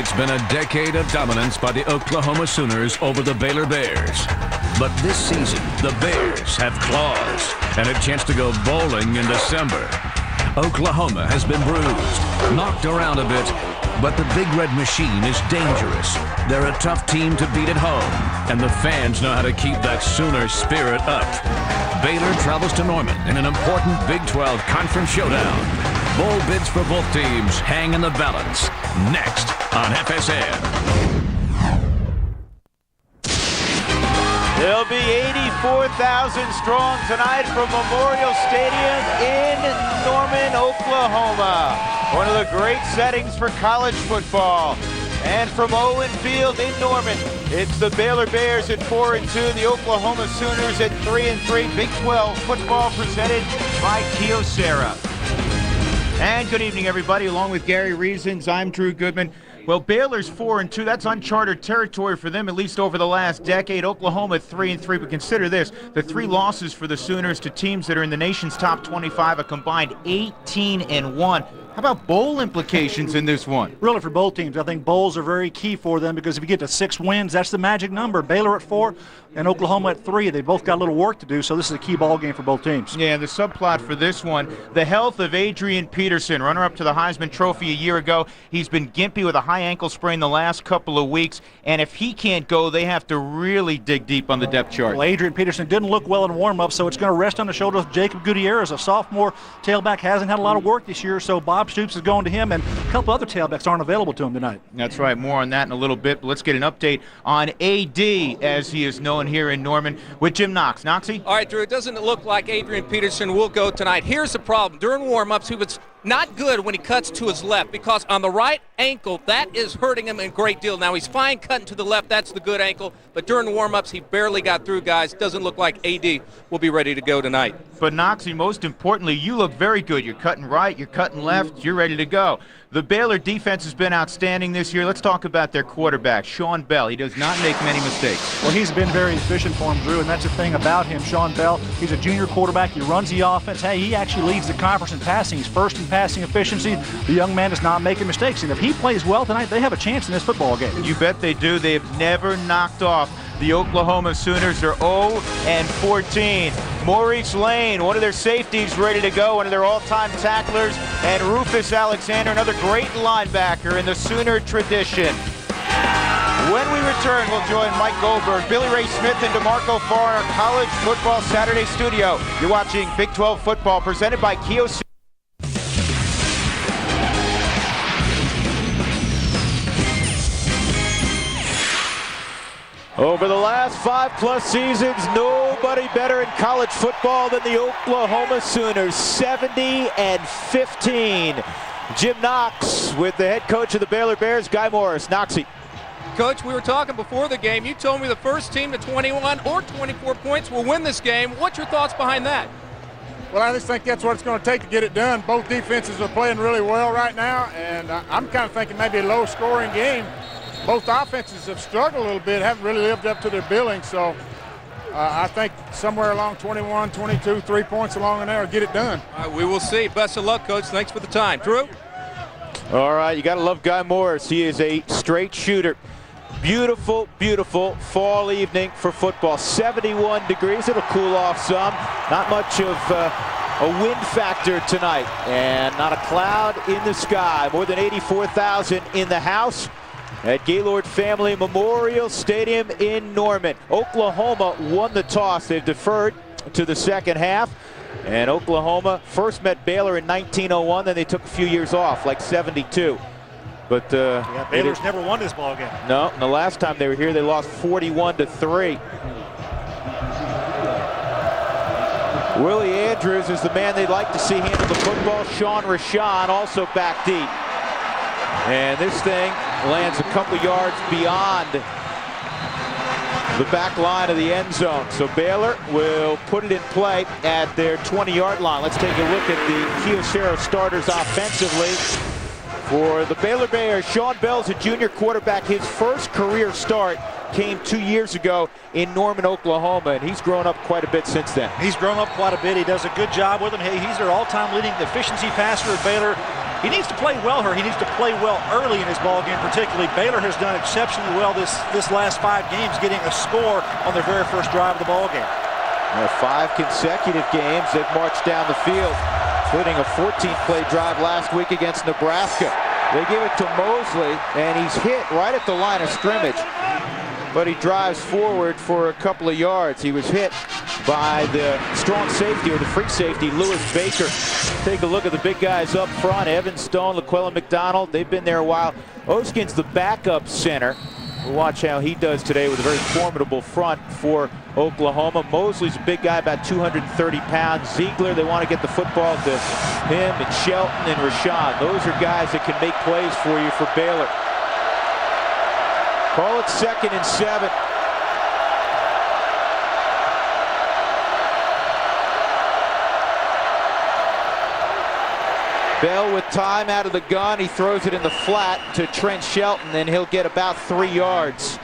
It's been a decade of dominance by the Oklahoma Sooners over the Baylor Bears. But this season, the Bears have claws and a chance to go bowling in December. Oklahoma has been bruised, knocked around a bit, but the Big Red Machine is dangerous. They're a tough team to beat at home, and the fans know how to keep that Sooner spirit up. Baylor travels to Norman in an important Big 12 conference showdown. Bowl bids for both teams hang in the balance. Next on FSN. There'll be 84,000 strong tonight from Memorial Stadium in Norman, Oklahoma. One of the great settings for college football. And from Owen Field in Norman, it's the Baylor Bears at 4-2, the Oklahoma Sooners at 3-3. Big 12 football presented by Kyocera. And good evening, everybody. Along with Gary Reasons, I'm Drew Goodman. Well, Baylor's 4-2. That's uncharted territory for them, at least over the last decade. Oklahoma 3-3. But consider this: the 3 losses for the Sooners to teams that are in the nation's top 25, a combined 18-1. How about bowl implications in this one? Really, for both teams, I think bowls are very key for them, because if you get to 6 wins, that's the magic number. Baylor at 4 and Oklahoma at 3. They both got a little work to do, so this is a key ball game for both teams. Yeah, and the subplot for this one, the health of Adrian Peterson, runner-up to the Heisman Trophy a year ago. He's been gimpy with a high ankle sprain the last couple of weeks, and if he can't go, they have to really dig deep on the depth chart. Well, Adrian Peterson didn't look well in warm-up, so it's going to rest on the shoulders of Jacob Gutierrez, a sophomore tailback, hasn't had a lot of work this year, so Bob Stoops is going to him, and a couple other tailbacks aren't available to him tonight. That's right. More on that in a little bit. But let's get an update on AD, as he is known here in Norman, with Jim Knox. Knoxy? All right, Drew, it doesn't look like Adrian Peterson will go tonight. Here's the problem. During warm-ups, he was not good when he cuts to his left, because on the right ankle, that is hurting him a great deal. Now, he's fine cutting to the left. That's the good ankle. But during the warm-ups, he barely got through, guys. Doesn't look like AD will be ready to go tonight. But, Knoxy, most importantly, you look very good. You're cutting right, you're cutting left, you're ready to go. The Baylor defense has been outstanding this year. Let's talk about their quarterback, Sean Bell. He does not make many mistakes. Well, he's been very efficient for him, Drew, and that's the thing about him. Sean Bell, he's a junior quarterback. He runs the offense. Hey, he actually leads the conference in passing. He's first in passing efficiency. The young man is not making mistakes, and if he plays well tonight, they have a chance in this football game. You bet they do. They have never knocked off the Oklahoma Sooners. They're 0-14. Maurice Lane, one of their safeties, ready to go, one of their all-time tacklers, and Rufus Alexander, another great linebacker in the Sooner tradition. When we return, we'll join Mike Goldberg, Billy Ray Smith, and DeMarco Farr in our College Football Saturday studio. You're watching Big 12 football presented by Kyocera. Over the last 5+ seasons, nobody better in college football than the Oklahoma Sooners, 70-15. Jim Knox with the head coach of the Baylor Bears, Guy Morris. Knoxy. Coach, we were talking before the game. You told me the first team to 21 or 24 points will win this game. What's your thoughts behind that? Well, I just think that's what it's going to take to get it done. Both defenses are playing really well right now, and I'm kind of thinking maybe a low-scoring game. Both offenses have struggled a little bit, haven't really lived up to their billing, so I think somewhere along 21, 22, 3 points along in there will get it done. All right, we will see. Best of luck, Coach. Thanks for the time. Drew? All right, you got to love Guy Morris. He is a straight shooter. Beautiful, beautiful fall evening for football. 71 degrees. It'll cool off some. Not much of a wind factor tonight, and not a cloud in the sky. More than 84,000 in the house at Gaylord Family Memorial Stadium in Norman. Oklahoma won the toss. They've deferred to the second half. And Oklahoma first met Baylor in 1901, then they took a few years off, like 72. But Baylor's never won this ball game. No, and the last time they were here, they lost 41-3. Willie Andrews is the man they'd like to see handle the football. Sean Rashan also back deep. And this thing lands a couple yards beyond the back line of the end zone. So Baylor will put it in play at their 20-yard line. Let's take a look at the Kyocera starters offensively. For the Baylor Bears, Sean Bell's a junior quarterback. His first career start came 2 years ago in Norman, Oklahoma, and he's grown up quite a bit since then. He's grown up quite a bit. He does a good job with them. Hey, he's their all-time leading efficiency passer at Baylor. He needs to play well here. He needs to play well early in his ball game, particularly. Baylor has done exceptionally well this last 5 games, getting a score on their very first drive of the ball game. 5 consecutive games they've marched down the field, including a 14-play drive last week against Nebraska. They give it to Mosley, and he's hit right at the line of scrimmage, but he drives forward for a couple of yards. He was hit by the strong safety, or the free safety, Lewis Baker. Take a look at the big guys up front. Evan Stone, Laquella McDonald, they've been there a while. Oskin's the backup center. We'll watch how he does today with a very formidable front for Oklahoma. Mosley's a big guy, about 230 pounds. Ziegler, they want to get the football to him, and Shelton and Rashawn. Those are guys that can make plays for you for Baylor. Call it 2nd and 7. Bell with time out of the gun. He throws it in the flat to Trent Shelton, and he'll get about 3 yards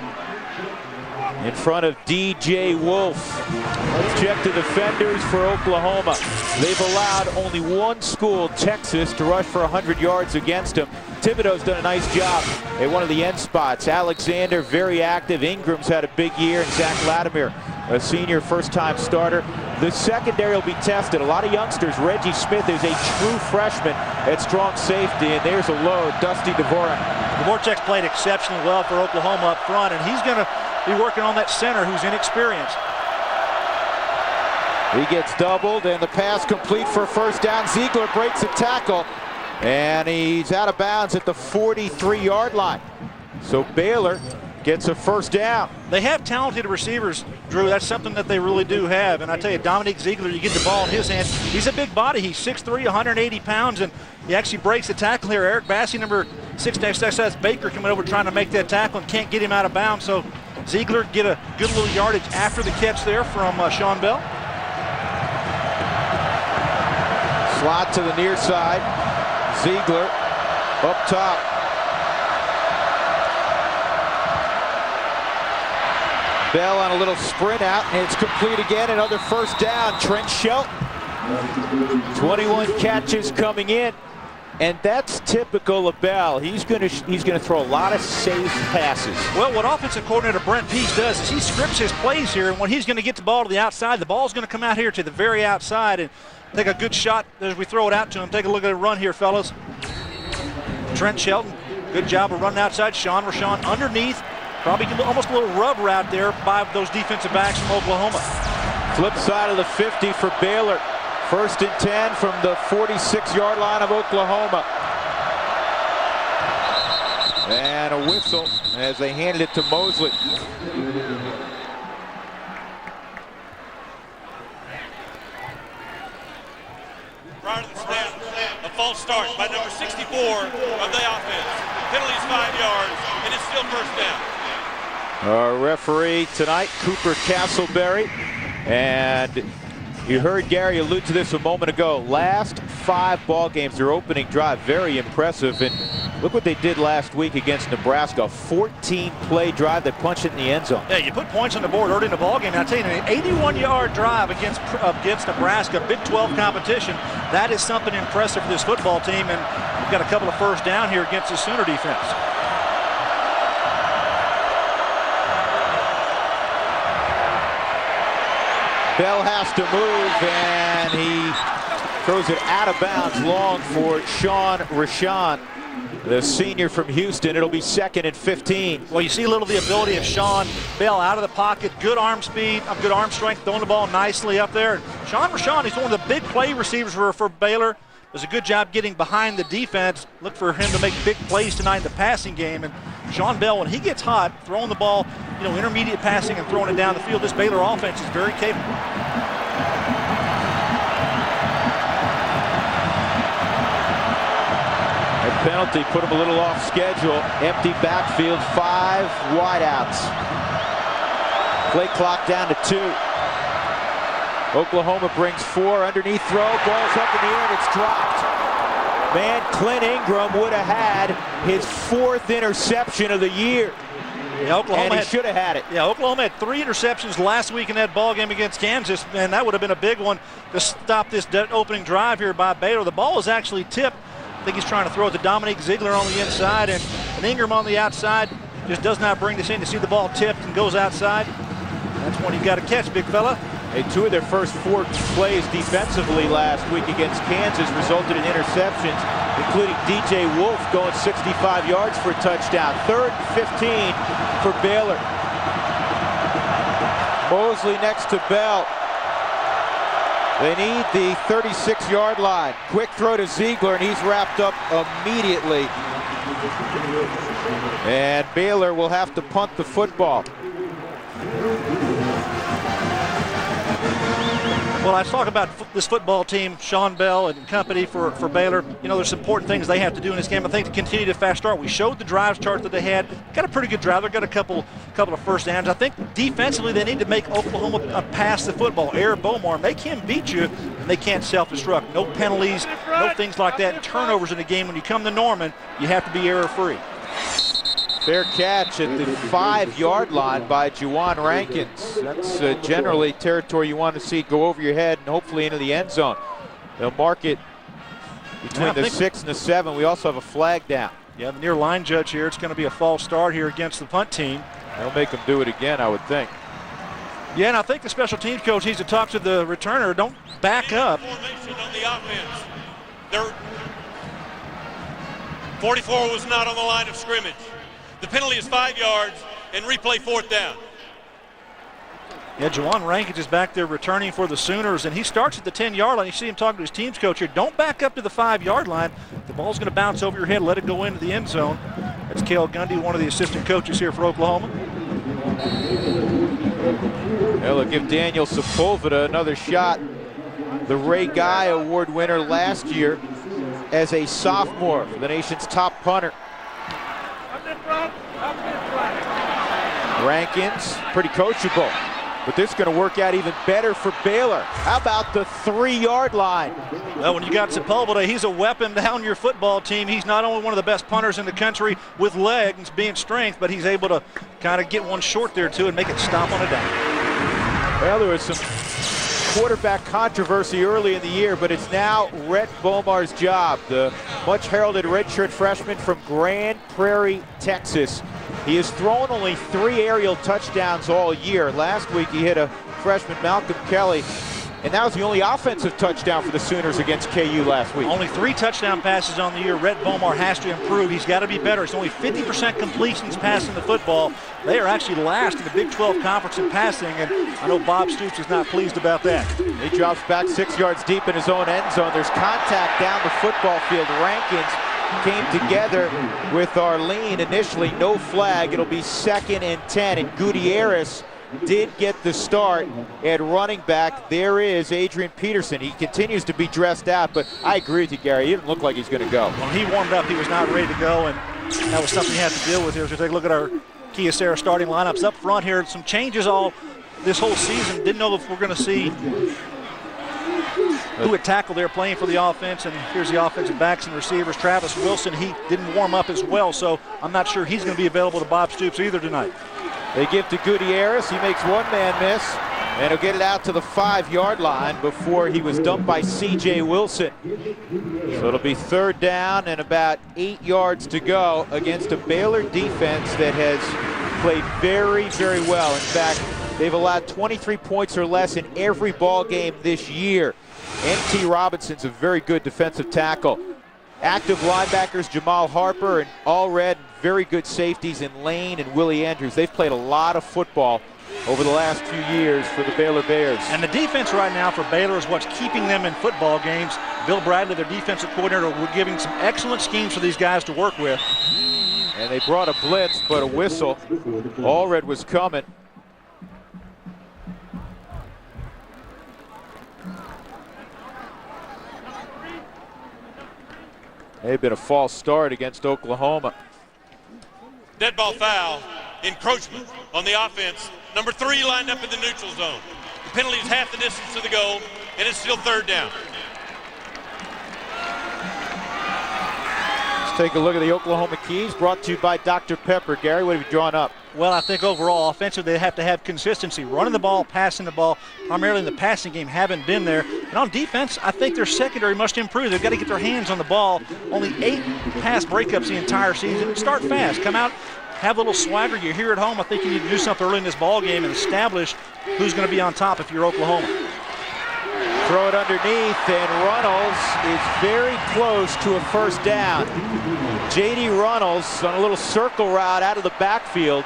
in front of DJ Wolf. Let's check the defenders for Oklahoma. They've allowed only one school, Texas, to rush for 100 yards against them. Thibodeau's done a nice job at one of the end spots. Alexander, very active. Ingram's had a big year, and Zach Latimer, a senior first-time starter. The secondary will be tested. A lot of youngsters. Reggie Smith is a true freshman at strong safety, and there's a load, Dusty Dvorak. Dvorak's played exceptionally well for Oklahoma up front, and he's going to be working on that center who's inexperienced. He gets doubled, and the pass complete for first down. Ziegler breaks a tackle, and he's out of bounds at the 43-yard line. So Baylor gets a first down. They have talented receivers, Drew. That's something that they really do have. And I tell you, Dominique Ziegler, you get the ball in his hands. He's a big body. He's 6'3", 180 pounds, and he actually breaks the tackle here. Eric Bassey, number 6, that's Baker coming over trying to make that tackle and can't get him out of bounds. So Ziegler get a good little yardage after the catch there from Sean Bell. Slot to the near side. Ziegler up top. Bell on a little sprint out, and it's complete again. Another first down. Trent Shelton. 21 catches coming in, and that's typical of Bell. He's going to throw a lot of safe passes. Well, what offensive coordinator Brent Pease does is he scripts his plays here, and when he's going to get the ball to the outside, the ball's going to come out here to the very outside and take a good shot as we throw it out to him. Take a look at the run here, fellas. Trent Shelton, good job of running outside. Sean Rashawn underneath. Probably almost a little rub route there by those defensive backs from Oklahoma. Flip side of the 50 for Baylor. 1st and 10 from the 46-yard line of Oklahoma. And a whistle as they handed it to Mosley. Prior to the snap, a false start by number 64 of the offense. Penalty's 5 yards, and it's still first down. Our referee tonight, Cooper Castleberry. And you heard Gary allude to this a moment ago. Last 5 ball games, their opening drive, very impressive. And look what they did last week against Nebraska. 14-play drive that punched it in the end zone. Yeah, you put points on the board early in the ball game. Now, I'll tell you, an 81-yard drive against Nebraska, Big 12 competition. That is something impressive for this football team. And we've got a couple of first down here against the Sooner defense. Bell has to move, and he throws it out of bounds long for Sean Rashawn, the senior from Houston. It'll be 2nd and 15. Well, you see a little of the ability of Sean Bell out of the pocket. Good arm speed, good arm strength, throwing the ball nicely up there. Sean Rashawn, he's one of the big play receivers for Baylor. Does a good job getting behind the defense. Look for him to make big plays tonight in the passing game. And Sean Bell, when he gets hot, throwing the ball, intermediate passing and throwing it down the field, this Baylor offense is very capable. That penalty put him a little off schedule. Empty backfield, 5 wideouts. Play clock down to 2. Oklahoma brings 4, underneath throw, ball's up in the air, and it's dropped. Man, Clint Ingram would have had his 4th interception of the year. Yeah, Oklahoma and he should have had it. Yeah, Oklahoma had 3 interceptions last week in that ball game against Kansas, and that would have been a big one to stop this opening drive here by Baylor. The ball is actually tipped I think he's trying to throw it to Dominique Ziegler on the inside, and Ingram on the outside just does not bring this in. To see the ball tipped and goes outside, that's when you've got to catch, big fella. Hey, 2 of their first 4 plays defensively last week against Kansas resulted in interceptions, including DJ Wolf going 65 yards for a touchdown. 3rd and 15 for Baylor. Mosley next to Bell. They need the 36-yard line. Quick throw to Ziegler, and he's wrapped up immediately. And Baylor will have to punt the football. Well, let's talk about this football team, Sean Bell and company for Baylor. You know, there's important things they have to do in this game. I think to continue to fast start. We showed the drives chart that they had. Got a pretty good drive. They got a couple of first downs. I think defensively they need to make Oklahoma pass the football. Eric Bomar, make him beat you, and they can't self-destruct. No penalties, no things like that. Turnovers in the game. When you come to Norman, you have to be error-free. Fair catch at the 5-yard line by Juwan Rankins. That's generally territory you want to see go over your head and hopefully into the end zone. They'll mark it between the 6 and the 7. We also have a flag down. Yeah, the near line judge here. It's going to be a false start here against the punt team. They'll make them do it again, I would think. Yeah, and I think the special teams coach needs to talk to the returner. Don't back up. Formation on the offense. Their 44 was not on the line of scrimmage. The penalty is 5 yards and replay 4th down. Yeah, Juwan Rankins is back there returning for the Sooners, and he starts at the 10-yard line. You see him talking to his team's coach here. Don't back up to the 5-yard line. The ball's going to bounce over your head. Let it go into the end zone. That's Cale Gundy, one of the assistant coaches here for Oklahoma. They'll give Daniel Sepulveda another shot. The Ray Guy Award winner last year as a sophomore, the nation's top punter. Rankins, pretty coachable, but this is going to work out even better for Baylor. How about the 3-yard line? Well, when you got Sepulveda, he's a weapon down your football team. He's not only one of the best punters in the country with legs being strength, but he's able to kind of get one short there too and make it stop on a down. Well, there was some quarterback controversy early in the year, but it's now Rhett Bomar's job, the much heralded redshirt freshman from Grand Prairie, Texas. He has thrown only 3 aerial touchdowns all year. Last week he hit a freshman, Malcolm Kelly, and that was the only offensive touchdown for the Sooners against KU last week. Only 3 touchdown passes on the year. Rhett Bomar has to improve. He's got to be better. It's only 50% completions passing the football. They are actually last in the Big 12 Conference in passing, and I know Bob Stoops is not pleased about that. He drops back 6 yards deep in his own end zone. There's contact down the football field. Rankins came together with Arlene initially, no flag. It'll be 2nd and 10, and Gutierrez did get the start at running back. There is Adrian Peterson. He continues to be dressed out, but I agree with you, Gary. He didn't look like he's going to go. When he warmed up, he was not ready to go, and that was something he had to deal with here. So take a look at our Kyocera starting lineups up front here. Some changes all this whole season. Didn't know if we're going to see who would tackle there playing for the offense, and here's the offensive backs and receivers. Travis Wilson, he didn't warm up as well, so I'm not sure he's going to be available to Bob Stoops either tonight. They give to Gutierrez. He makes one man miss, and he'll get it out to the 5-yard line before he was dumped by C.J. Wilson. So it'll be 3rd down and about 8 yards to go against a Baylor defense that has played very, very well. In fact, they've allowed 23 points or less in every ball game this year. N.T. Robinson's a very good defensive tackle. Active linebackers Jamal Harper and Allred, very good safeties in Lane and Willie Andrews. They've played a lot of football over the last few years for the Baylor Bears. And the defense right now for Baylor is what's keeping them in football games. Bill Bradley, their defensive coordinator, we're giving some excellent schemes for these guys to work with. And they brought a blitz, but a whistle. Allred was coming. They've been a false start against Oklahoma. Dead ball foul, encroachment on the offense. Number 3 lined up in the neutral zone. The penalty is half the distance to the goal, and it's still 3rd down. Take a look at the Oklahoma keys brought to you by Dr. Pepper. Gary, what have you drawn up? Well, I think overall offensively they have to have consistency. Running the ball, passing the ball, primarily in the passing game, haven't been there. And on defense, I think their secondary must improve. They've got to get their hands on the ball. Only 8 pass breakups the entire season. Start fast. Come out, have a little swagger. You're here at home. I think you need to do something early in this ball game and establish who's going to be on top if you're Oklahoma. Throw it underneath, and Runnels is very close to a first down. J.D. Runnels on a little circle route out of the backfield.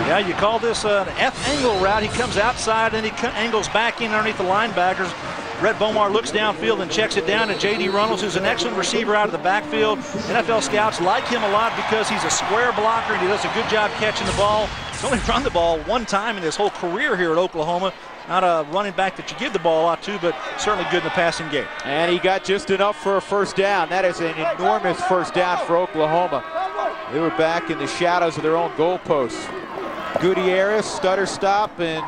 Yeah, you call this an F-angle route. He comes outside and he angles back in underneath the linebackers. Brett Bomar looks downfield and checks it down to J.D. Runnels, who's an excellent receiver out of the backfield. NFL scouts like him a lot because he's a square blocker and he does a good job catching the ball. He's only run the ball one time in his whole career here at Oklahoma. Not a running back that you give the ball out to, but certainly good in the passing game. And he got just enough for a first down. That is an enormous first down for Oklahoma. They were back in the shadows of their own goalposts. Gutierrez, stutter stop, and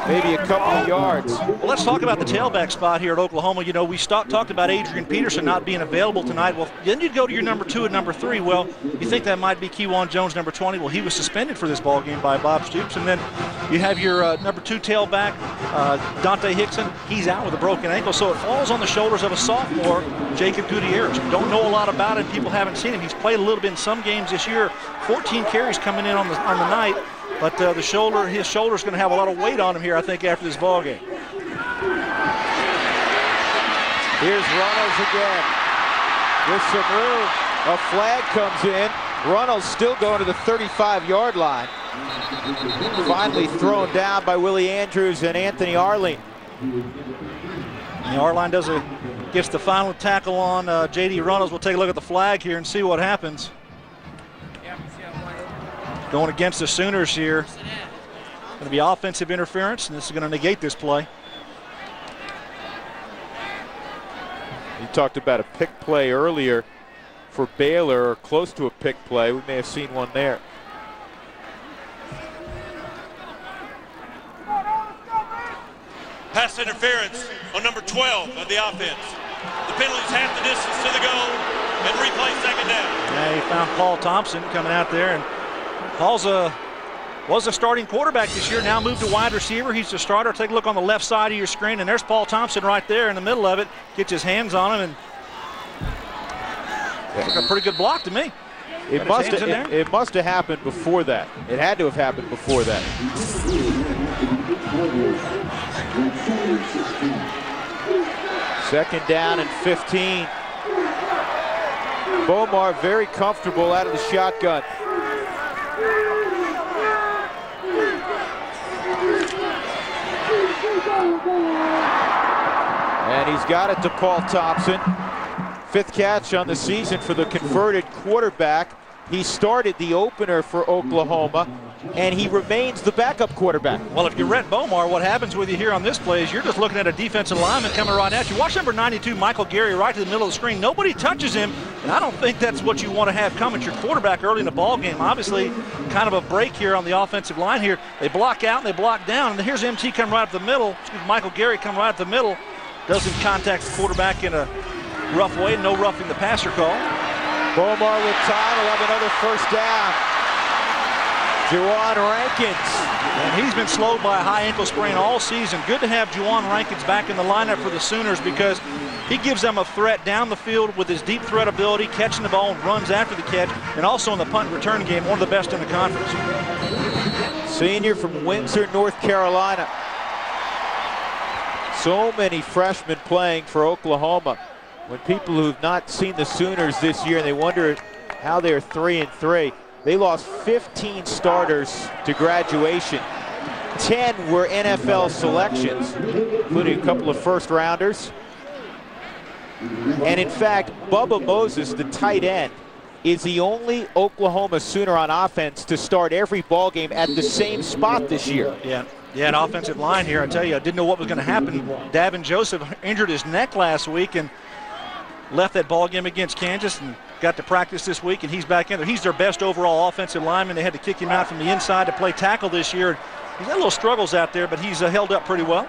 maybe a couple of yards. Well, let's talk about the tailback spot here at Oklahoma. You know, we talked about Adrian Peterson not being available tonight. Well, then you go to your number 2 and number 3. Well, you think that might be Kewan Jones, number 20. Well, he was suspended for this ball game by Bob Stoops. And then you have your number 2 tailback, Dante Hickson. He's out with a broken ankle, so it falls on the shoulders of a sophomore, Jacob Gutierrez. We don't know a lot about him. People haven't seen him. He's played a little bit in some games this year. 14 carries coming in on the night. But his shoulder's going to have a lot of weight on him here, I think, after this ball game. Here's Runnels again. With some room, a flag comes in. Runnels still going to the 35-yard line. Finally thrown down by Willie Andrews and Anthony Arline. Arline gets the final tackle on J.D. Runnels. We'll take a look at the flag here and see what happens. Going against the Sooners here. Going to be offensive interference, and this is going to negate this play. You talked about a pick play earlier for Baylor, or close to a pick play. We may have seen one there. Pass interference on number 12 of the offense. The penalty's half the distance to the goal, and replay second down. Yeah, he found Paul Thompson coming out there, and Paul's was a starting quarterback this year, now moved to wide receiver. He's the starter. Take a look on the left side of your screen, and there's Paul Thompson right there in the middle of it. Gets his hands on him, and took a pretty good block to me. It must have happened before that. It had to have happened before that. Second down and 15. Bomar very comfortable out of the shotgun. And he's got it to Paul Thompson. 5th catch on the season for the converted quarterback. He started the opener for Oklahoma, and he remains the backup quarterback. Well, if you're Rhett Bomar, what happens with you here on this play is you're just looking at a defensive lineman coming right at you. Watch number 92, Michael Gary, right to the middle of the screen. Nobody touches him, and I don't think that's what you want to have come at your quarterback early in the ball game. Obviously, kind of a break here on the offensive line here. They block out and they block down, and here's MT come right up the middle. Michael Gary come right up the middle. Doesn't contact the quarterback in a rough way. No roughing the passer call. Bomar with time will have another first down. Juwan Rankins. And he's been slowed by a high ankle sprain all season. Good to have Juwan Rankins back in the lineup for the Sooners because he gives them a threat down the field with his deep threat ability, catching the ball and runs after the catch, and also in the punt and return game, one of the best in the conference. Senior from Windsor, North Carolina. So many freshmen playing for Oklahoma. When people who've not seen the Sooners this year and they wonder how they're 3-3, they lost 15 starters to graduation. 10 were NFL selections, including a couple of first-rounders. And in fact, Bubba Moses, the tight end, is the only Oklahoma Sooner on offense to start every ball game at the same spot this year. Yeah, an offensive line here. I tell you, I didn't know what was going to happen. Davin Joseph injured his neck last week and left that ball game against Kansas and got to practice this week, and he's back in there. He's their best overall offensive lineman. They had to kick him out from the inside to play tackle this year. He's had little struggles out there, but he's held up pretty well.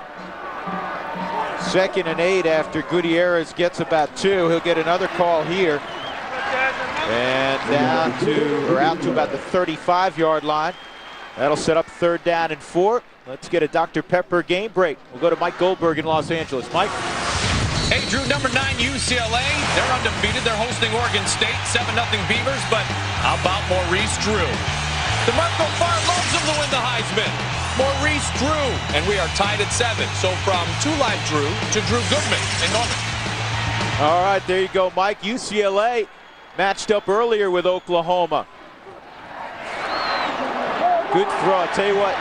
2nd and 8 after Gutierrez gets about 2. He'll get another call here. And out to about the 35-yard line. That'll set up 3rd down and 4. Let's get a Dr. Pepper game break. We'll go to Mike Goldberg in Los Angeles. Mike? Hey, Drew, number 9 UCLA. They're undefeated. They're hosting Oregon State, 7-0 Beavers. But how about Maurice Drew? DeMarco Farr loves him to win the Heisman. Maurice Drew. And we are tied at 7. So from 2-Live Drew to Drew Goodman in Norman. All right, there you go, Mike. UCLA matched up earlier with Oklahoma. Good throw. I'll tell you what,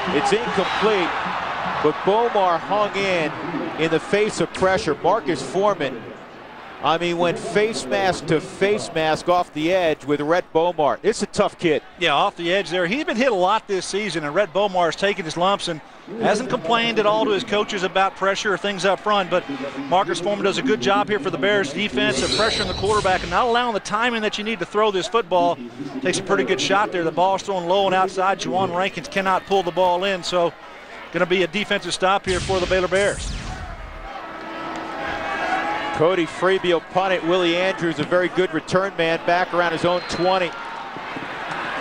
it's incomplete, but Bomar hung in the face of pressure. Marcus Foreman, I mean, went face mask to face mask off the edge with Rhett Bomar. It's a tough kid. Yeah, off the edge there. He's been hit a lot this season, and Rhett Bomar has taken his lumps and hasn't complained at all to his coaches about pressure or things up front. But Marcus Foreman does a good job here for the Bears defense of pressuring the quarterback and not allowing the timing that you need to throw this football. Takes a pretty good shot there. The ball's thrown low and outside. Juwan Rankins cannot pull the ball in, so going to be a defensive stop here for the Baylor Bears. Cody Freeby will punt it. Willie Andrews, a very good return man, back around his own 20.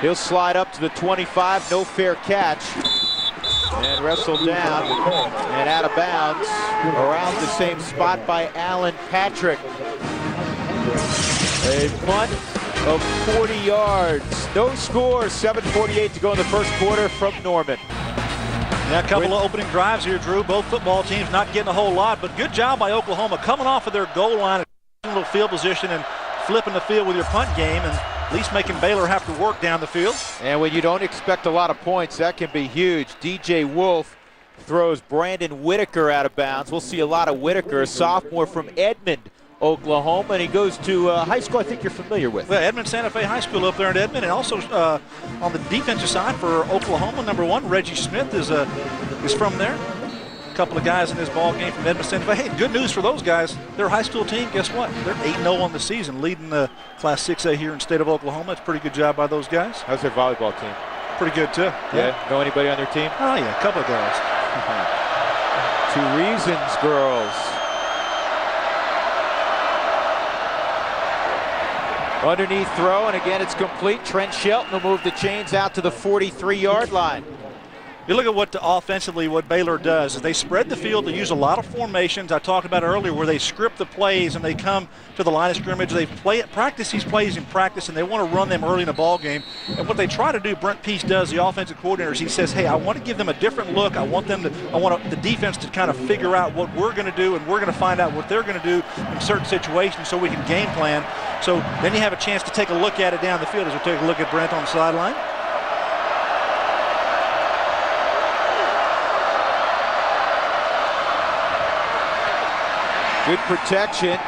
He'll slide up to the 25, no fair catch. And wrestled down and out of bounds around the same spot by Alan Patrick. A punt of 40 yards. No score, 7:48 to go in the first quarter from Norman. Yeah, a couple of opening drives here, Drew. Both football teams not getting a whole lot, but good job by Oklahoma coming off of their goal line, a little field position, and flipping the field with your punt game, and at least making Baylor have to work down the field. And when you don't expect a lot of points, that can be huge. DJ Wolf throws Brandon Whitaker out of bounds. We'll see a lot of Whitaker, a sophomore from Edmond, Oklahoma, and he goes to high school I think you're familiar with. Well, Edmond Santa Fe High School up there in Edmond, and also on the defensive side for Oklahoma, number 1, Reggie Smith is from there. A couple of guys in this ball game from Edmond Santa Fe. Hey, good news for those guys. Their high school team, guess what? They're 8-0 on the season, leading the Class 6A here in the state of Oklahoma. It's a pretty good job by those guys. How's their volleyball team? Pretty good, too. Yeah. Know anybody on their team? Oh, yeah, a couple of guys. 2 Reasons girls. Underneath throw, and again it's complete. Trent Shelton will move the chains out to the 43-yard line. You look at what Baylor does is they spread the field. They use a lot of formations. I talked about earlier where they script the plays and they come to the line of scrimmage. They practice these plays in practice, and they want to run them early in the ball game. And what they try to do, Brent Peace does, the offensive coordinator, is he says, hey, I want to give them a different look. I want the defense to kind of figure out what we're going to do, and we're going to find out what they're going to do in certain situations so we can game plan. So then you have a chance to take a look at it down the field as we take a look at Brent on the sideline. Good protection,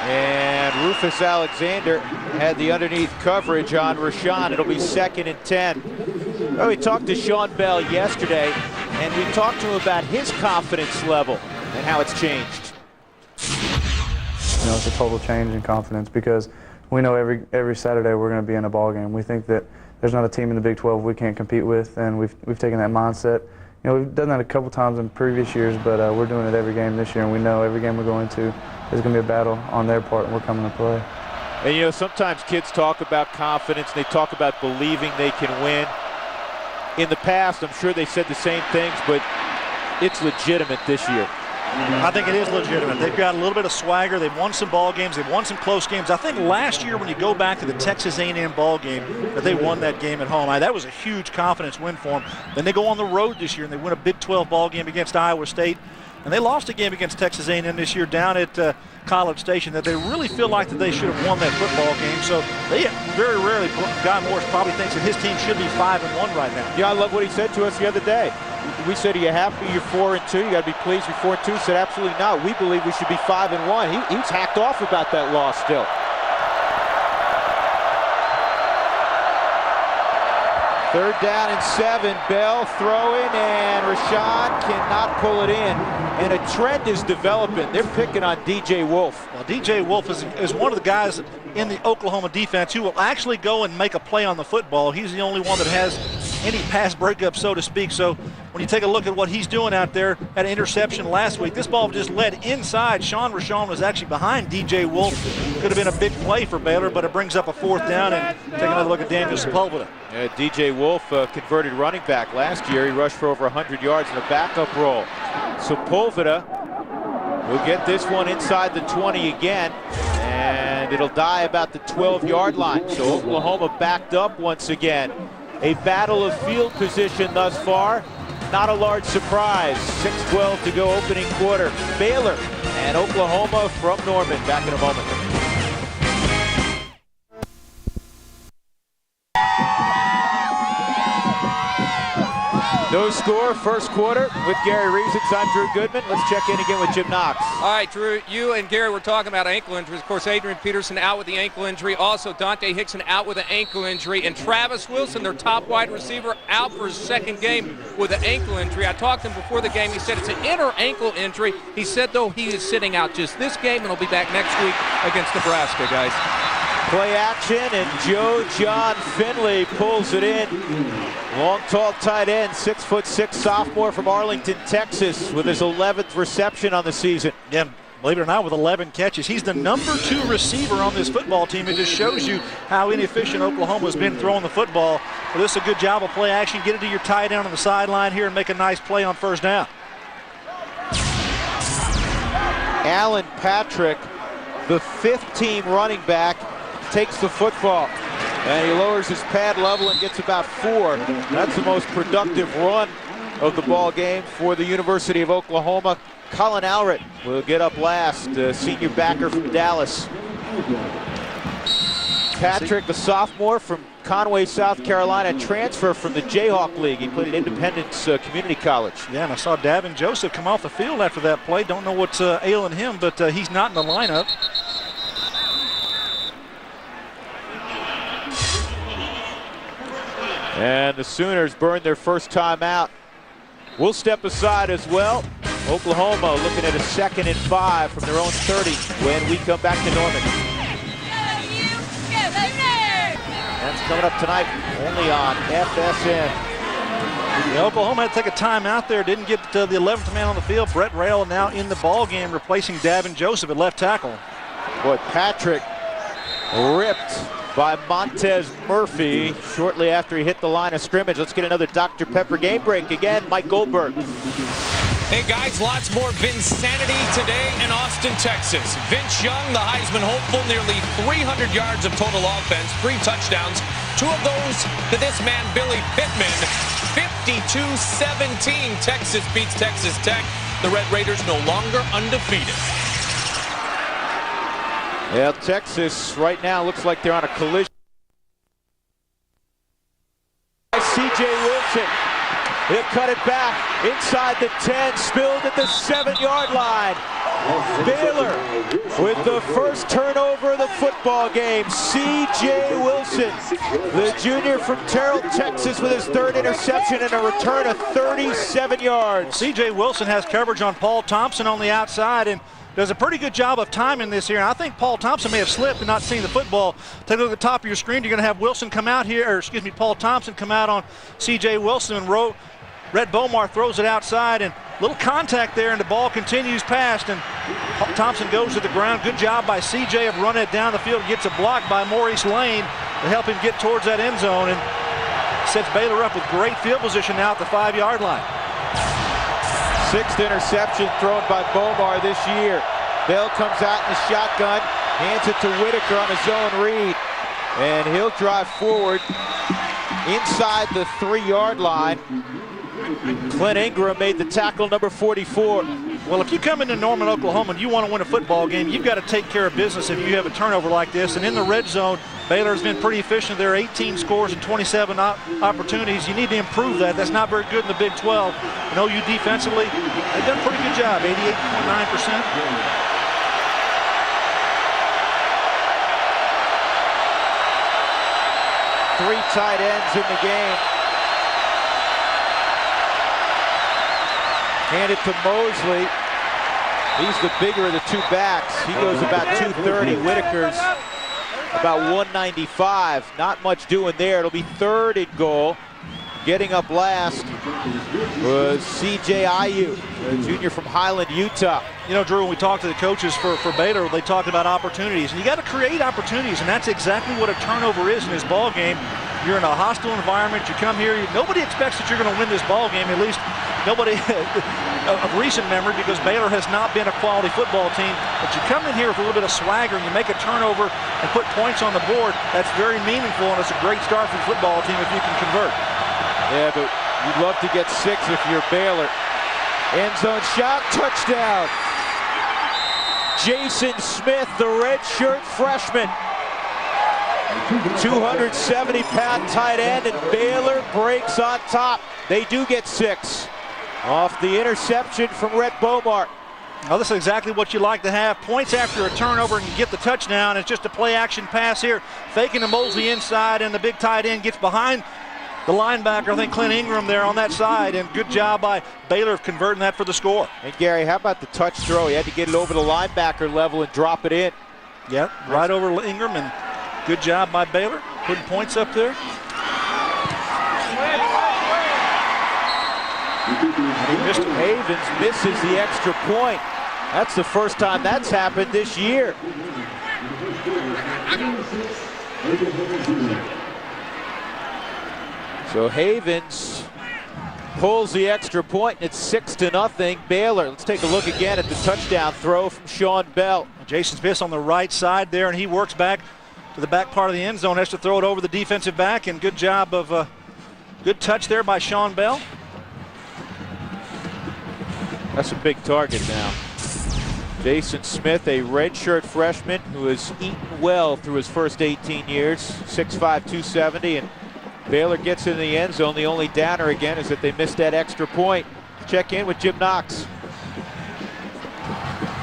and Rufus Alexander had the underneath coverage on Rashawn. It'll be 2nd and 10. Well, we talked to Sean Bell yesterday, and we talked to him about his confidence level and how it's changed. You know, it's a total change in confidence because we know every Saturday we're going to be in a ball game. We think that there's not a team in the Big 12 we can't compete with, and we've taken that mindset. You know, we've done that a couple times in previous years, but we're doing it every game this year, and we know every game we're going to is going to be a battle on their part, and we're coming to play. And, you know, sometimes kids talk about confidence, and they talk about believing they can win. In the past, I'm sure they said the same things, but it's legitimate this year. I think it is legitimate. They've got a little bit of swagger. They've won some ball games. They've won some close games. I think last year when you go back to the Texas A&M ball game, that they won that game at home. That was a huge confidence win for them. Then they go on the road this year and they win a Big 12 ball game against Iowa State. And they lost a game against Texas A&M this year down at College Station that they really feel like that they should have won that football game. So they very rarely, Guy Morris probably thinks that his team should be 5-1 right now. Yeah, I love what he said to us the other day. We said, are you happy you're 4-2? You got to be pleased you're 4-2. He said, absolutely not. We believe we should be 5-1. He's hacked off about that loss still. Third down and 7. Bell throwing, and Rashawn cannot pull it in. And a trend is developing. They're picking on DJ Wolf. Well, DJ Wolf is one of the guys in the Oklahoma defense who will actually go and make a play on the football. He's the only one that has any pass breakup, so to speak. So when you take a look at what he's doing out there, had an interception last week. This ball just led inside. Sean Rashawn was actually behind DJ Wolf. Could have been a big play for Baylor, but it brings up a 4th down. And take another look at Daniel Sepulveda. DJ Wolf, converted running back last year. He rushed for over 100 yards in a backup role. Sepulveda will get this one inside the 20 again, and it'll die about the 12-yard line. So Oklahoma backed up once again. A battle of field position thus far. Not a large surprise. 6:12 to go opening quarter. Baylor and Oklahoma from Norman. Back in a moment. No score, first quarter with Gary Reasons. I'm Drew Goodman. Let's check in again with Jim Knox. All right, Drew, you and Gary were talking about ankle injuries. Of course, Adrian Peterson out with the ankle injury. Also, Dante Hickson out with an ankle injury. And Travis Wilson, their top wide receiver, out for his 2nd game with an ankle injury. I talked to him before the game. He said it's an inner ankle injury. He said, though, he is sitting out just this game, and he'll be back next week against Nebraska, guys. Play action, and Joe John Finley pulls it in. Long, tall tight end, 6'6" sophomore from Arlington, Texas, with his 11th reception on the season. Yeah, believe it or not, with 11 catches. He's the number 2 receiver on this football team. It just shows you how inefficient Oklahoma's been throwing the football. But this is a good job of play action. Get it to your tight end on the sideline here and make a nice play on 1st down. Alan Patrick, the 5th-team running back, takes the football, and he lowers his pad level and gets about 4. That's the most productive run of the ball game for the University of Oklahoma. Colin Alrett will get up last, senior backer from Dallas. Patrick, the sophomore from Conway, South Carolina, transfer from the Jayhawk League. He played at Independence Community College. Yeah, and I saw Davin Joseph come off the field after that play. Don't know what's ailing him, but he's not in the lineup. And the Sooners burned their first time out. We'll step aside as well. Oklahoma looking at a 2nd and 5 from their own 30 when we come back to Norman. That's coming up tonight only on FSN. Yeah, Oklahoma had to take a timeout there. Didn't get the 11th man on the field. Brett Rail now in the ball game, replacing Davin Joseph at left tackle. Boy, Patrick ripped by Montez Murphy shortly after he hit the line of scrimmage. Let's get another Dr. Pepper game break again. Mike Goldberg. Hey guys, lots more Vinsanity today in Austin, Texas. Vince Young, the Heisman hopeful, nearly 300 yards of total offense, 3 touchdowns. 2 of those to this man, Billy Pittman. 52-17, Texas beats Texas Tech. The Red Raiders no longer undefeated. Yeah, Texas right now looks like they're on a collision. C.J. Wilson, he'll cut it back inside the 10, spilled at the 7-yard line. Baylor with the first turnover of the football game. C.J. Wilson, the junior from Terrell, Texas, with his 3rd interception and a return of 37 yards. C.J. Wilson has coverage on Paul Thompson on the outside and does a pretty good job of timing this here. And I think Paul Thompson may have slipped and not seen the football. Take a look at the top of your screen. You're going to have Wilson come out here, or excuse me, Paul Thompson come out on C.J. Wilson, and Rhett Bomar throws it outside, and little contact there, and the ball continues past, and Thompson goes to the ground. Good job by C.J. of running it down the field. Gets a block by Maurice Lane to help him get towards that end zone, and sets Baylor up with great field position now at the 5-yard line. 6th interception thrown by Bomar this year. Bell comes out in the shotgun, hands it to Whitaker on a zone read, and he'll drive forward inside the 3-yard line. Clint Ingram made the tackle, number 44. Well, if you come into Norman, Oklahoma, and you want to win a football game, you've got to take care of business if you have a turnover like this. And in the red zone, Baylor's been pretty efficient. There are 18 scores and 27 opportunities. You need to improve that. That's not very good in the Big 12. And OU defensively, they've done a pretty good job, 88.9%. Three tight ends in the game. Hand it to Mosley. He's the bigger of the 2 backs. He goes about 230. Whitaker's about 195. Not much doing there. It'll be 3rd and goal Getting up last was C.J. Ayu, a junior from Highland, Utah. You know, Drew, when we talked to the coaches for Baylor, they talked about opportunities. And you got to create opportunities, and that's exactly what a turnover is in this ball game. You're in a hostile environment. You come here. Nobody expects that you're going to win this ball game, at least nobody of recent memory, because Baylor has not been a quality football team. But you come in here with a little bit of swagger, and you make a turnover and put points on the board. That's very meaningful, and it's a great start for the football team if you can convert. Yeah, but you'd love to get 6 if you're Baylor. End zone shot, touchdown. Jason Smith, the redshirt freshman. 270-pound tight end, and Baylor breaks on top. They do get 6 off the interception from Rhett Bomar. Well, this is exactly what you like to have. Points after a turnover and you get the touchdown. It's just a play-action pass here. Faking to Mosley inside, and the big tight end gets behind the linebacker, I think Clint Ingram there on that side, and good job by Baylor of converting that for the score. And Gary, how about the touch throw? He had to get it over the linebacker level and drop it in. Yep, right over Ingram, and good job by Baylor, putting points up there. Mr. Havens misses the extra point. That's the first time that's happened this year. So Havens pulls the extra point, and it's 6-0 Baylor. Let's take a look again at the touchdown throw from Sean Bell. Jason Smith on the right side there, and he works back to the back part of the end zone, has to throw it over the defensive back, and good job of good touch there by Sean Bell. That's a big target now. Jason Smith, a redshirt freshman who has eaten well through his first 18 years, 6'5", 270, and Baylor gets in the end zone. The only downer again is that they missed that extra point. Check in with Jim Knox.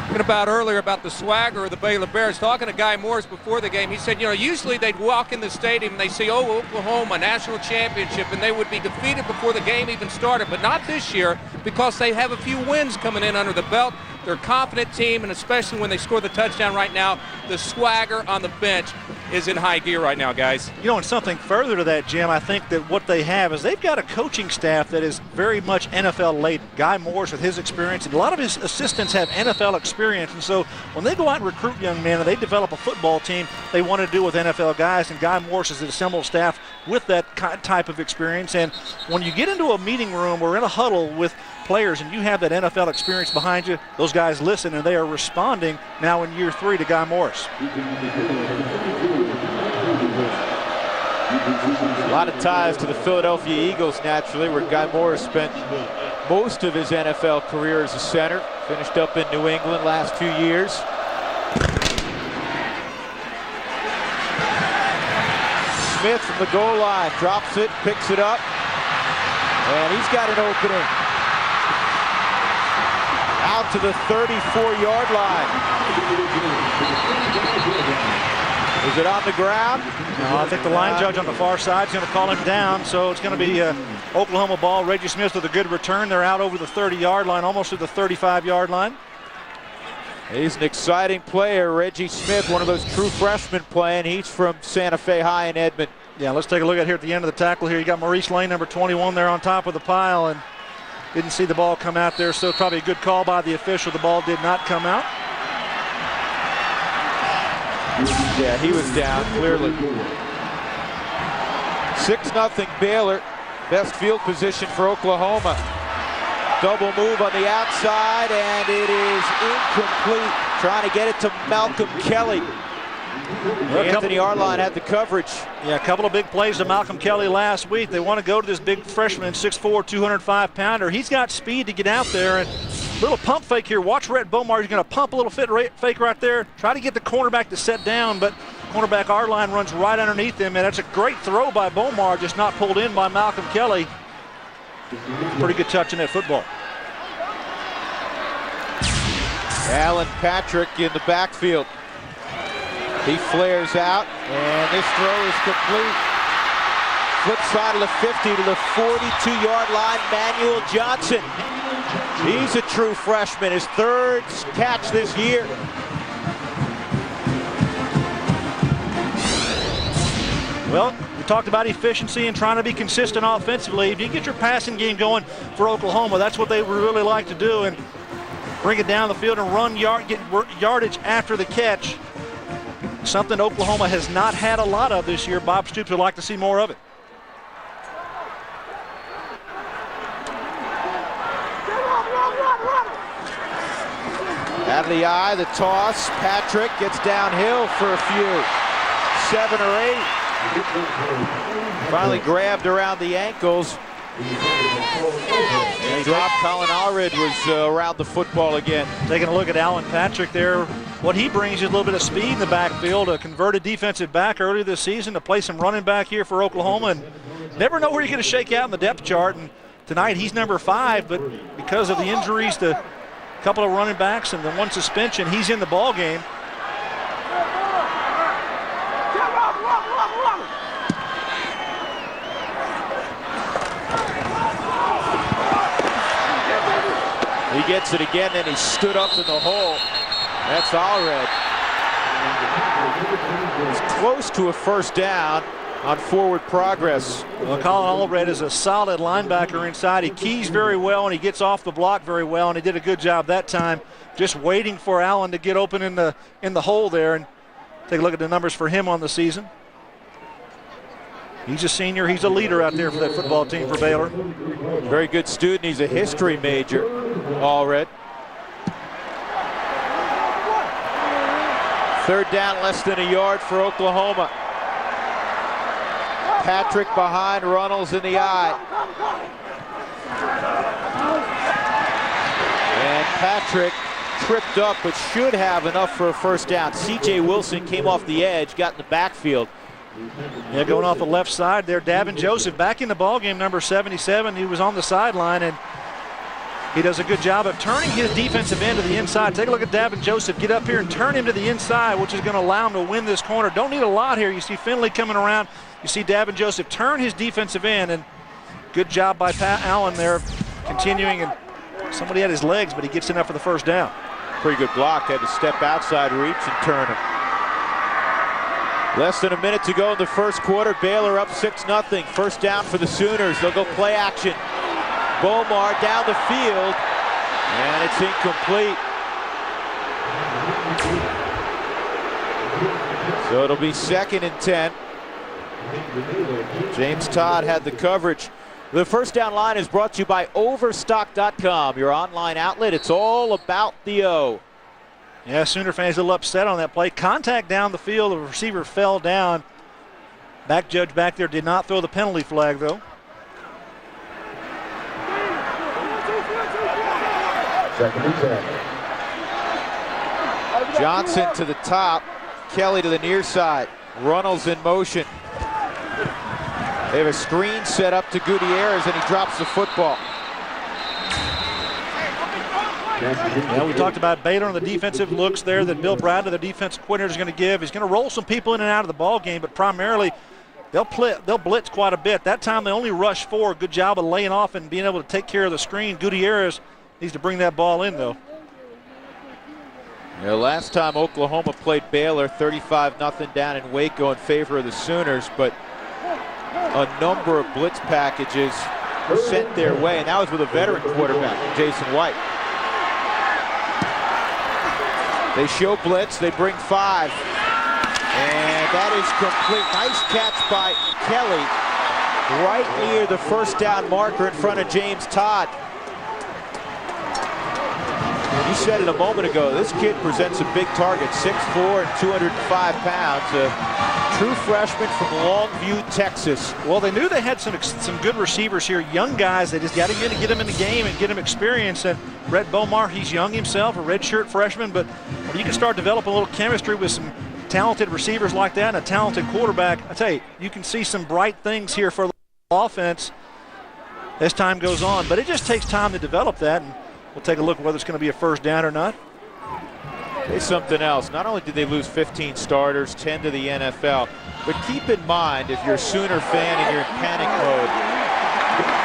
Talking about earlier about the swagger of the Baylor Bears, talking to Guy Morris before the game, he said, you know, usually they'd walk in the stadium and they say, oh, Oklahoma, national championship, and they would be defeated before the game even started, but not this year because they have a few wins coming in under the belt. They're a confident team, and especially when they score the touchdown right now, the swagger on the bench is in high gear right now, guys. You know, and something further to that, Jim, I think that what they have is they've got a coaching staff that is very much NFL-laden. Guy Morris with his experience, and a lot of his assistants have NFL experience, and so when they go out and recruit young men and they develop a football team, they want to do with NFL guys, and Guy Morris has assembled staff with that type of experience. And when you get into a meeting room or in a huddle with players and you have that NFL experience behind you, those guys listen and they are responding now in year 3 to Guy Morris. A lot of ties to the Philadelphia Eagles naturally, where Guy Morris spent most of his NFL career as a center, finished up in New England last 2 years. Smith from the goal line, drops it, picks it up, and he's got an opening. Out to the 34-yard line. Is it on the ground? No, I think the line judge on the far side is going to call him down, so it's going to be Oklahoma ball. Reggie Smith with a good return. They're out over the 30-yard line, almost to the 35-yard line. He's an exciting player, Reggie Smith, one of those true freshmen playing. He's from Santa Fe High in Edmond. Yeah, let's take a look at here at the end of the tackle here. You got Maurice Lane, number 21, there on top of the pile, and didn't see the ball come out there, so probably a good call by the official. The ball did not come out. Yeah, he was down, clearly. 6-0 Baylor. Best field position for Oklahoma. Double move on the outside, and it is incomplete. Trying to get it to Malcolm Kelly. Anthony Arline had the coverage. Yeah, a couple of big plays to Malcolm Kelly last week. They want to go to this big freshman, 6'4", 205-pounder. He's got speed to get out there, and little pump fake here. Watch Rhett Bomar. He's going to pump a little fake right there. Try to get the cornerback to set down, but cornerback Arline runs right underneath him, and that's a great throw by Bomar, just not pulled in by Malcolm Kelly. Pretty good touch in that football. Alan Patrick in the backfield. He flares out, and this throw is complete. Flip side of the 50 to the 42-yard line, Manuel Johnson. He's a true freshman, his third catch this year. Well, we talked about efficiency and trying to be consistent offensively. If you get your passing game going for Oklahoma, that's what they really like to do, and bring it down the field and get yardage after the catch. Something Oklahoma has not had a lot of this year. Bob Stoops would like to see more of it. Out of the eye, the toss. Patrick gets downhill for a few. 7 or 8. Finally grabbed around the ankles. And dropped. Colin Allred was around the football again. Taking a look at Alan Patrick there. What he brings is a little bit of speed in the backfield, a converted defensive back earlier this season to play some running back here for Oklahoma. And never know where you're going to shake out in the depth chart. And tonight he's number 5, but because of the injuries to a couple of running backs and the one suspension, he's in the ball game. He gets it again, then he stood up in the hole. That's Allred. It's close to a first down on forward progress. Well, Colin Allred is a solid linebacker inside. He keys very well and he gets off the block very well, and he did a good job that time just waiting for Allen to get open in the hole there. And take a look at the numbers for him on the season. He's a senior. He's a leader out there for that football team for Baylor. Very good student. He's a history major, Allred. Third down, less than a yard for Oklahoma. Patrick behind, Runnels in the eye. And Patrick tripped up, but should have enough for a first down. C.J. Wilson came off the edge, got in the backfield. Yeah, going off the left side there, Davin Joseph back in the ballgame, number 77. He was on the sideline, and he does a good job of turning his defensive end to the inside. Take a look at Davin Joseph. Get up here and turn him to the inside, which is going to allow him to win this corner. Don't need a lot here. You see Finley coming around. You see Davin Joseph turn his defensive end, and good job by Pat Allen there, continuing. And somebody had his legs, but he gets enough for the first down. Pretty good block. Had to step outside, reach, and turn him. Less than a minute to go in the first quarter. Baylor up 6-0. First down for the Sooners. They'll go play action. Bomar down the field, and it's incomplete. So it'll be 2nd and 10. James Todd had the coverage. The first down line is brought to you by Overstock.com, your online outlet. It's all about the O. Yeah, Sooner fans a little upset on that play. Contact down the field. The receiver fell down. Back judge back there did not throw the penalty flag, though. Johnson to the top. Kelly to the near side. Runnels in motion. They have a screen set up to Gutierrez, and he drops the football. Yeah, we talked about Baylor and the defensive looks there that Bill Bradley, the defensive coordinator, is going to give. He's going to roll some people in and out of the ball game, but primarily they'll blitz quite a bit. That time they only rush 4. Good job of laying off and being able to take care of the screen. Gutierrez needs to bring that ball in, though. Yeah, last time Oklahoma played Baylor, 35-0 down in Waco in favor of the Sooners, but a number of blitz packages were sent their way, and that was with a veteran quarterback, Jason White. They show blitz, they bring 5. And that is complete. Nice catch by Kelly right near the first down marker in front of James Todd. You said it a moment ago, this kid presents a big target, 6'4" and 205 pounds. A true freshman from Longview, Texas. Well, they knew they had some good receivers here, young guys. They just got to get them in the game and get them experience. And Brett Bomar, he's young himself, a redshirt freshman, but when you can start developing a little chemistry with some talented receivers like that and a talented quarterback, I tell you, you can see some bright things here for the offense as time goes on. But it just takes time to develop that, and we'll take a look at whether it's going to be a first down or not. It's something else. Not only did they lose 15 starters, 10 to the NFL, but keep in mind, if you're a Sooner fan and you're in panic mode,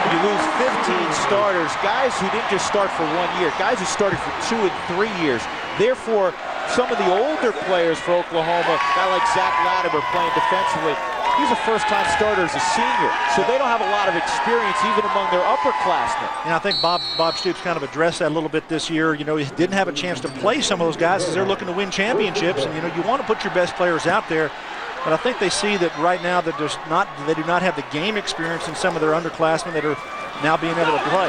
you lose 15 starters, guys who didn't just start for 1 year, guys who started for 2 and 3 years. Therefore, some of the older players for Oklahoma, a guy like Zach Latimer playing defensively, He's a first-time starter as a senior, so they don't have a lot of experience even among their upperclassmen. And I think Bob Stoops kind of addressed that a little bit this year. You know, he didn't have a chance to play some of those guys because they're looking to win championships, and you know, you want to put your best players out there. But I think they see that right now that they do not have the game experience in some of their underclassmen that are now being able to play.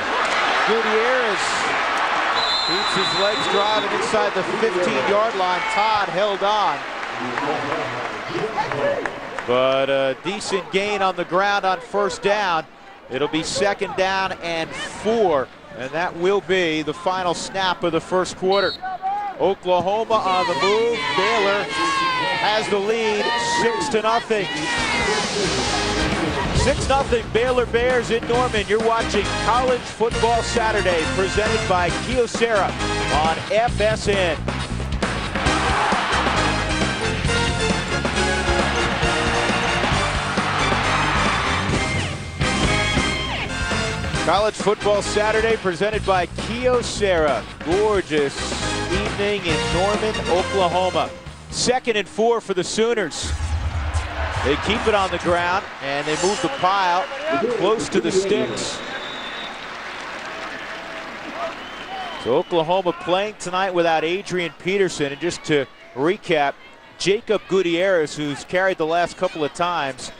Gutierrez keeps his legs driving inside the 15-yard line. Todd held on. But a decent gain on the ground on first down. It'll be 2nd down and 4, and that will be the final snap of the first quarter. Oklahoma on the move. Baylor has the lead 6-0. 6-0 Baylor Bears in Norman. You're watching College Football Saturday presented by Kyocera on FSN. College Football Saturday presented by Kyocera. Gorgeous evening in Norman, Oklahoma. 2nd and 4 for the Sooners. They keep it on the ground and they move the pile close to the sticks. So Oklahoma playing tonight without Adrian Peterson. And just to recap, Jacob Gutierrez, who's carried the last couple of times,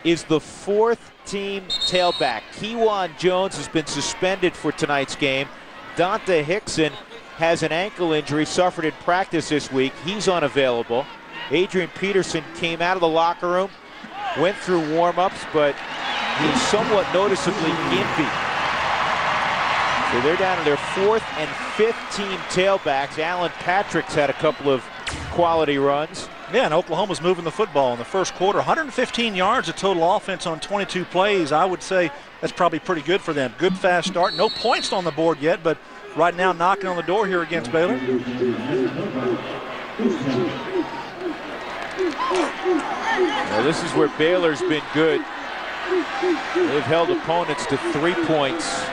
is the 4th team tailback. Kewan Jones has been suspended for tonight's game. Dante Hickson has an ankle injury suffered in practice this week. He's unavailable. Adrian Peterson came out of the locker room, went through warm-ups, but he's somewhat noticeably gimpy. So they're down to their 4th and 5th team tailbacks. Alan Patrick's had a couple of quality runs. Yeah, and Oklahoma's moving the football in the first quarter. 115 yards of total offense on 22 plays. I would say that's probably pretty good for them. Good fast start. No points on the board yet, but right now knocking on the door here against Baylor. Now this is where Baylor's been good. They've held opponents to 3 points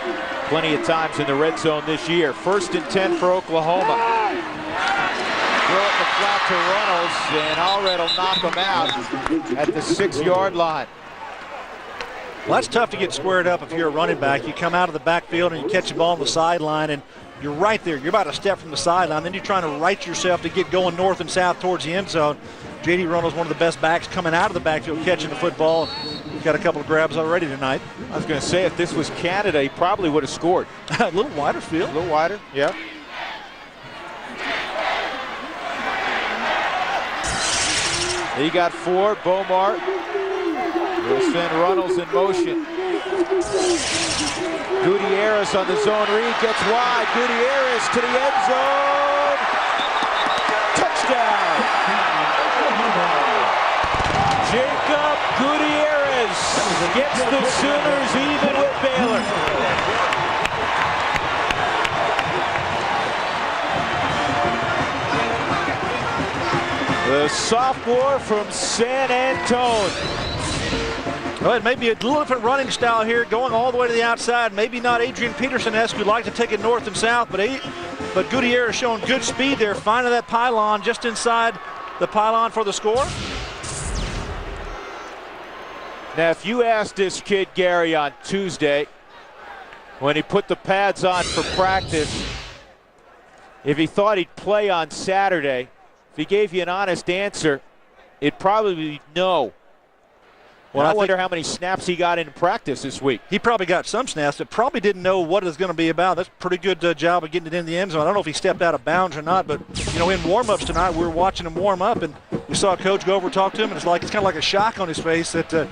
plenty of times in the red zone this year. 1st and 10 for Oklahoma. Throw it in the flat to Reynolds, and Allred will knock him out at the 6-yard line. Well, that's tough to get squared up if you're a running back. You come out of the backfield and you catch the ball on the sideline, and you're right there. You're about a step from the sideline. Then you're trying to right yourself to get going north and south towards the end zone. J.D. Reynolds, one of the best backs coming out of the backfield, catching the football. He's got a couple of grabs already tonight. I was going to say, if this was Canada, he probably would have scored. A little wider field. A little wider, yeah. He got 4. Bomar will send Reynolds in motion. Gutierrez on the zone read, gets wide. Gutierrez to the end zone. Touchdown! Jacob Gutierrez gets the Sooners even with Baylor. The sophomore from San Antone. Well, it may be a little different running style here, going all the way to the outside. Maybe not Adrian Peterson-esque, who'd like to take it north and south, but Gutierrez showing good speed there, finding that pylon just inside the pylon for the score. Now, if you asked this kid, Gary, on Tuesday, when he put the pads on for practice, if he thought he'd play on Saturday, if he gave you an honest answer, it'd probably be no. Well, I wonder how many snaps he got in practice this week. He probably got some snaps, but probably didn't know what it was going to be about. That's a pretty good job of getting it in the end zone. I don't know if he stepped out of bounds or not, but, you know, in warm-ups tonight, we were watching him warm up, and we saw a coach go over and talk to him, and it's kind of like a shock on his face that, you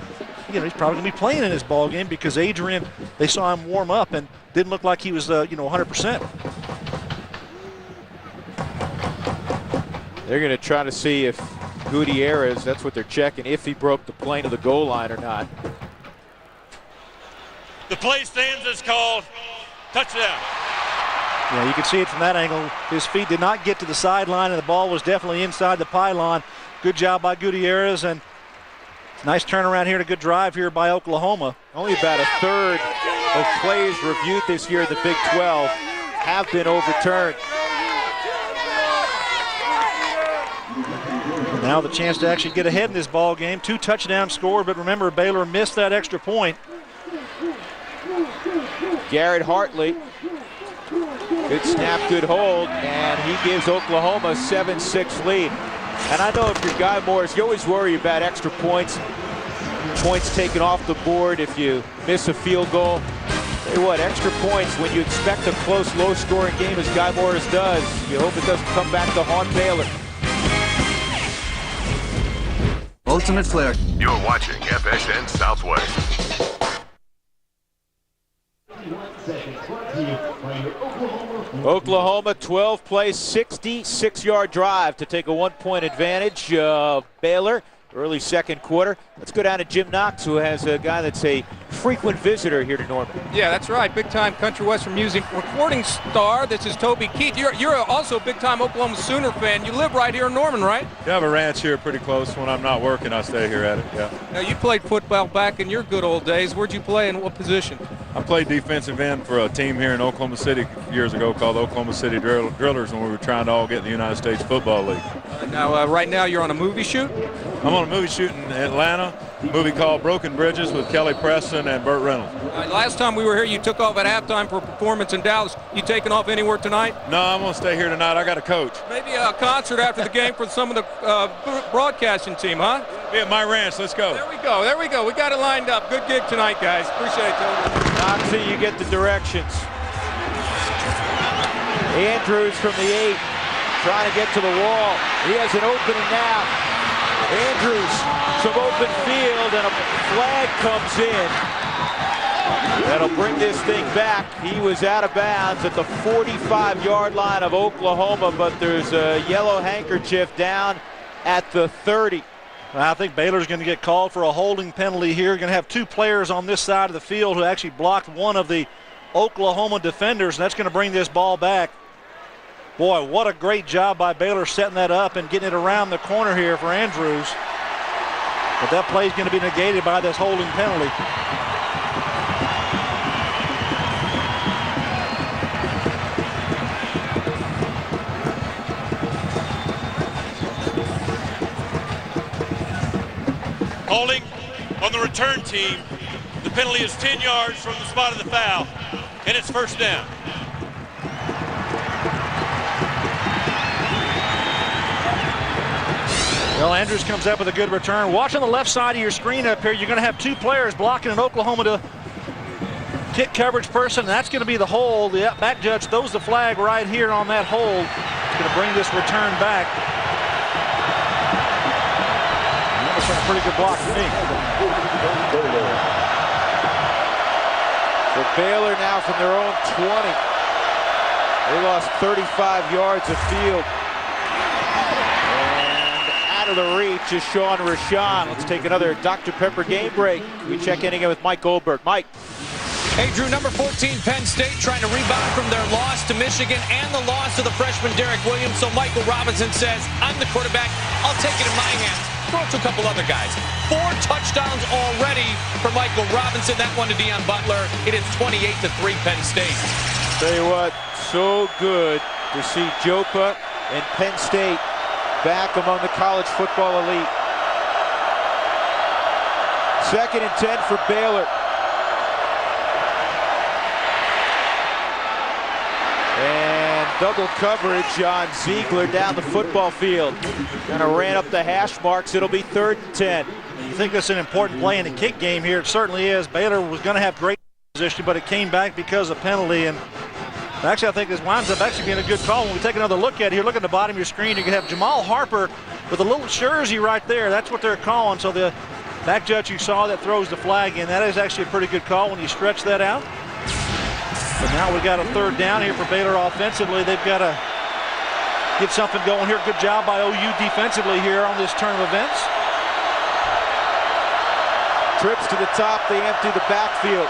know, he's probably going to be playing in this ball game because Adrian, they saw him warm up and didn't look like he was, 100%. They're going to try to see if Gutierrez, that's what they're checking, if he broke the plane of the goal line or not. The play stands as called. Touchdown. Yeah, you can see it from that angle. His feet did not get to the sideline, and the ball was definitely inside the pylon. Good job by Gutierrez, and nice turnaround here and a good drive here by Oklahoma. Only about a third of plays reviewed this year in the Big 12 have been overturned. Now the chance to actually get ahead in this ball game. 2 touchdowns scored, but remember, Baylor missed that extra point. Garrett Hartley. Good snap, good hold, and he gives Oklahoma a 7-6 lead. And I know if you're Guy Morris, you always worry about extra points taken off the board if you miss a field goal. Tell you what, extra points when you expect a close, low-scoring game as Guy Morris does. You hope it doesn't come back to haunt Baylor. Ultimate Flair. You're watching FSN Southwest. Oklahoma 12 plays 66-yard drive to take a 1-point advantage. Baylor early second quarter. Let's go down to Jim Knox, who has a guy that's a frequent visitor here to Norman. Yeah, that's right. Big-time country western music recording star. This is Toby Keith. You're also a big-time Oklahoma Sooner fan. You live right here in Norman, right? Yeah, I have a ranch here pretty close. When I'm not working, I stay here at it, yeah. Now, you played football back in your good old days. Where'd you play and what position? I played defensive end for a team here in Oklahoma City years ago called Oklahoma City Drillers when we were trying to all get in the United States Football League. Right now you're on a movie shoot? I'm on a movie shoot in Atlanta, a movie called Broken Bridges with Kelly Preston and Burt Reynolds. Last time we were here, you took off at halftime for a performance in Dallas. You taking off anywhere tonight? No, I'm going to stay here tonight. I got a coach. Maybe a concert after the game for some of the broadcasting team, huh? Be at my ranch. Let's go. There we go. We got it lined up. Good gig tonight, guys. Appreciate it, Tony. Knoxy, you get the directions. Andrews from the 8, trying to get to the wall. He has an opening now. Andrews, some open field, and a flag comes in. That'll bring this thing back. He was out of bounds at the 45-yard line of Oklahoma, but there's a yellow handkerchief down at the 30. I think Baylor's going to get called for a holding penalty here. Going to have 2 players on this side of the field who actually blocked one of the Oklahoma defenders, and that's going to bring this ball back. Boy, what a great job by Baylor setting that up and getting it around the corner here for Andrews. But that play is going to be negated by this holding penalty. Holding on the return team. The penalty is 10 yards from the spot of the foul, and it's first down. Well, Andrews comes up with a good return. Watch on the left side of your screen up here. You're going to have 2 players blocking an Oklahoma to kick coverage person. That's going to be the hold. The back judge throws the flag right here on that hold. It's going to bring this return back. That was a pretty good block for me. So Baylor now from their own 20. They lost 35 yards of field. Out of the reach is Sean Rashan. Let's take another Dr. Pepper game break. We check in again with Mike Goldberg. Mike. Hey, Drew, number 14, Penn State trying to rebound from their loss to Michigan and the loss to the freshman Derek Williams. So Michael Robinson says, I'm the quarterback. I'll take it in my hands. Throw it to a couple other guys. 4 touchdowns already for Michael Robinson. That one to Deion Butler. It is 28-3 Penn State. Tell you what, so good to see Jopa and Penn State back among the college football elite. 2nd and 10 for Baylor. And double coverage on Ziegler down the football field. Kind of ran up the hash marks. It'll be 3rd and 10. You think that's an important play in the kick game here? It certainly is. Baylor was going to have great position, but it came back because of penalty. And actually, I think this winds up actually being a good call. When we take another look at it here, look at the bottom of your screen. You can have Jamal Harper with a little jersey right there. That's what they're calling. So the back judge you saw that throws the flag in, that is actually a pretty good call when you stretch that out. But now we've got a 3rd down here for Baylor offensively. They've got to get something going here. Good job by OU defensively here on this turn of events. Trips to the top, they empty the backfield.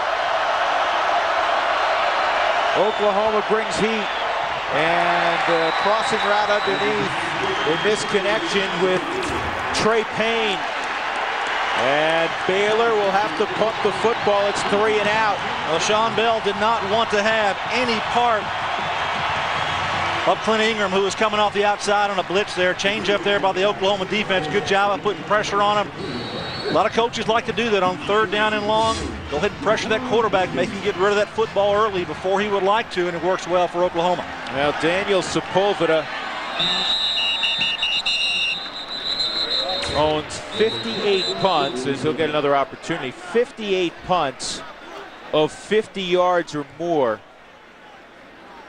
Oklahoma brings heat, and crossing route underneath, a misconnection with Trey Payne. And Baylor will have to punt the football. It's 3 and out. Well, Sean Bell did not want to have any part of Clint Ingram, who was coming off the outside on a blitz there. Change up there by the Oklahoma defense. Good job of putting pressure on him. A lot of coaches like to do that on 3rd down and long. Go ahead and pressure that quarterback, make him get rid of that football early before he would like to, and it works well for Oklahoma. Well, Daniel Sepulveda owns 58 punts, as he'll get another opportunity. 58 punts of 50 yards or more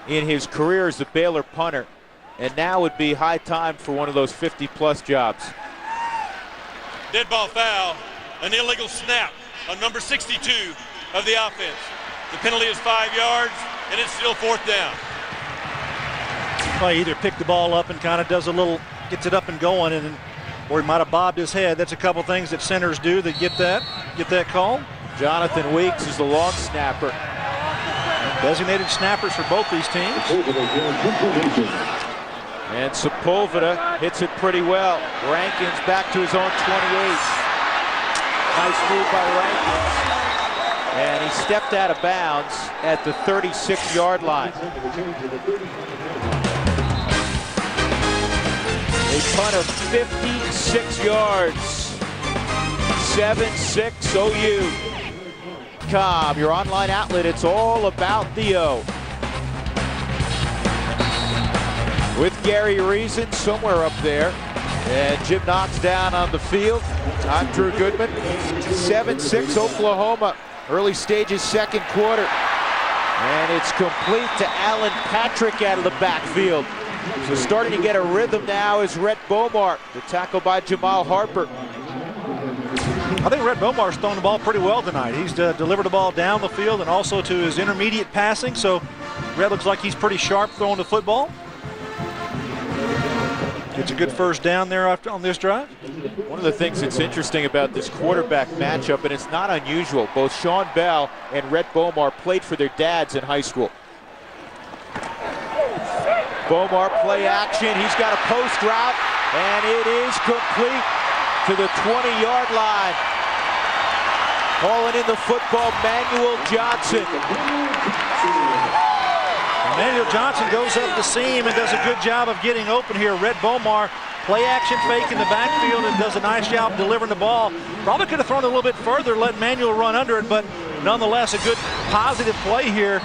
in his career as a Baylor punter. And now would be high time for one of those 50-plus jobs. Dead ball foul, an illegal snap on number 62 of the offense. The penalty is 5 yards, and it's still 4th down. Well, he either picked the ball up and kind of does a little, gets it up and going, and or he might have bobbed his head. That's a couple things that centers do that get that call. Jonathan Weeks is the long snapper. Designated snappers for both these teams. And Sepulveda hits it pretty well. Rankins back to his own 28. Nice move by Rankins. And he stepped out of bounds at the 36-yard line. A punt of 56 yards. 7-6 OU. Your online outlet, it's all about the O. With Gary Reason somewhere up there. And Jim Knox down on the field. I'm Drew Goodman. 7-6 Oklahoma. Early stages, 2nd quarter. And it's complete to Alan Patrick out of the backfield. So starting to get a rhythm now is Rhett Bomar. The tackle by Jamal Harper. I think Rhett Bomar's thrown the ball pretty well tonight. He's delivered the ball down the field and also to his intermediate passing. So Rhett looks like he's pretty sharp throwing the football. Gets a good 1st down there on this drive. One of the things that's interesting about this quarterback matchup, and it's not unusual, both Sean Bell and Rhett Bomar played for their dads in high school. Bomar play action. He's got a post route, and it is complete to the 20-yard line. Calling in the football, Manuel Johnson. Manuel Johnson goes up the seam and does a good job of getting open here. Rhett Bomar, play action fake in the backfield and does a nice job delivering the ball. Probably could have thrown it a little bit further, let Manuel run under it, but nonetheless a good positive play here.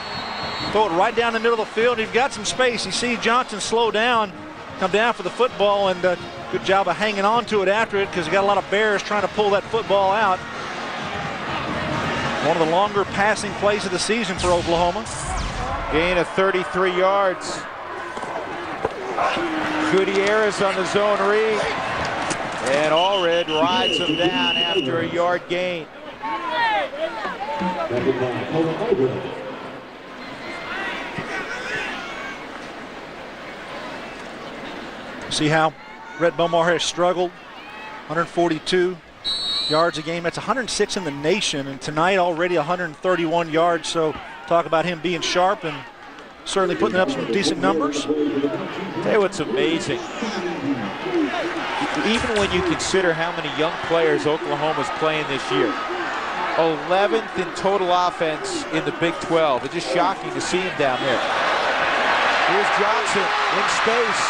Throw it right down the middle of the field. He's got some space. You see Johnson slow down, come down for the football, and good job of hanging on to it after it because he got a lot of Bears trying to pull that football out. One of the longer passing plays of the season for Oklahoma. Gain of 33 yards. Gutierrez on the zone read. And Allred rides him down after a yard gain. See how Rhett Bomar has struggled. 142 yards a game. That's 106 in the nation, and tonight already 131 yards. So talk about him being sharp and certainly putting up some decent numbers. Tell you what's amazing. Even when you consider how many young players Oklahoma's playing this year. 11th in total offense in the Big 12. It's just shocking to see him down there. Here's Johnson in space.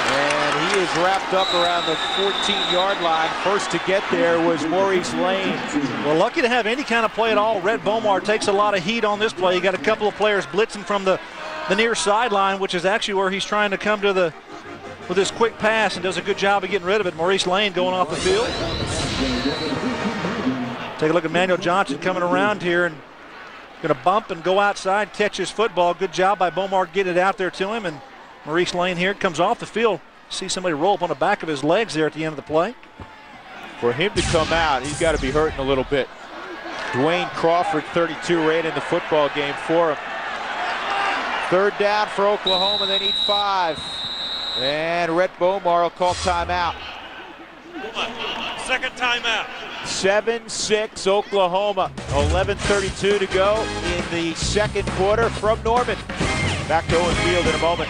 And he is wrapped up around the 14-yard line. First to get there was Maurice Lane. Well, lucky to have any kind of play at all. Rhett Bomar takes a lot of heat on this play. You got a couple of players blitzing from the near sideline, which is actually where he's trying to come to with this quick pass, and does a good job of getting rid of it. Maurice Lane going off the field. Take a look at Manuel Johnson coming around here and going to bump and go outside, catch his football. Good job by Bomar getting it out there to him. And Maurice Lane here comes off the field. See somebody roll up on the back of his legs there at the end of the play. For him to come out, he's got to be hurting a little bit. Dwayne Crawford, 32, right in the football game for him. 3rd down for Oklahoma. They need 5. And Rhett Bomar will call timeout. 2nd timeout. 7-6 Oklahoma. 11:32 to go in the 2nd quarter from Norman. Back to Owen Field in a moment.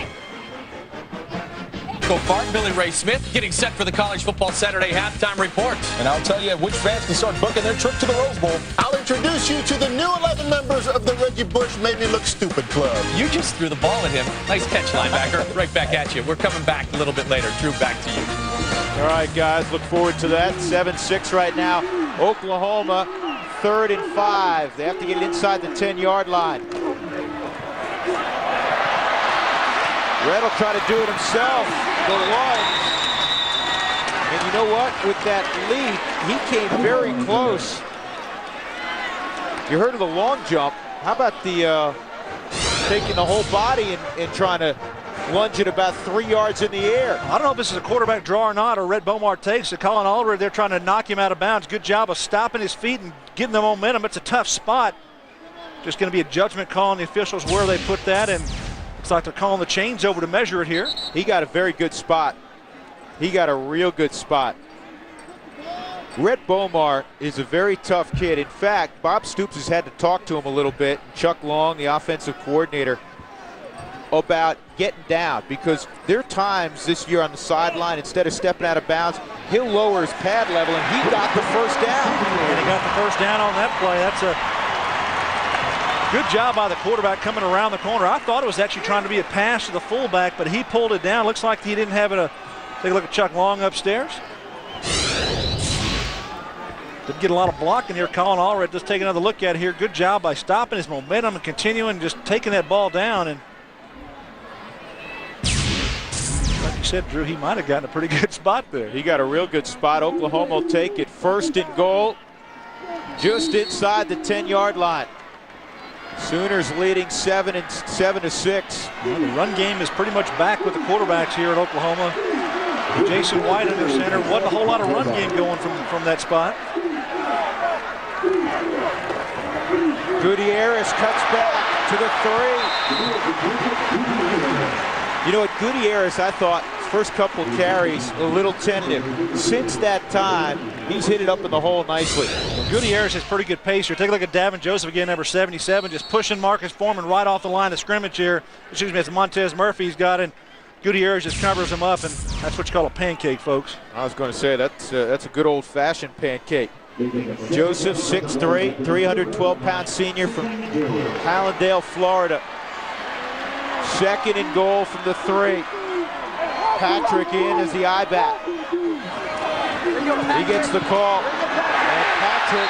Bart, Billy Ray Smith getting set for the College Football Saturday halftime report. And I'll tell you which fans can start booking their trip to the Rose Bowl. introduce you to the new 11 members of the Reggie Bush Made Me Look Stupid Club. You just threw the ball at him. Nice catch, linebacker. Right back at you. We're coming back a little bit later. Drew, back to you. All right, guys, look forward to that. 7-6 right now. Oklahoma, 3rd and 5. They have to get it inside the 10-yard line. Red will try to do it himself. The lunge. And you know what? With that leap, he came very close. You heard of the long jump. How about the taking the whole body and trying to lunge it about 3 yards in the air? I don't know if this is a quarterback draw or not, or Red Bomar takes it. Colin Allred, they're trying to knock him out of bounds. Good job of stopping his feet and getting the momentum. It's a tough spot. Just going to be a judgment call on the officials where they put that, and looks like they're calling the chains over to measure it here. He got a very good spot. He got a real good spot. Red Bomar is a very tough kid. In fact, Bob Stoops has had to talk to him a little bit, Chuck Long, the offensive coordinator, about getting down, because there are times this year on the sideline, instead of stepping out of bounds, he'll lower his pad level, and he got the first down. And he got the first down on that play. That's a good job by the quarterback coming around the corner. I thought it was actually trying to be a pass to the fullback, but he pulled it down. Looks like he didn't have it. Take a look at Chuck Long upstairs. Didn't get a lot of blocking here. Colin Allred, just take another look at it here. Good job by stopping his momentum and continuing, just taking that ball down. And like you said, Drew, he might have gotten a pretty good spot there. He got a real good spot. Oklahoma will take it 1st and goal, just inside the 10-yard line. Sooners leading 7-6. Well, the run game is pretty much back with the quarterbacks here at Oklahoma. Jason White under center. Wasn't a whole lot of run game going from that spot. Gutierrez cuts back to the 3. You know what, Gutierrez, I thought, first couple carries, a little tentative. Since that time, he's hit it up in the hole nicely. Gutierrez has pretty good pace here. Take a look at Davin Joseph again, number 77, just pushing Marcus Foreman right off the line of scrimmage here. Excuse me, it's Montez Murphy's got it. Gutierrez just covers him up, and that's what you call a pancake, folks. I was going to say, that's a good old-fashioned pancake. Joseph, 6'3", 312-pound senior from Hallandale, Florida. 2nd and goal from the 3. Patrick in as the I-back. He gets the call, and Patrick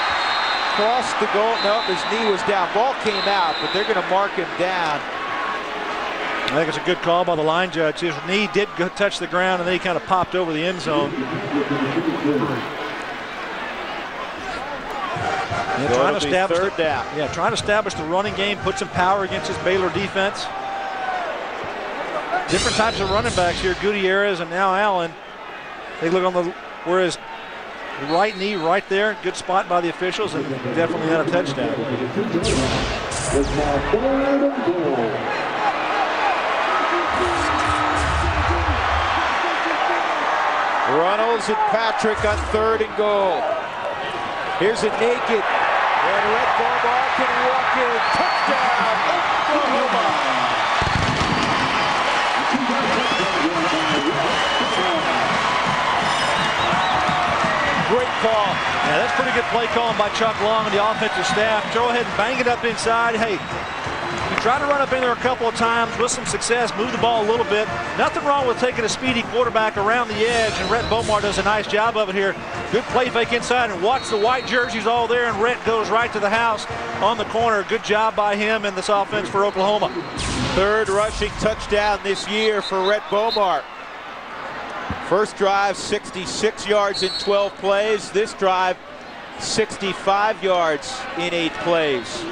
crossed the goal. No, his knee was down. Ball came out, but they're going to mark him down. I think it's a good call by the line judge. His knee did touch the ground, and then he kind of popped over the end zone. Trying to establish third down. Yeah, trying to establish the running game, put some power against this Baylor defense. Different types of running backs here. Gutierrez and now Allen. They look on the where his right knee right there. Good spot by the officials, and definitely not a touchdown. Runnels and Patrick on 3rd and goal. Here's a naked, and Red Bomar can walk in. Touchdown, Oklahoma. Great call. Yeah, that's pretty good play calling by Chuck Long and the offensive staff. Go ahead and bang it up inside. Hey, you try to run up in there a couple of times with some success, move the ball a little bit. Nothing wrong with taking a speedy quarterback around the edge, and Rhett Bomar does a nice job of it here. Good play fake inside, and watch the white jerseys all there, and Rhett goes right to the house on the corner. Good job by him in this offense for Oklahoma. 3rd rushing touchdown this year for Rhett Bomar. First drive, 66 yards in 12 plays. This drive, 65 yards in 8 plays.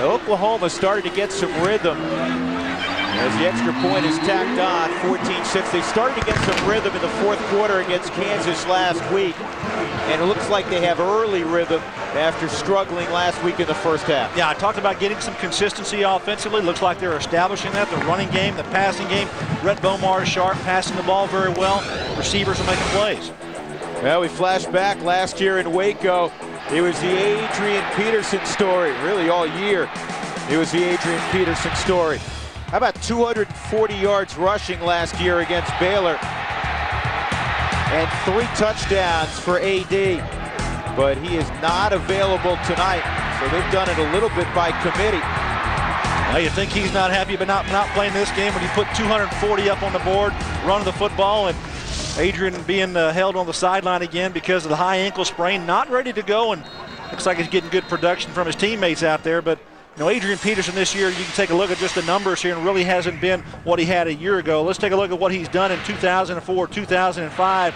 Oklahoma started to get some rhythm as the extra point is tacked on, 14-6. They started to get some rhythm in the 4th quarter against Kansas last week, and it looks like they have early rhythm after struggling last week in the first half. Yeah, I talked about getting some consistency offensively. Looks like they're establishing that. The running game, the passing game. Rhett Bomar is sharp, passing the ball very well. Receivers are making plays. Well, we flash back last year in Waco. It was the Adrian Peterson story, really all year. It was the Adrian Peterson story. How about 240 yards rushing last year against Baylor? and 3 touchdowns for AD. But he is not available tonight, so they've done it a little bit by committee. Well, you think he's not happy about not playing this game when you put 240 up on the board, running the football, and Adrian being held on the sideline again because of the high ankle sprain, not ready to go, and looks like he's getting good production from his teammates out there. But you know, Adrian Peterson this year, you can take a look at just the numbers here, and really hasn't been what he had a year ago. Let's take a look at what he's done in 2004, 2005.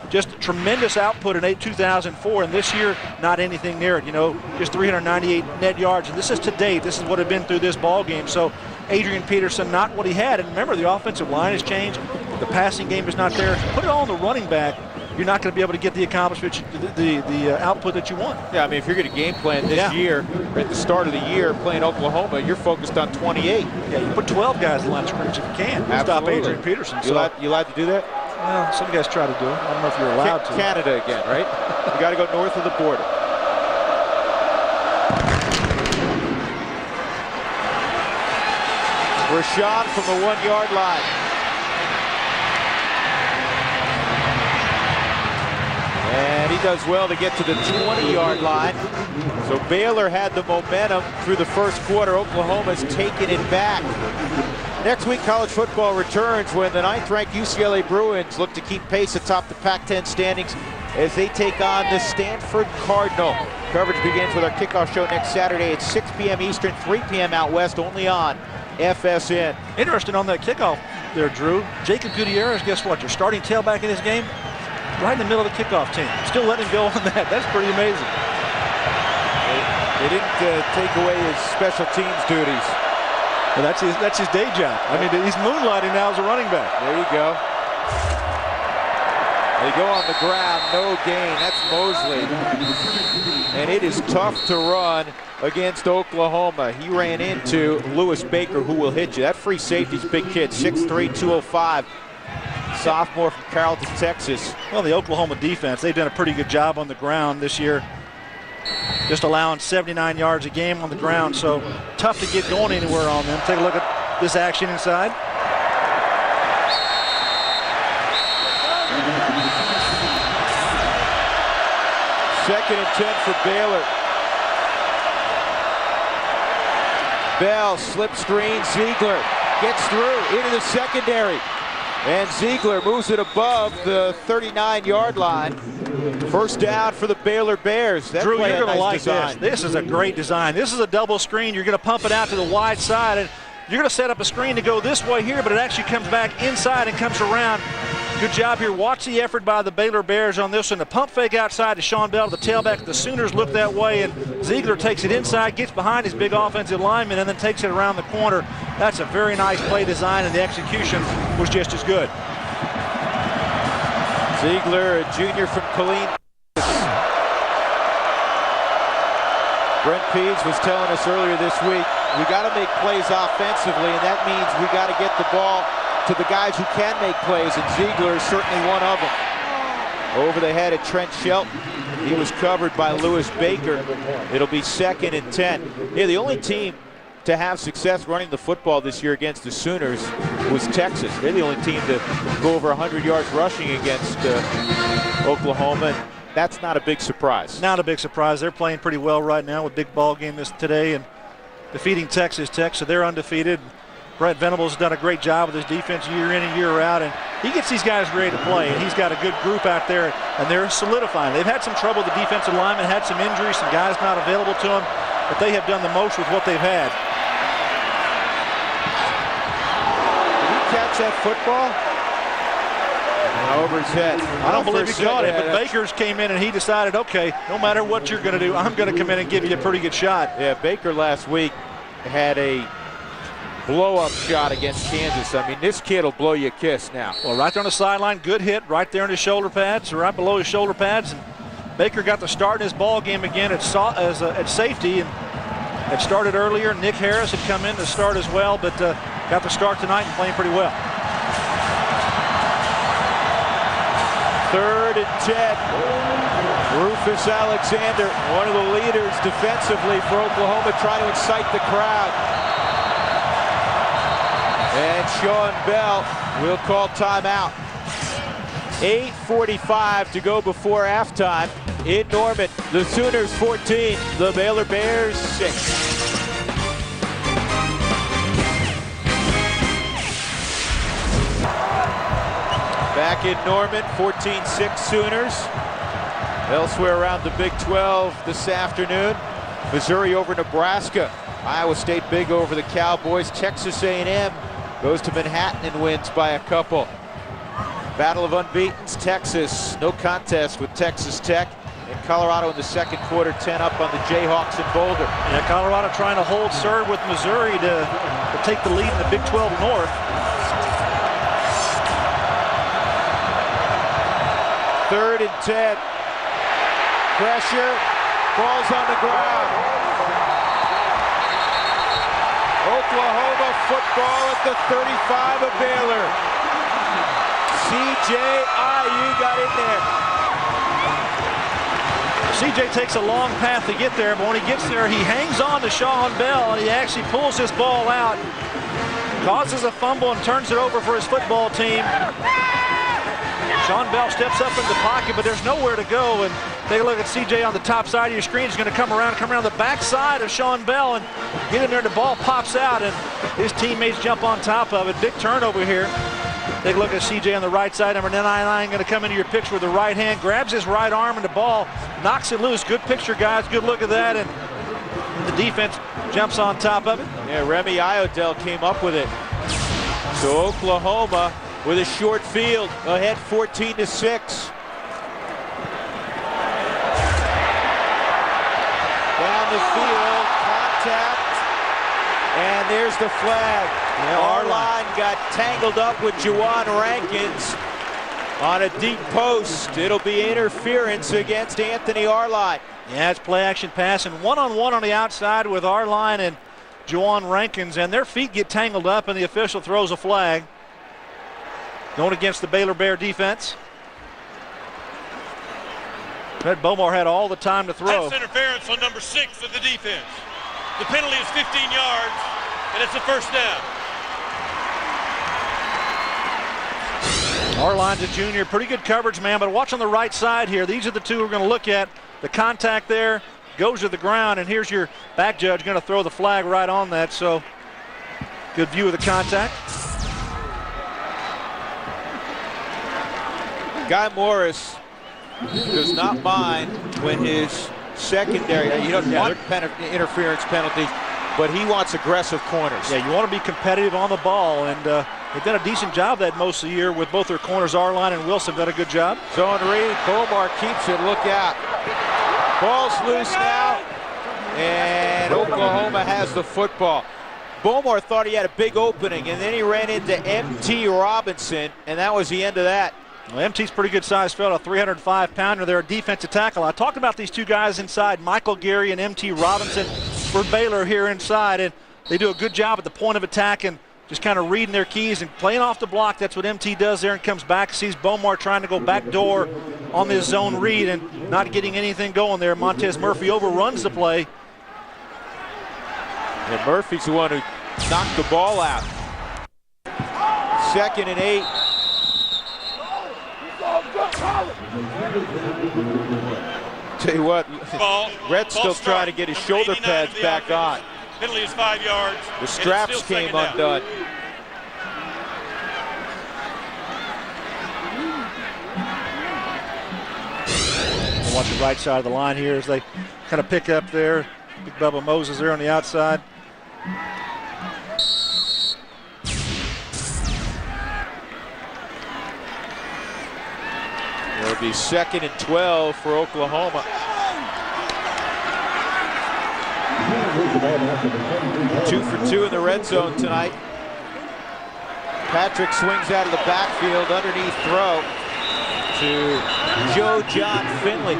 Just tremendous output in 2004, and this year, not anything near it. You know, just 398 net yards, and this is to date. This is what had been through this ball game. So Adrian Peterson, not what he had. And remember, the offensive line has changed. The passing game is not there. Put it all on the running back, you're not going to be able to get the accomplishment, the output that you want. Yeah, I mean, if you're going to game plan this year, or at the start of the year, playing Oklahoma, you're focused on 28. Yeah, you put 12 guys in the line of scrimmage if you can. Stop Adrian Peterson. You allowed to do that? Well, some guys try to do it. I don't know if you're allowed to. Canada again, right? You got to go north of the border. Rashawn from the 1-yard line. And he does well to get to the 20-yard line. So Baylor had the momentum through the first quarter. Oklahoma's taken it back. Next week, college football returns when the 9th-ranked UCLA Bruins look to keep pace atop the Pac-10 standings as they take on the Stanford Cardinal. Coverage begins with our kickoff show next Saturday at 6 p.m. Eastern, 3 p.m. out west, only on FSN. Interesting on that kickoff there, Drew. Jacob Gutierrez, guess what? Your starting tailback in this game, right in the middle of the kickoff team. Still letting him go on that. That's pretty amazing. They didn't take away his special teams duties. Well, that's his day job. I mean, he's moonlighting now as a running back. There you go. They go on the ground, no gain. That's Mosley. And it is tough to run against Oklahoma. He ran into Lewis Baker, who will hit you. That free safety's big kid, 6'3", 205. Sophomore from Carrollton, Texas. Well, the Oklahoma defense, they've done a pretty good job on the ground this year. Just allowing 79 yards a game on the ground, so tough to get going anywhere on them. Take a look at this action inside. Second and 10 for Baylor. Bell, slip screen, Ziegler gets through into the secondary. And Ziegler moves it above the 39-yard line. First down for the Baylor Bears. That Drew, you're going to like design. this. This is a great design. This is a double screen. You're going to pump it out to the wide side, and you're going to set up a screen to go this way here, but it actually comes back inside and comes around. Good job here. Watch the effort by the Baylor Bears on this one. The pump fake outside to Sean Bell, the tailback. The Sooners look that way, and Ziegler takes it inside, gets behind his big offensive lineman, and then takes it around the corner. That's a very nice play design, and the execution was just as good. Ziegler, a junior from Killeen. Brent Pease was telling us earlier this week, we got to make plays offensively, and that means we got to get the ball to the guys who can make plays, and Ziegler is certainly one of them. Over the head of Trent Shelton. He was covered by Lewis Baker. It'll be 2nd and 10. Yeah, the only team to have success running the football this year against the Sooners was Texas. They're the only team to go over 100 yards rushing against Oklahoma. That's not a big surprise. Not a big surprise. They're playing pretty well right now with big ball game today and defeating Texas Tech, so they're undefeated. Brett Venables has done a great job with his defense year in and year out, and he gets these guys ready to play, and he's got a good group out there, and they're solidifying. They've had some trouble with the defensive linemen, had some injuries, some guys not available to them, but they have done the most with what they've had. Did he catch that football? Over his head. I don't believe he caught it, but Baker's came in and he decided, okay, no matter what you're going to do, I'm going to come in and give you a pretty good shot. Yeah, Baker last week had a blow-up shot against Kansas. I mean, this kid will blow you a kiss now. Well, right there on the sideline, good hit right there in his shoulder pads, right below his shoulder pads. And Baker got the start in his ball game again at safety, and it started earlier. Nick Harris had come in to start as well, but got the start tonight and playing pretty well. 3rd and 10. Rufus Alexander, one of the leaders defensively for Oklahoma, trying to incite the crowd. And Sean Bell will call timeout. 8:45 to go before halftime in Norman. The Sooners 14, the Baylor Bears 6. Back in Norman, 14-6 Sooners. Elsewhere around the Big 12 this afternoon, Missouri over Nebraska. Iowa State big over the Cowboys. Texas A&M goes to Manhattan and wins by a couple. Battle of unbeatens, Texas, no contest with Texas Tech. And Colorado in the second quarter, 10 up on the Jayhawks in Boulder. Yeah, Colorado trying to hold serve with Missouri to take the lead in the Big 12 North. Third and 10. Pressure. Ball's on the ground. Oklahoma football at the 35 of Baylor. C.J. Ayu got in there. C.J. takes a long path to get there, but when he gets there, he hangs on to Sean Bell, and he actually pulls this ball out, causes a fumble, and turns it over for his football team. Sean Bell steps up in the pocket, but there's nowhere to go. And take a look at C.J. on the top side of your screen. He's going to come around the back side of Sean Bell and get in there. The ball pops out, and his teammates jump on top of it. Big turnover here. Take a look at C.J. on the right side. Number 9 going to come into your picture with the right hand, grabs his right arm, and the ball knocks it loose. Good picture, guys. Good look at that. And the defense jumps on top of it. Yeah, Remy Iodell came up with it. So Oklahoma with a short field, ahead 14-6. Down the field, contact, and there's the flag. Yeah, our line got tangled up with Juwan Rankins on a deep post. It'll be interference against Anthony Arline. Yeah, it's play action pass, and one-on-one on the outside with Arline and Juwan Rankins, and their feet get tangled up, and the official throws a flag. Going against the Baylor Bear defense. Red Bomar had all the time to throw. Pass interference on number 6 of the defense. The penalty is 15 yards, and it's a first down. Arline's a junior, pretty good coverage, man, but watch on the right side here. These are the two we're going to look at. The contact there goes to the ground, and here's your back judge going to throw the flag right on that, so good view of the contact. Guy Morris does not mind when his secondary, he doesn't want interference penalties, but he wants aggressive corners. Yeah, you want to be competitive on the ball, and they've done a decent job that most of the year with both their corners. Arline and Wilson done a good job. Zone read, Bomar keeps it, look out. Ball's loose now, and Oklahoma has the football. Bomar thought he had a big opening, and then he ran into M.T. Robinson, and that was the end of that. Well, MT's pretty good size fellow, 305-pounder. They're a defensive tackle. I talked about these two guys inside, Michael Geary and M.T. Robinson for Baylor here inside, and they do a good job at the point of attack and just kind of reading their keys and playing off the block. That's what MT does there, and comes back, sees Bomar trying to go back door on this zone read and not getting anything going there. Montez Murphy overruns the play. And Murphy's the one who knocked the ball out. 2nd and 8. Tell you what, Red's still trying to get his shoulder pads back on. Penalty is 5 yards. The straps came undone. Watch the right side of the line here as they kind of pick up there. Big Bubba Moses there on the outside. It'll be 2nd and 12 for Oklahoma. 2 for 2 in the red zone tonight. Patrick swings out of the backfield, underneath throw to Joe John Finley.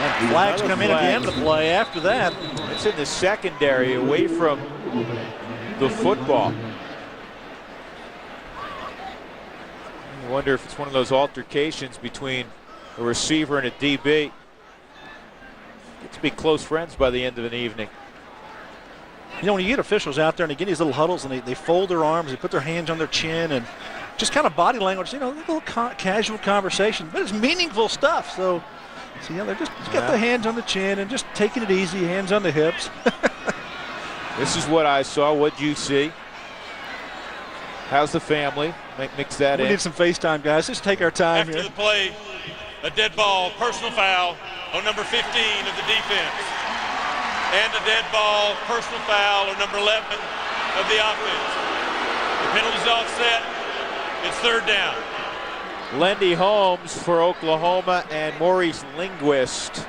And flags come in at the end of the play after that. It's in the secondary, away from the football. I wonder if it's one of those altercations between a receiver and a DB. Get to be close friends by the end of an evening. You know, when you get officials out there and they get these little huddles and they fold their arms, they put their hands on their chin, and just kind of body language, a little casual conversation, but it's meaningful stuff. So, they're just got the hands on the chin and just taking it easy, hands on the hips. This is what I saw. What'd you see? How's the family? Mix that in. We need some FaceTime, guys. Just take our time After here. the play, a dead ball, personal foul on number 15 of the defense. And a dead ball, personal foul on number 11 of the offense. The penalty's offset. It's third down. Lendy Holmes for Oklahoma and Maurice Linguist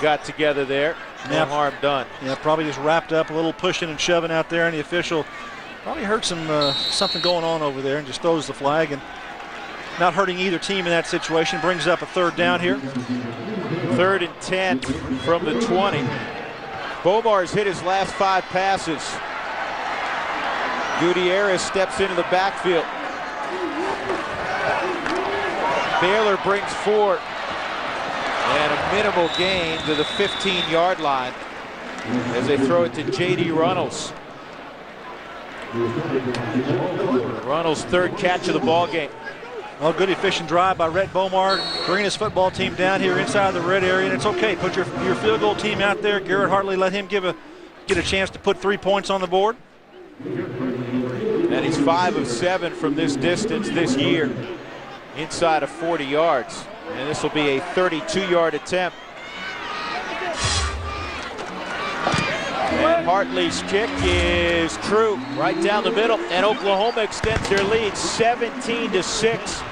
got together there. No harm done. Yeah, probably just wrapped up a little pushing and shoving out there, and the official probably heard something going on over there and just throws the flag, and not hurting either team in that situation. Brings up a third down here. 3rd and 10 from the 20. Bomar's hit his last 5 passes. Gutierrez steps into the backfield. Baylor brings 4 and a minimal gain to the 15-yard line as they throw it to J.D. Runnels. Runnels' 3rd catch of the ball game. Well, good efficient drive by Rhett Bomar, bringing his football team down here inside the red area, and it's okay. Put your field goal team out there. Garrett Hartley, let him get a chance to put 3 points on the board. And he's 5 of 7 from this distance this year, inside of 40 yards. And this will be a 32-yard attempt. And Hartley's kick is true, right down the middle, and Oklahoma extends their lead 17-6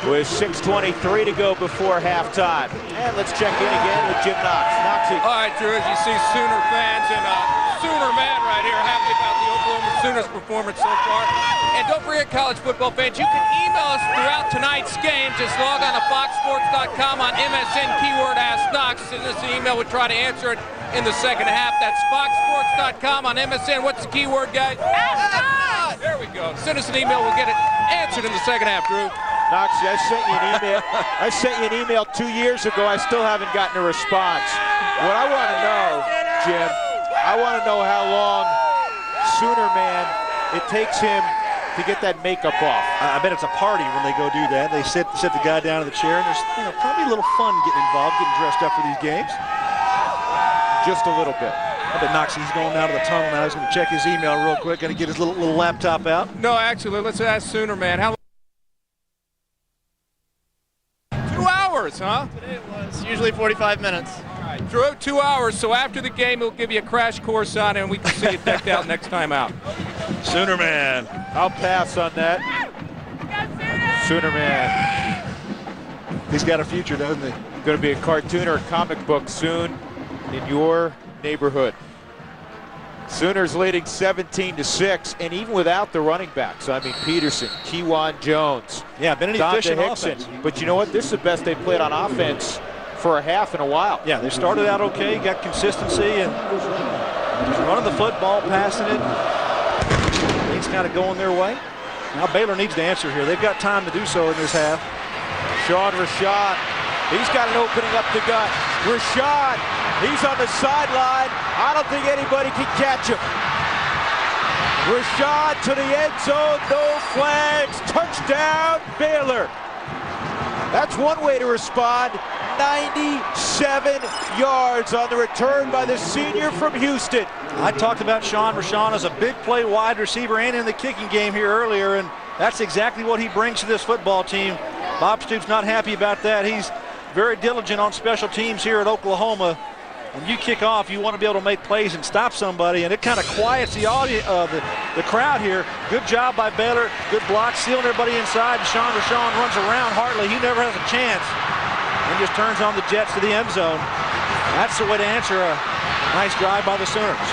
with 6:23 to go before halftime. And let's check in again with Jim Knox. Knoxy. All right, Drew, as you see, Sooner fans and Sooner man right here happy about the Oklahoma Sooners performance so far. And don't forget, college football fans, you can email us throughout tonight's game. Just log on to foxsports.com on MSN, keyword Ask Knox. Send us an email. We'll try to answer it in the second half. That's foxsports.com on MSN. What's the keyword, guys? Ask Knox! There we go. Send us an email. We'll get it answered in the second half, Drew. Knoxy, I sent you an email. I sent you an email 2 years ago. I still haven't gotten a response. What I want to know, Jim, I want to know how long Sooner man it takes him to get that makeup off. I bet it's a party when they go do that. They sit the guy down in the chair, and there's probably a little fun getting involved, getting dressed up for these games. Just a little bit. I bet Knox, he's going out of the tunnel now. He's going to check his email real quick, going to get his little laptop out. No, actually, let's ask Sooner man. How 2 hours, huh? Today it was usually 45 minutes. All right, Drew, 2 hours. So after the game, he'll give you a crash course on it, and we can see it decked out next time out. Sooner man. I'll pass on that. Sooner man. He's got a future, doesn't he? Going to be a cartoon or a comic book soon in your neighborhood. Sooners leading 17-6, and even without the running backs, I mean Peterson, Kewan Jones, been an efficient offense. But you know what? This is the best they've played on offense for a half in a while. Yeah, they started out okay, got consistency, and just running the football, passing it. Things kind of going their way. Now Baylor needs to answer here. They've got time to do so in this half. Sean Rashad, he's got an opening up the gut. Rashad, he's on the sideline. I don't think anybody can catch him. Rashad to the end zone, no flags, touchdown Baylor. That's one way to respond. 97 yards on the return by the senior from Houston. I talked about Sean Rashad as a big play wide receiver and in the kicking game here earlier, and that's exactly what he brings to this football team. Bob Stoops not happy about that. He's very diligent on special teams here at Oklahoma. When you kick off, you want to be able to make plays and stop somebody, and it kind of quiets the audience, the crowd here. Good job by Baylor. Good block, sealing everybody inside. Sean Rashad runs around Hartley. He never has a chance, and just turns on the Jets to the end zone. That's the way to answer a nice drive by the Sooners.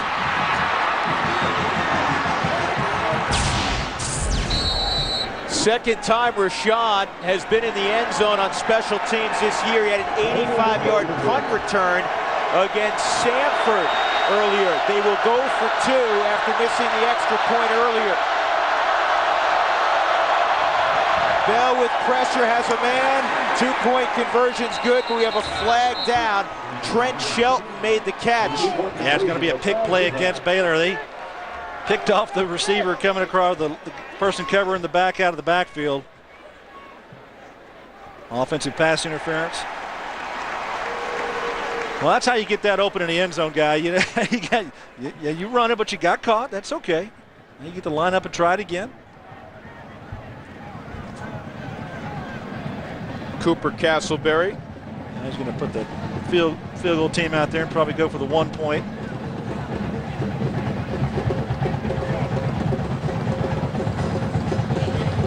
Second time Rashad has been in the end zone on special teams this year. He had an 85-yard punt return against Samford earlier. They will go for 2 after missing the extra point earlier. Bell with pressure has a man. 2-point conversion's good, but we have a flag down. Trent Shelton made the catch. Yeah, it's going to be a pick play against Baylor. picked off the receiver coming across the person covering the back out of the backfield. Offensive pass interference. Well, that's how you get that open in the end zone, guy. You run it, but you got caught. That's okay. You get to line up and try it again. Cooper Castleberry. Now he's going to put the field goal team out there and probably go for the 1 point.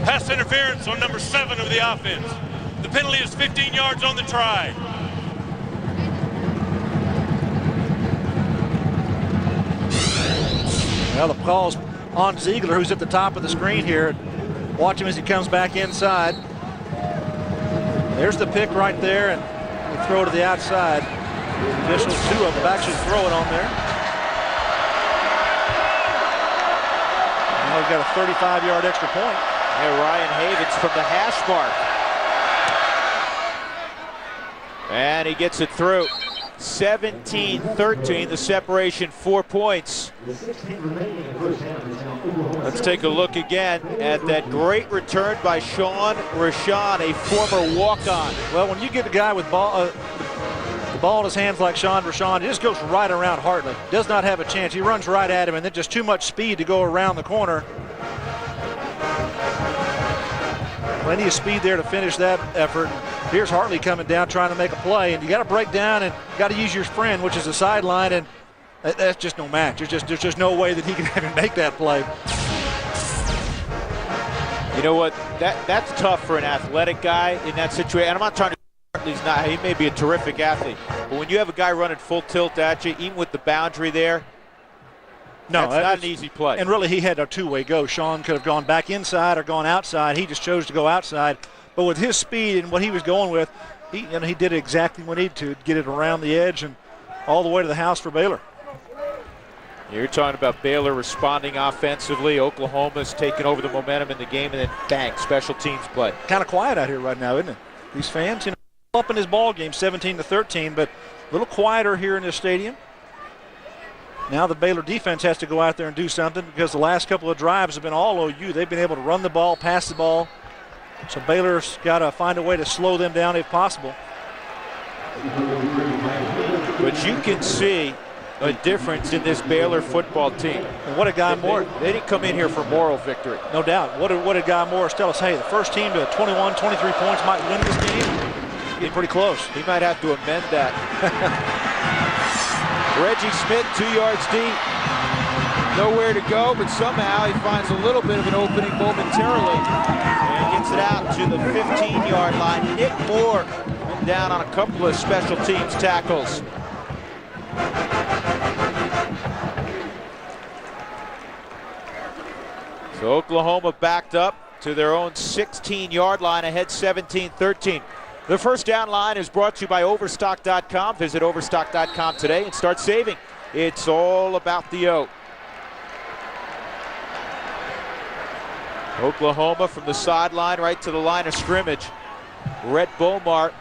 Pass interference on number 7 of the offense. The penalty is 15 yards on the try. Well, the call's on Ziegler, who's at the top of the screen here. Watch him as he comes back inside. There's the pick right there, and we throw to the outside. The officials, 2 of them, actually throw it on there. Now we've got a 35-yard extra point. Yeah, Ryan Havens from the hash mark. And he gets it through. 17-13, the separation 4 points. Let's take a look again at that great return by Sean Rashawn, a former walk-on. Well, when you get the guy with the ball in his hands like Sean Rashawn, he just goes right around Hartley. Does not have a chance. He runs right at him, and then just too much speed to go around the corner. Plenty of speed there to finish that effort. Here's Hartley coming down trying to make a play, and you got to break down and got to use your friend, which is the sideline, and that's just no match. There's just no way that he can even make that play. You know what? That's tough for an athletic guy in that situation. And I'm not trying to. Hartley's not. He may be a terrific athlete, but when you have a guy running full tilt at you, even with the boundary there, no, that's not an easy play. And really, he had a two-way go. Sean could have gone back inside or gone outside. He just chose to go outside. But with his speed and what he was going with, he did exactly what he needed to get it around the edge and all the way to the house for Baylor. You're talking about Baylor responding offensively. Oklahoma's taking over the momentum in the game, and then bang, special teams play. Kind of quiet out here right now, isn't it? These fans, up in his ball game, 17-13, but a little quieter here in this stadium. Now the Baylor defense has to go out there and do something because the last couple of drives have been all OU. They've been able to run the ball, pass the ball. So Baylor's got to find a way to slow them down if possible. But you can see a difference in this Baylor football team. And what did Guy Moore? They didn't come in here for moral victory. No doubt. What did Guy Morris tell us? Hey, the first team to 21, 23 points might win this game. Getting pretty close. He might have to amend that. Reggie Smith, 2 yards deep. Nowhere to go, but somehow he finds a little bit of an opening momentarily and gets it out to the 15-yard line. Nick Moore went down on a couple of special teams tackles. So Oklahoma backed up to their own 16-yard line, ahead 17-13. The first down line is brought to you by Overstock.com. Visit Overstock.com today and start saving. It's all about the O. Oklahoma from the sideline right to the line of scrimmage. Rhett Bomar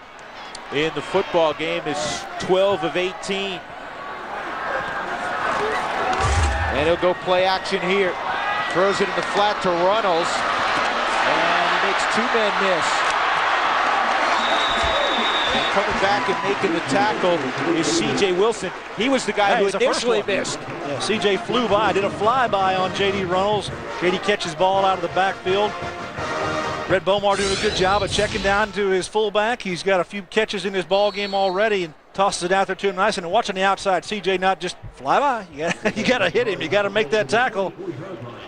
in the football game is 12 of 18. And he'll go play action here. Throws it in the flat to Runnels. And he makes 2 men miss. And coming back and making the tackle is C.J. Wilson. He was the guy who initially missed. Yeah, C.J. flew by, did a flyby on J.D. Runnels. J.D. catches ball out of the backfield. Rhett Bomar doing a good job of checking down to his fullback. He's got a few catches in his ball game already and tosses it out there to him nice. And watching the outside, C.J. not just fly by. You got to hit him. You got to make that tackle.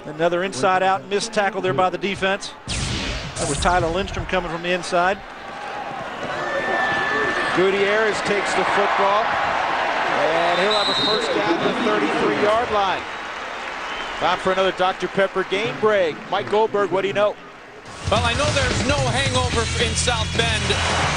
Another inside-out missed tackle there by the defense. That was Tyler Lindstrom coming from the inside. Gutierrez takes the football, and he'll have a first down at the 33-yard line. Time for another Dr. Pepper game break. Mike Goldberg, what do you know? Well, I know there's no hangover in South Bend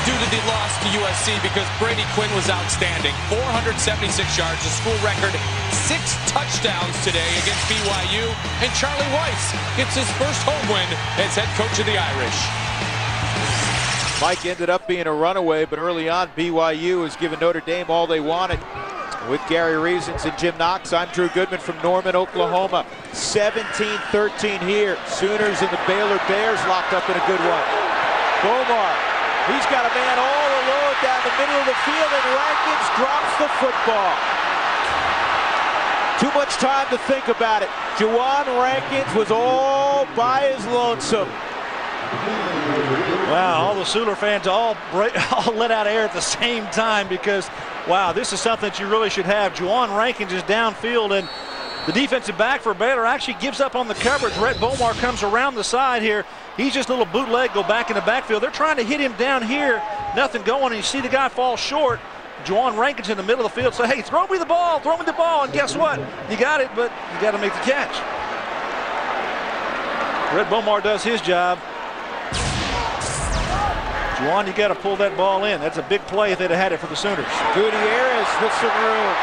due to the loss to USC because Brady Quinn was outstanding. 476 yards, a school record, 6 touchdowns today against BYU, and Charlie Weiss gets his first home win as head coach of the Irish. Mike ended up being a runaway, but early on BYU was giving Notre Dame all they wanted. With Gary Reasons and Jim Knox, I'm Drew Goodman from Norman, Oklahoma. 17-13 here. Sooners and the Baylor Bears locked up in a good one. Bomar, he's got a man all alone down the middle of the field, and Rankins drops the football. Too much time to think about it. Juwan Rankins was all by his lonesome. Wow, all the Sooner fans all let out air at the same time because, wow, this is something that you really should have. Juwan Rankins is downfield, and the defensive back for Baylor actually gives up on the coverage. Rhett Bomar comes around the side here. He's just a little bootleg, go back in the backfield. They're trying to hit him down here. Nothing going, and you see the guy fall short. Juwan Rankins in the middle of the field say, hey, throw me the ball, and guess what? You got it, but you got to make the catch. Rhett Bomar does his job. Juwan, you got to pull that ball in. That's a big play if they'd have had it for the Sooners. Gutierrez with some room.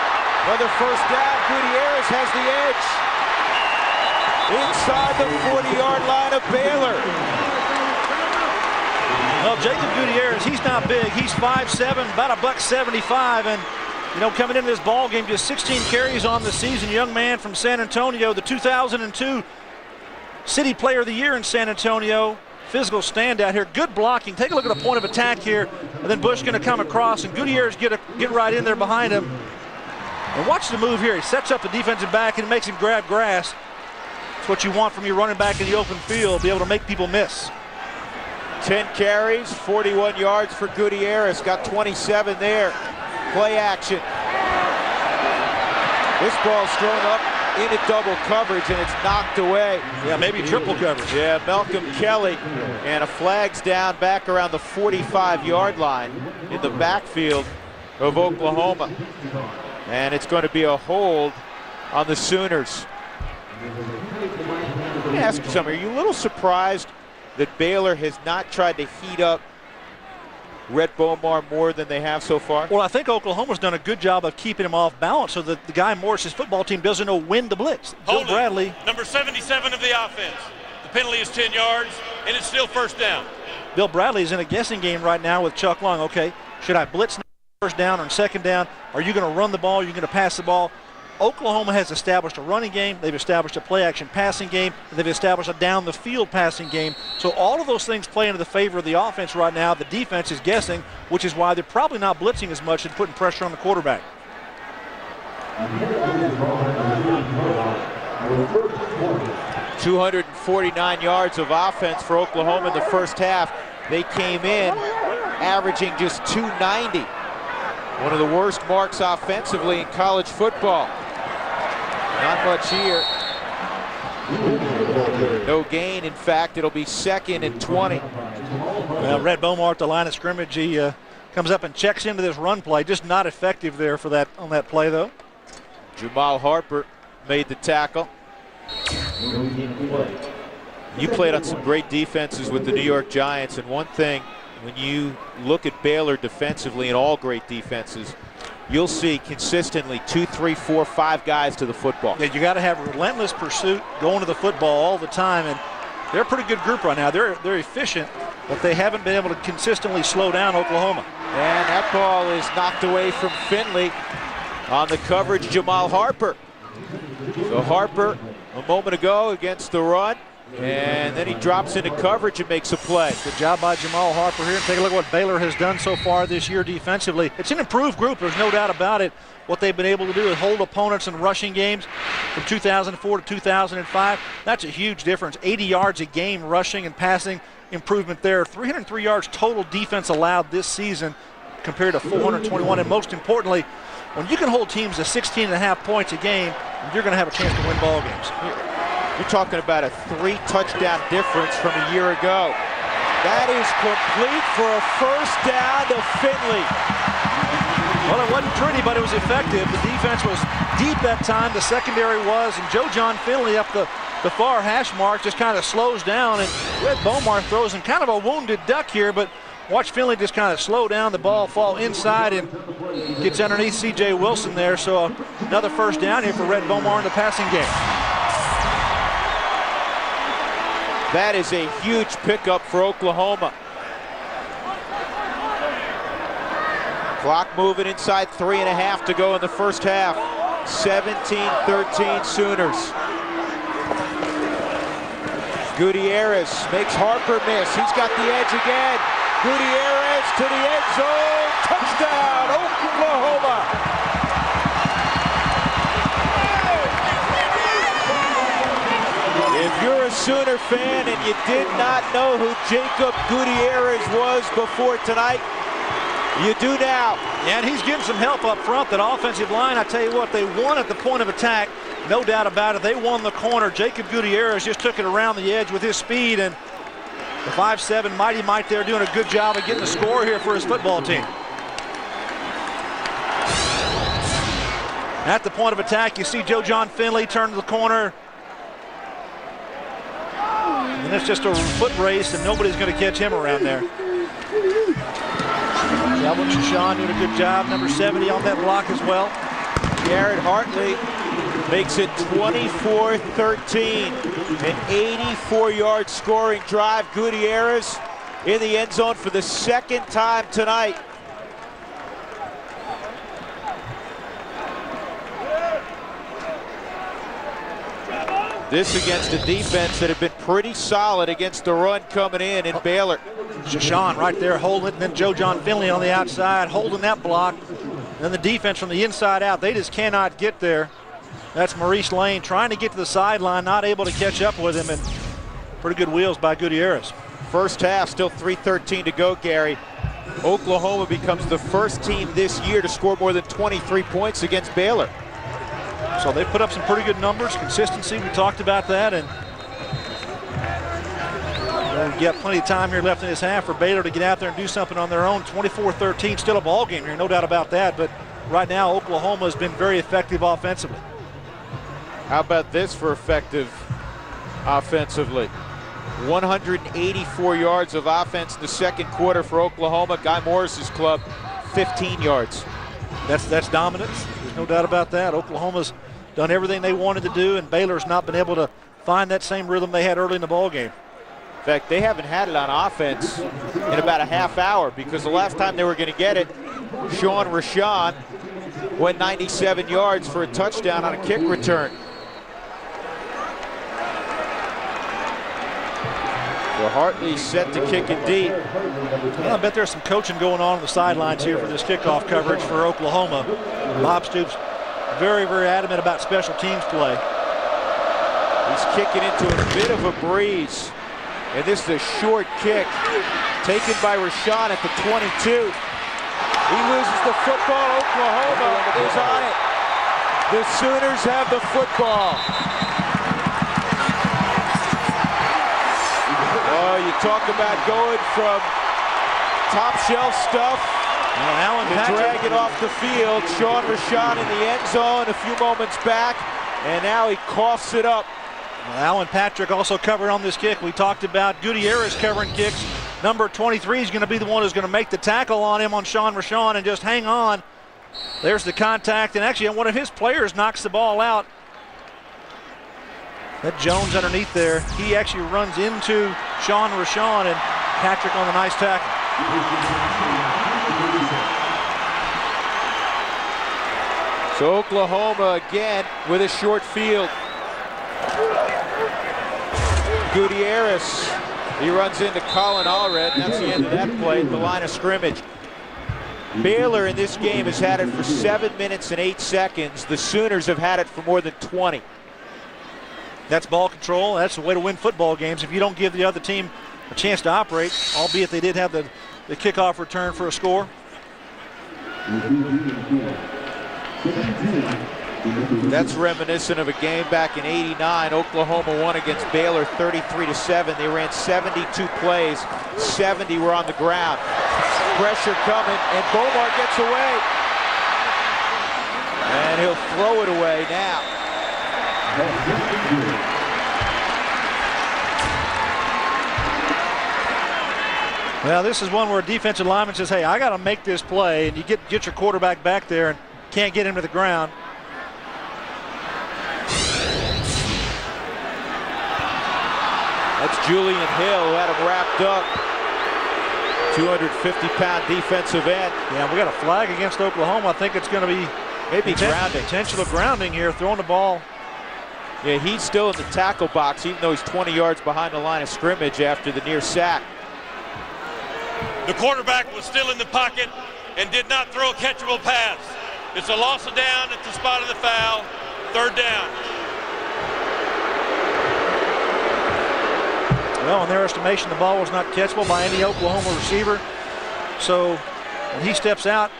Another first down. Gutierrez has the edge. Inside the 40-yard line of Baylor. Well, Jacob Gutierrez, he's not big. He's 5'7", about $175, and coming into this ball game, just 16 carries on the season. Young man from San Antonio, the 2002 City Player of the Year in San Antonio. Physical standout here. Good blocking. Take a look at the point of attack here, and then Bush going to come across, and Gutierrez get right in there behind him. And watch the move here. He sets up the defensive back and makes him grab grass. That's what you want from your running back in the open field, be able to make people miss. 10 carries, 41 yards for Gutierrez. Got 27 there. Play action. This ball's thrown up into double coverage, and it's knocked away. Yeah, maybe triple coverage. Yeah, Malcolm Kelly. And a flag's down back around the 45-yard line in the backfield of Oklahoma. And it's going to be a hold on the Sooners. Let me ask you something. Are you a little surprised that Baylor has not tried to heat up Rhett Bomar more than they have so far? Well, I think Oklahoma's done a good job of keeping him off balance so that the guy Morris's football team doesn't know when to blitz. Bill Bradley. Number 77 of the offense. The penalty is 10 yards, and it's still first down. Bill Bradley is in a guessing game right now with Chuck Long. Okay, should I blitz first down or second down? Are you going to run the ball? Are you going to pass the ball? Oklahoma has established a running game, they've established a play-action passing game, and they've established a down-the-field passing game. So all of those things play into the favor of the offense right now. The defense is guessing, which is why they're probably not blitzing as much and putting pressure on the quarterback. 249 yards of offense for Oklahoma in the first half. They came in averaging just 290. One of the worst marks offensively in college football. Not much here. No gain. In fact, it'll be 2nd and 20. Well, Rhett Bomar at the line of scrimmage. He comes up and checks into this run play. Just not effective there for that on that play, though. Jamal Harper made the tackle. You played on some great defenses with the New York Giants, and one thing, when you look at Baylor defensively and all great defenses, you'll see consistently 2, 3, 4, 5 guys to the football. Yeah, you got to have relentless pursuit going to the football all the time, and they're a pretty good group right now. They're efficient, but they haven't been able to consistently slow down Oklahoma. And that ball is knocked away from Finley on the coverage. Jamal Harper. So Harper a moment ago against the run, and then he drops into coverage and makes a play. Good job by Jamal Harper here. Take a look at what Baylor has done so far this year defensively. It's an improved group, there's no doubt about it. What they've been able to do is hold opponents in rushing games from 2004 to 2005. That's a huge difference. 80 yards a game rushing and passing improvement there. 303 yards total defense allowed this season compared to 421. And most importantly, when you can hold teams to 16.5 points a game, you're going to have a chance to win ball games. You're talking about a 3-touchdown difference from a year ago. That is complete for a first down to Finley. Well, it wasn't pretty, but it was effective. The defense was deep that time. The secondary was, and Joe John Finley up the far hash mark just kind of slows down, and Rhett Bomar throws him kind of a wounded duck here, but watch Finley just kind of slow down, the ball fall inside and gets underneath C.J. Wilson there. So another first down here for Rhett Bomar in the passing game. That is a huge pickup for Oklahoma. Clock moving inside 3.5 to go in the first half. 17-13 Sooners. Gutierrez makes Harper miss. He's got the edge again. Gutierrez to the end zone. Touchdown, Oklahoma. If you're a Sooner fan and you did not know who Jacob Gutierrez was before tonight, you do now. Yeah, and he's getting some help up front. That offensive line, I tell you what, they won at the point of attack. No doubt about it. They won the corner. Jacob Gutierrez just took it around the edge with his speed, and the 5'7" Mighty Mike there doing a good job of getting the score here for his football team. At the point of attack, you see Joe John Finley turn to the corner. And it's just a foot race, and nobody's going to catch him around there. Calvin Shashan doing a good job. Number 70 on that block as well. Garrett Hartley makes it 24-13. An 84-yard scoring drive. Gutierrez in the end zone for the second time tonight. This against a defense that had been pretty solid against the run coming in Baylor. Shashan right there holding it, and then Joe John Finley on the outside holding that block. And then the defense from the inside out, they just cannot get there. That's Maurice Lane trying to get to the sideline, not able to catch up with him, and pretty good wheels by Gutierrez. First half, still 3:13 to go, Gary. Oklahoma becomes the first team this year to score more than 23 points against Baylor. So they put up some pretty good numbers, consistency, we talked about that, and we've got plenty of time here left in this half for Baylor to get out there and do something on their own. 24-13, still a ball game here, no doubt about that, but right now Oklahoma has been very effective offensively. How about this for effective offensively? 184 yards of offense in the second quarter for Oklahoma. Guy Morris's club, 15 yards. That's dominance. There's no doubt about that. Oklahoma's done everything they wanted to do, and Baylor's not been able to find that same rhythm they had early in the ball game. In fact, they haven't had it on offense in about a half hour, because the last time they were going to get it, Sean Rashawn went 97 yards for a touchdown on a kick return. So Hartley set to kick it deep. Well, I bet there's some coaching going on the sidelines here for this kickoff coverage for Oklahoma. Bob Stoops very, very adamant about special teams play. He's kicking into a bit of a breeze. And this is a short kick taken by Rashawn at the 22. He loses the football. Oklahoma is on it. The Sooners have the football. Oh, you talk about going from top shelf stuff to drag it off the field. Sean Rashawn in the end zone a few moments back, and now he coughs it up. Alan Patrick also covered on this kick. We talked about Gutierrez covering kicks. Number 23 is going to be the one who's going to make the tackle on him on Sean Rashawn and just hang on. There's the contact, and actually one of his players knocks the ball out. That Jones underneath there, he actually runs into Sean Rashawn, and Patrick on the nice tackle. So Oklahoma again with a short field. Gutierrez, he runs into Colin Allred. That's the end of that play at the line of scrimmage. Baylor in this game has had it for 7 minutes and 8 seconds. The Sooners have had it for more than 20. That's ball control. That's the way to win football games. If you don't give the other team a chance to operate, albeit they did have the kickoff return for a score. That's reminiscent of a game back in '89. Oklahoma won against Baylor 33-7. They ran 72 plays. 70 were on the ground. Pressure coming, and Bomar gets away. And he'll throw it away now. Well, this is one where a defensive lineman says, hey, I got to make this play, and you get your quarterback back there and can't get him to the ground. That's Julian Hill who had him wrapped up. 250-pound defensive end. Yeah, we got a flag against Oklahoma. I think it's going to be maybe grounding. Intentional grounding here, throwing the ball. Yeah, he's still in the tackle box, even though he's 20 yards behind the line of scrimmage after the near sack. The quarterback was still in the pocket and did not throw a catchable pass. It's a loss of down at the spot of the foul. 3rd down. Well, in their estimation, the ball was not catchable by any Oklahoma receiver. So when he steps out,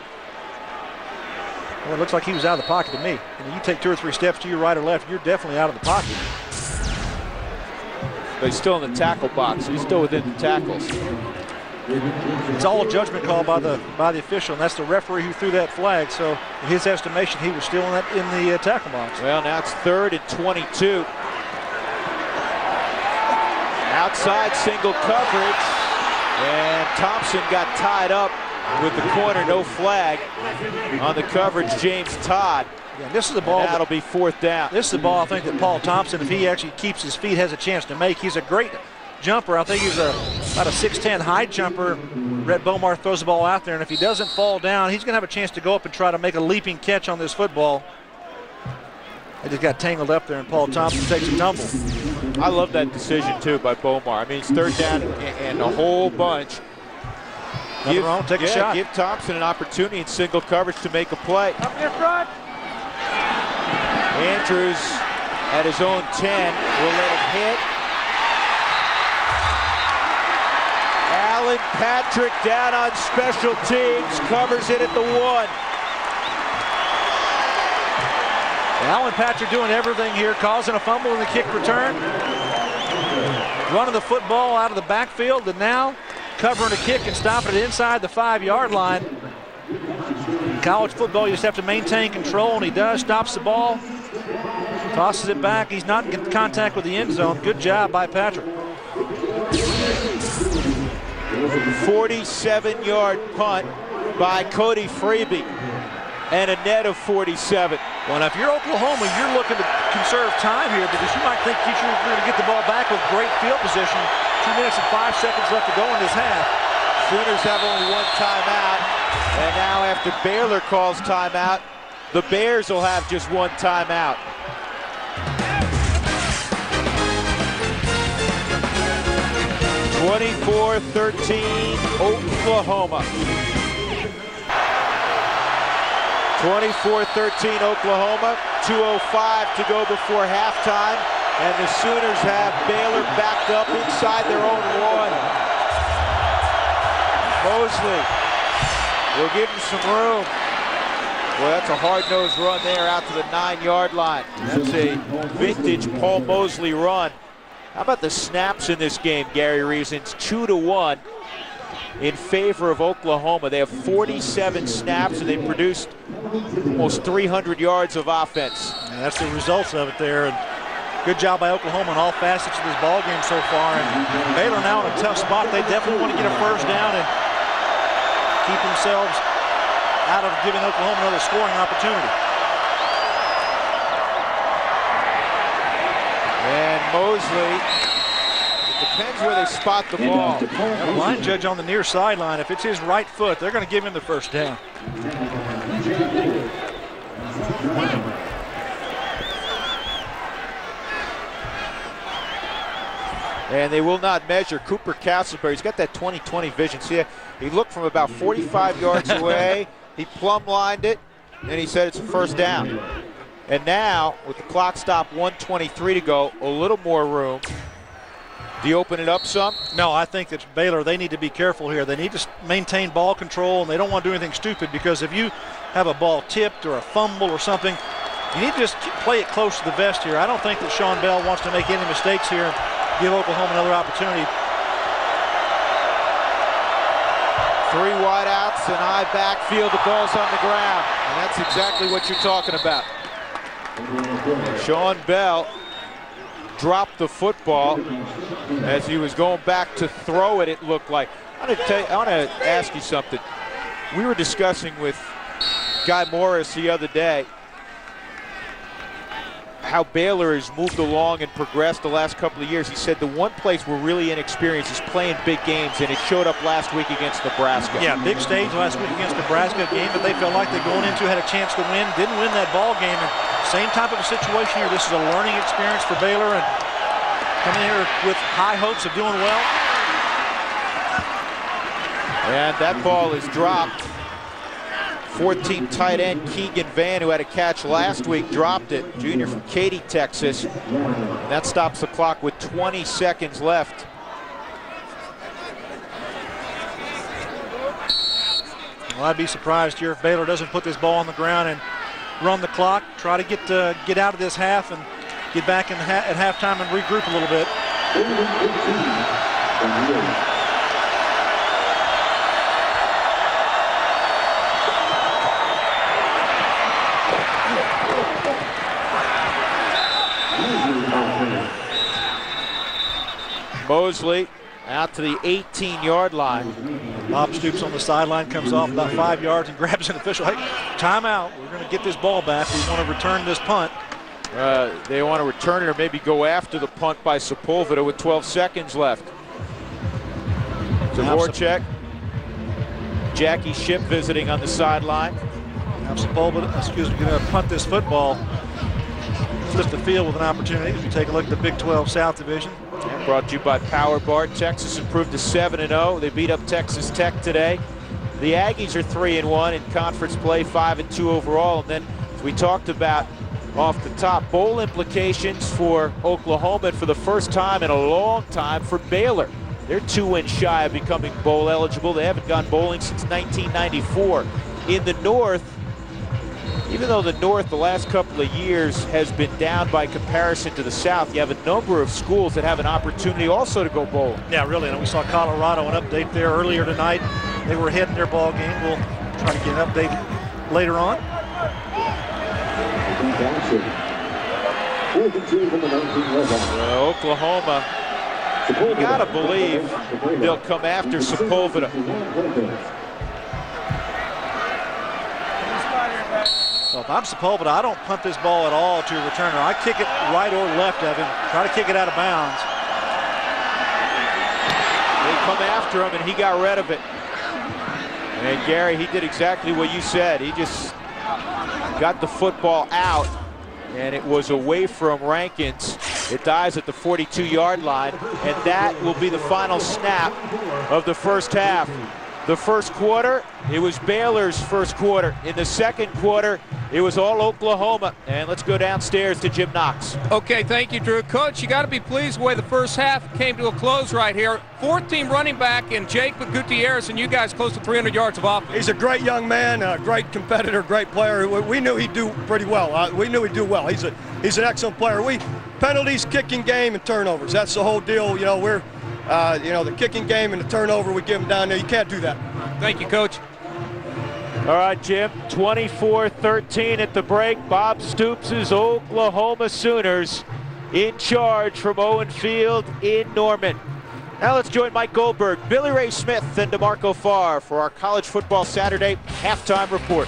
well, it looks like he was out of the pocket to me. And you take 2 or 3 steps to your right or left, you're definitely out of the pocket. But he's still in the tackle box. He's still within the tackles. It's all a judgment call by the official, and that's the referee who threw that flag. So in his estimation, he was still in the tackle box. Well, now it's 3rd and 22. Outside single coverage, and Thompson got tied up with the corner, no flag on the coverage. James Todd. Yeah, this is the ball. That'll be 4th down. This is the ball I think that Paul Thompson, if he actually keeps his feet, has a chance to make. He's a great jumper. I think he's about a 6'10" high jumper. Rhett Bomar throws the ball out there, and if he doesn't fall down, he's going to have a chance to go up and try to make a leaping catch on this football. They just got tangled up there, and Paul Thompson takes a tumble. I love that decision, too, by Bomar. I mean, it's 3rd down and a whole bunch. Nothing wrong, take a shot. Give Thompson an opportunity in single coverage to make a play. Up near front. Andrews at his own 10 will let it hit. Alan Patrick down on special teams, covers it at the 1. Alan Patrick doing everything here, causing a fumble in the kick return. Running the football out of the backfield, and now covering a kick and stopping it inside the 5-yard line. In college football, you just have to maintain control, and he does. Stops the ball, tosses it back. He's not in contact with the end zone. Good job by Patrick. 47-yard punt by Cody Freeby, and a net of 47. Well, now if you're Oklahoma, you're looking to conserve time here because you might think you're going to get the ball back with great field position. 2 minutes and 5 seconds left to go in this half. Sooners have only 1 timeout, and now after Baylor calls timeout, the Bears will have just 1 timeout. (24-13) Oklahoma. 24-13 Oklahoma, 2:05 to go before halftime, and the Sooners have Baylor backed up inside their own 1. Mosley will give him some room. Well, that's a hard-nosed run there out to the 9-yard line. That's a vintage Paul Mosley run. How about the snaps in this game, Gary Reasons? 2-1 in favor of Oklahoma. They have 47 snaps, and they produced almost 300 yards of offense. And that's the results of it there. And good job by Oklahoma on all facets of this ball game so far. And Baylor now in a tough spot. They definitely want to get a 1st down and keep themselves out of giving Oklahoma another scoring opportunity. And Mosley, it depends where they spot the ball. The line judge on the near sideline, if it's his right foot, they're going to give him the 1st down. And they will not measure Cooper Castleberry. He's got that 20/20 vision. See, he looked from about 45 yards away. He plumb lined it, and he said it's a 1st down. And now, with the clock stop, 1:23 to go, a little more room. Do you open it up some? No, I think that Baylor, they need to be careful here. They need to maintain ball control, and they don't want to do anything stupid, because if you have a ball tipped or a fumble or something, you need to just play it close to the vest here. I don't think that Sean Bell wants to make any mistakes here. Give Oklahoma another opportunity. 3 wideouts and high backfield. The ball's on the ground, and that's exactly what you're talking about. Sean Bell dropped the football as he was going back to throw it, it looked like. I want to ask you something. We were discussing with Guy Morris the other day. how Baylor has moved along and progressed the last couple of years. He said the one place we're really inexperienced is playing big games, and it showed up last week against Nebraska. Yeah, big stage last week against Nebraska, a game that they felt like they're going into, had a chance to win, didn't win that ball game. And same type of a situation here. This is a learning experience for Baylor, and coming here with high hopes of doing well. And that ball is dropped. 14 tight end Keegan Van, who had a catch last week, dropped it. Junior from Katy, Texas. And that stops the clock with 20 seconds left. Well, I'd be surprised here if Baylor doesn't put this ball on the ground and run the clock, try to get out of this half and get back at halftime and regroup a little bit. Mosley out to the 18-yard line. Bob Stoops on the sideline, comes off about 5 yards and grabs an official. Hey, timeout. We're going to get this ball back. We want to return this punt. They want to return it or maybe go after the punt by Sepulveda with 12 seconds left. Dvorak, Jackie Shipp visiting on the sideline. Now Sepulveda, going to punt this football. Flip the field with an opportunity. If you take a look at the Big 12 South Division. And brought to you by Power Bar. Texas improved to 7-0. They beat up Texas Tech today. The Aggies are 3-1 in conference play, 5-2 overall. And then, as we talked about off the top, bowl implications for Oklahoma, and for the first time in a long time for Baylor. They're 2 wins shy of becoming bowl eligible. They haven't gone bowling since 1994. In the North, even though the North the last couple of years has been down by comparison to the South, you have a number of schools that have an opportunity also to go bowling. Yeah, really. And we saw Colorado, an update there earlier tonight. They were ahead in their ball game. We'll try to get an update later on. Oklahoma, you gotta believe they'll come after Sepulveda. So if I'm Sepulveda, I don't punt this ball at all to a returner. I kick it right or left of him, try to kick it out of bounds. They come after him, and he got rid of it. And Gary, he did exactly what you said. He just got the football out, and it was away from Rankins. It dies at the 42-yard line, and that will be the final snap of the first half. The first quarter, it was Baylor's first quarter. In the second quarter, it was all Oklahoma. And let's go downstairs to Jim Knox. Okay, thank you, Drew. Coach, you got to be pleased the way the first half came to a close right here. Fourth-team running back in Jake Gutierrez, and you guys close to 300 yards of offense. He's a great young man, a great competitor, great player. We knew he'd do pretty well. We knew he'd do well. He's an excellent player. Penalties, kicking game, and turnovers. That's the whole deal. You know, we're the kicking game and the turnover we give them down there. You can't do that. Thank you, Coach. All right, Jim, 24-13 at the break. Bob Stoops' Oklahoma Sooners in charge from Owen Field in Norman. Now let's join Mike Goldberg, Billy Ray Smith, and DeMarco Farr for our College Football Saturday halftime report.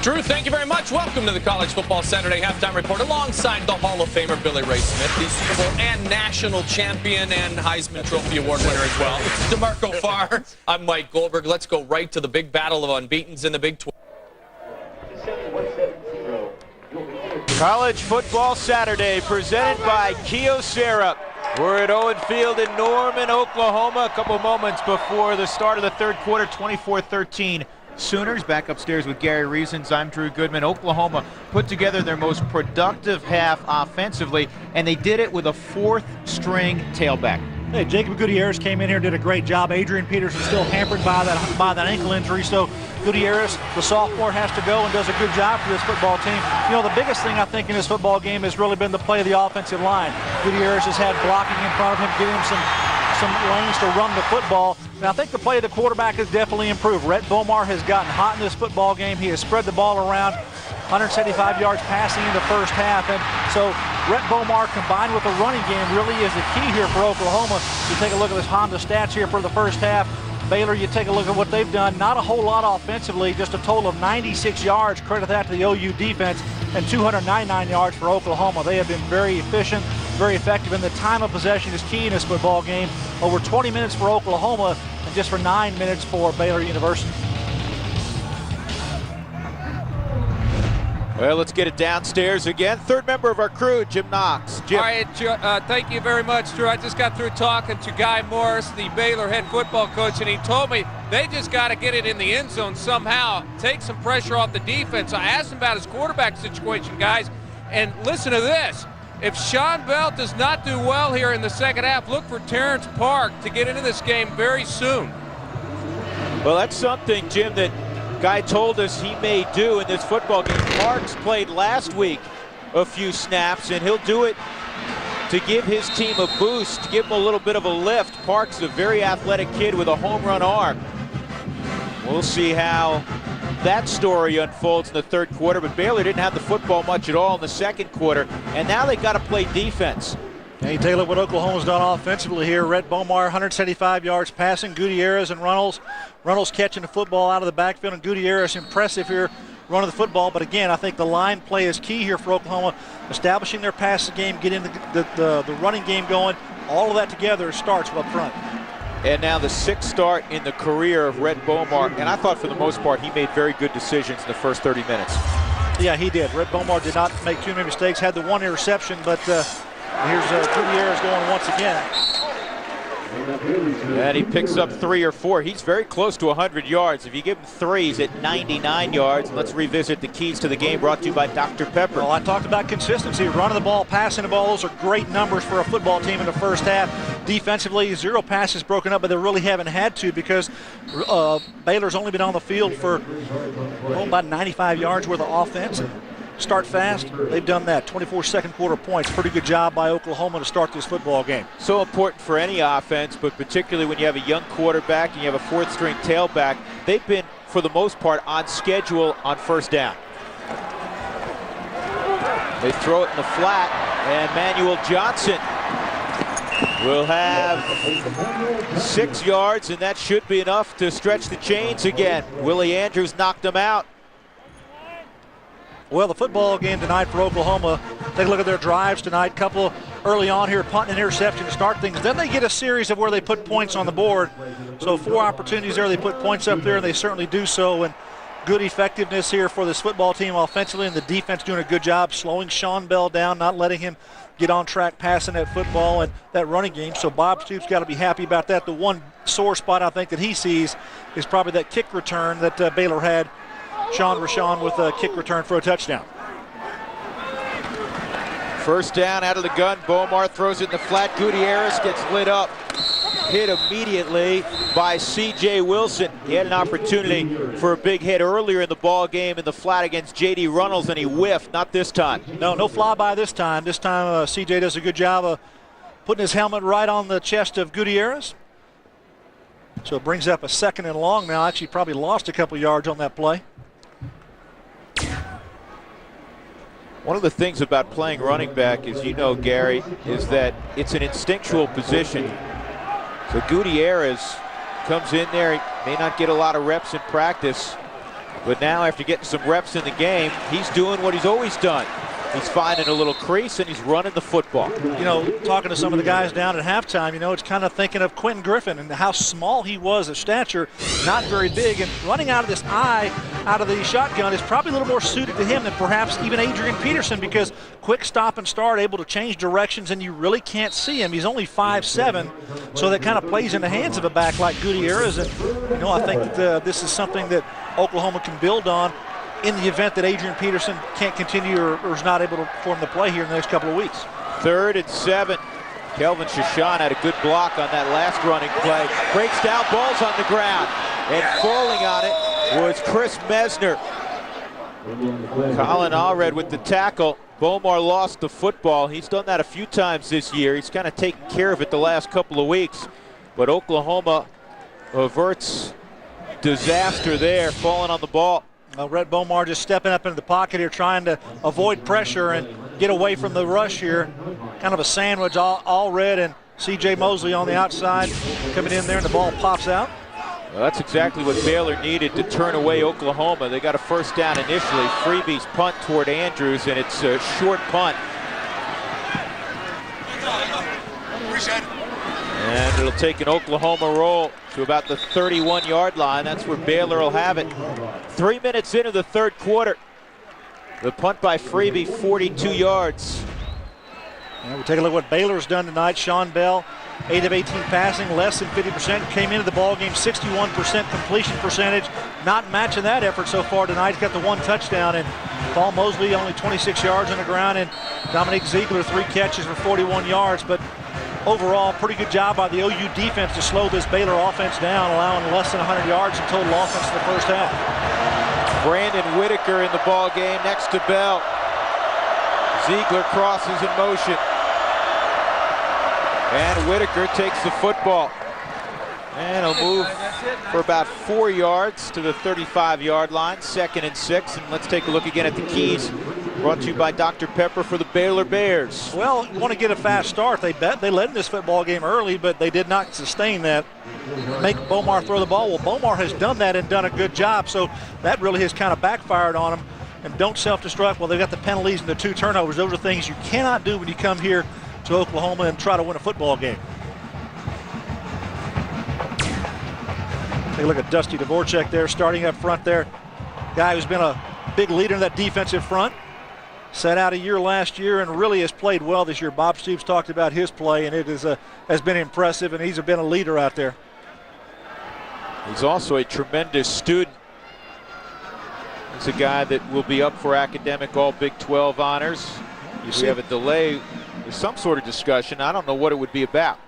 Drew, thank you very much. Welcome to the College Football Saturday Halftime Report alongside the Hall of Famer Billy Ray Smith, the Super Bowl and national champion and Heisman Trophy Award winner as well. DeMarco Farr, I'm Mike Goldberg. Let's go right to the big battle of unbeatens in the Big 12. College Football Saturday presented by Kyocera. We're at Owen Field in Norman, Oklahoma, a couple moments before the start of the third quarter, 24-13. Sooners back upstairs with Gary Reasons. I'm Drew Goodman. Oklahoma put together their most productive half offensively, and they did it with a fourth-string tailback. Hey, Jacob Gutierrez came in here, did a great job. Adrian Peterson still hampered by that ankle injury, so Gutierrez, the sophomore, has to go and does a good job for this football team. You know, the biggest thing I think in this football game has really been the play of the offensive line. Gutierrez has had blocking in front of him, giving him some lanes to run the football. Now, I think the play of the quarterback has definitely improved. Rhett Bomar has gotten hot in this football game. He has spread the ball around, 175 yards passing in the first half. And so Rhett Bomar combined with the running game really is the key here for Oklahoma. You take a look at this Honda stats here for the first half. Baylor, you take a look at what they've done. Not a whole lot offensively, just a total of 96 yards. Credit that to the OU defense. and 299 yards for Oklahoma. They have been very efficient, very effective, and the time of possession is key in this football game. Over 20 minutes for Oklahoma and just for 9 minutes for Baylor University. Well, let's get it downstairs again. Third member of our crew, Jim Knox. Jim. All right, thank you very much, Drew. I just got through talking to Guy Morris, the Baylor head football coach, and he told me they just got to get it in the end zone somehow, take some pressure off the defense. I asked him about his quarterback situation, guys, and listen to this. If Sean Bell does not do well here in the second half, look for Terrence Park to get into this game very soon. Well, that's something, Jim, that Guy told us he may do in this football game. Parks played last week a few snaps, and he'll do it to give his team a boost, to give him a little bit of a lift. Parks is a very athletic kid with a home run arm. We'll see how that story unfolds in the third quarter, but Baylor didn't have the football much at all in the second quarter, and now they got to play defense. Hey, take a look what Oklahoma's done offensively here. Rhett Bomar, 175 yards passing. Gutierrez and Runnels. Runnels catching the football out of the backfield, and Gutierrez impressive here running the football. But again, I think the line play is key here for Oklahoma, establishing their passing game, getting the running game going. All of that together starts up front. And now the sixth start in the career of Rhett Bomar, and I thought for the most part he made very good decisions in the first 30 minutes. Yeah, he did. Rhett Bomar did not make too many mistakes, had the one interception, but here's Gutierrez going once again. And he picks up 3 or 4. He's very close to 100 yards. If you give him 3, he's at 99 yards. Let's revisit the keys to the game brought to you by Dr. Pepper. Well, I talked about consistency, running the ball, passing the ball. Those are great numbers for a football team in the first half. Defensively, 0 passes broken up, but they really haven't had to because Baylor's only been on the field for about 95 yards worth of offense. Start fast, they've done that. 24 second quarter points. Pretty good job by Oklahoma to start this football game. So important for any offense, but particularly when you have a young quarterback and you have a fourth string tailback. They've been, for the most part, on schedule on first down. They throw it in the flat, and Manuel Johnson will have 6 yards, and that should be enough to stretch the chains again. Willie Andrews knocked him out. Well, the football game tonight for Oklahoma, take a look at their drives tonight. Couple early on here, punt and interception to start things. Then they get a series of where they put points on the board. So 4 opportunities there, they put points up there, and they certainly do so. And good effectiveness here for this football team offensively, and the defense doing a good job slowing Sean Bell down, not letting him get on track passing that football and that running game. So Bob Stoops got to be happy about that. The one sore spot I think that he sees is probably that kick return that Baylor had. Sean Rashawn with a kick return for a touchdown. First down out of the gun. Bomar throws it in the flat. Gutierrez gets lit up. Hit immediately by C.J. Wilson. He had an opportunity for a big hit earlier in the ball game in the flat against J.D. Runnels, and he whiffed. Not this time. No flyby this time. This time C.J. does a good job of putting his helmet right on the chest of Gutierrez. So it brings up a 2nd and long now. Actually probably lost a couple yards on that play. One of the things about playing running back, as you know, Gary, is that it's an instinctual position. So Gutierrez comes in there. He may not get a lot of reps in practice, but now after getting some reps in the game, he's doing what he's always done. He's finding a little crease, and he's running the football. You know, talking to some of the guys down at halftime, you know, it's kind of thinking of Quentin Griffin and how small he was of stature, not very big, and running out of this eye, out of the shotgun is probably a little more suited to him than perhaps even Adrian Peterson, because quick stop and start, able to change directions, and you really can't see him. He's only 5'7", so that kind of plays in the hands of a back like Gutierrez, and, you know, I think that this is something that Oklahoma can build on in the event that Adrian Peterson can't continue or is not able to perform the play here in the next couple of weeks. 3rd and 7. Kelvin Shashan had a good block on that last running play. Breaks down, balls on the ground. And falling on it was Chris Mesner. Colin Allred with the tackle. Bomar lost the football. He's done that a few times this year. He's kind of taken care of it the last couple of weeks. But Oklahoma averts disaster there, falling on the ball. Rhett Bomar just stepping up into the pocket here, trying to avoid pressure and get away from the rush here. Kind of a sandwich, all red, and C.J. Mosley on the outside coming in there, and the ball pops out. Well, that's exactly what Baylor needed to turn away Oklahoma. They got a first down initially. Freeby's punt toward Andrews, and it's a short punt. And it'll take an Oklahoma roll to about the 31-yard line. That's where Baylor will have it. 3 minutes into the third quarter. The punt by Freeby, 42 yards. And we'll take a look at what Baylor's done tonight. Sean Bell, 8 of 18 passing, less than 50%. Came into the ball game 61% completion percentage. Not matching that effort so far tonight. He's got the 1 touchdown, and Paul Mosley only 26 yards on the ground, and Dominique Ziegler 3 catches for 41 yards. But overall, pretty good job by the OU defense to slow this Baylor offense down, allowing less than 100 yards in total offense in the first half. Brandon Whitaker in the ball game next to Bell. Ziegler crosses in motion. And Whitaker takes the football. And he'll move for about 4 yards to the 35-yard line, 2nd and 6. And let's take a look again at the keys. Brought to you by Dr. Pepper for the Baylor Bears. Well, you want to get a fast start. They led in this football game early, but they did not sustain that. Make Bomar throw the ball. Well, Bomar has done that and done a good job, so that really has kind of backfired on them. And don't self-destruct. Well, they've got the penalties and the 2 turnovers. Those are things you cannot do when you come here to Oklahoma and try to win a football game. Take a look at Dusty Dvorak there, starting up front there. Guy who's been a big leader in that defensive front. Sat out a year last year and really has played well this year. Bob Stoops talked about his play, and it has been impressive, and he's been a leader out there. He's also a tremendous student. He's a guy that will be up for academic all Big 12 honors. We have a delay. There's some sort of discussion. I don't know what it would be about.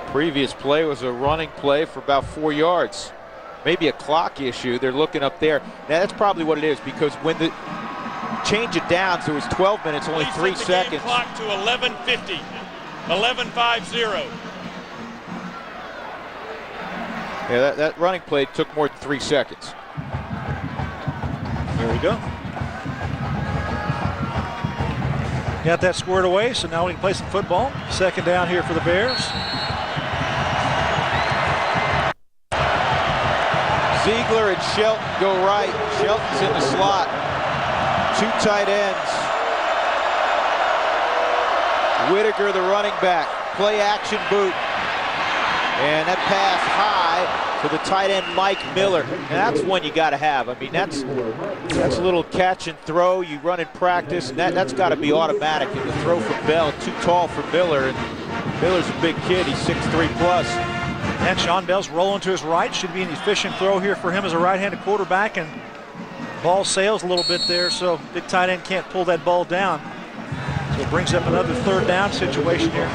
Previous play was a running play for about 4 yards. Maybe a clock issue. They're looking up there. Now, that's probably what it is, because when the change it downs, there was 12 minutes, only 3 seconds. Clock to 11:50. 11:50. Yeah, that running play took more than 3 seconds. There we go. Got that squared away, so now we can play some football. 2nd down here for the Bears. Ziegler and Shelton go right. Shelton's in the slot. 2 tight ends. Whitaker, the running back. Play action boot. And that pass high to the tight end Mike Miller. And that's one you got to have. I mean, that's a little catch and throw you run in practice, and that's got to be automatic. And the throw from Bell, too tall for Miller, and Miller's a big kid. He's 6'3 plus. And Sean Bell's rolling to his right. Should be an efficient throw here for him as a right-handed quarterback, and ball sails a little bit there, so big tight end can't pull that ball down. So it brings up another 3rd down situation here.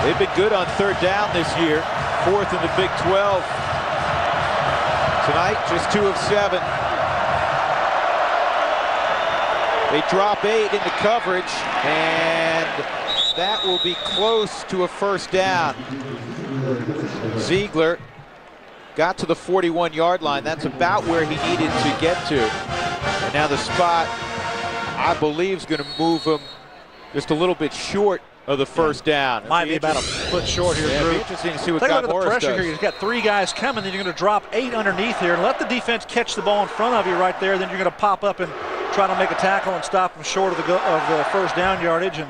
They've been good on 3rd down this year. 4th in the Big 12. Tonight, just 2 of 7. They drop 8 into coverage, and that will be close to a 1st down. Ziegler got to the 41-yard line. That's about where he needed to get to. And now the spot, I believe, is going to move him just a little bit short of the 1st down. Might be about a foot short here, yeah, Drew. It'll be interesting to see what Take a Scott look at the Morris pressure does. here. You've got 3 guys coming, then you're going to drop 8 underneath here and let the defense catch the ball in front of you right there. Then you're going to pop up and try to make a tackle and stop them short of the 1st down yardage. And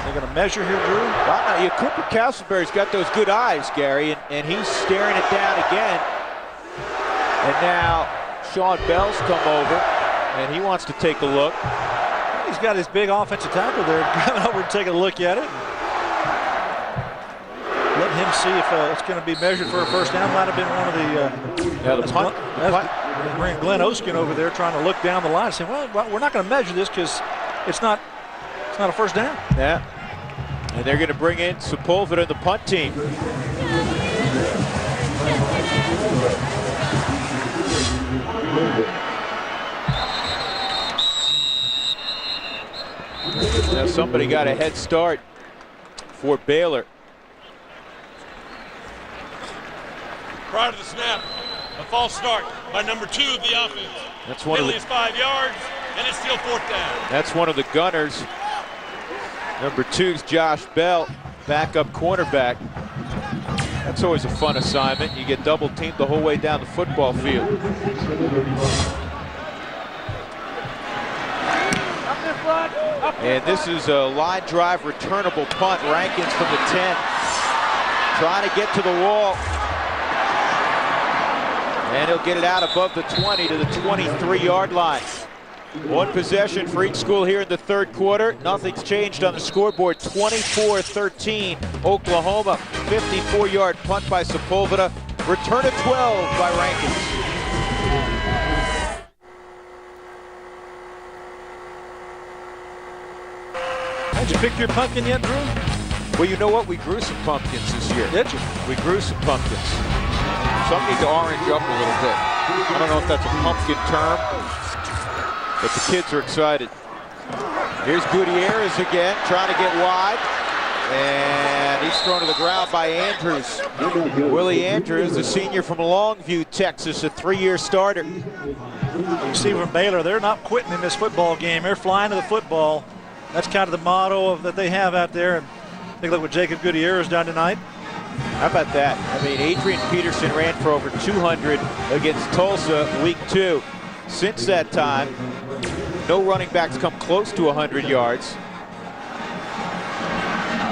they're going to measure here, Drew. Wow, yeah, Cooper Castleberry's got those good eyes, Gary, and he's staring it down again. And now Sean Bell's come over, and he wants to take a look. He's got his big offensive tackle there coming over and taking a look at it. Let him see if it's going to be measured for a 1st down. Might have been one of the punt. Bring Glenn Oskin over there trying to look down the line and say, well, we're not going to measure this because it's not a 1st down. Yeah. And they're going to bring in Sepulveda, the punt team. Now somebody got a head start for Baylor. Prior to the snap, a false start by number 2 of the offense. That's one of Penalty is 5 yards, and it's still 4th down. That's one of the gunners. Number 2's Josh Bell, backup cornerback. That's always a fun assignment. You get double teamed the whole way down the football field. And this is a line drive returnable punt. Rankins from the 10. Trying to get to the wall. And he'll get it out above the 20 to the 23-yard line. One possession for each school here in the third quarter. Nothing's changed on the scoreboard. 24-13 Oklahoma. 54-yard punt by Sepulveda. Return of 12 by Rankins. Did you pick your pumpkin yet, Drew? Well, you know what? We grew some pumpkins this year. Did you? We grew some pumpkins. Some need to orange up a little bit. I don't know if that's a pumpkin term, but the kids are excited. Here's Gutierrez again, trying to get wide. And he's thrown to the ground by Andrews. Willie Andrews, a senior from Longview, Texas, a 3-year starter. You see from Baylor, they're not quitting in this football game. They're flying to the football. That's kind of the motto that they have out there. And take a look what Jacob Gutierrez done tonight. How about that? I mean, Adrian Peterson ran for over 200 against Tulsa week 2. Since that time, no running backs come close to 100 yards.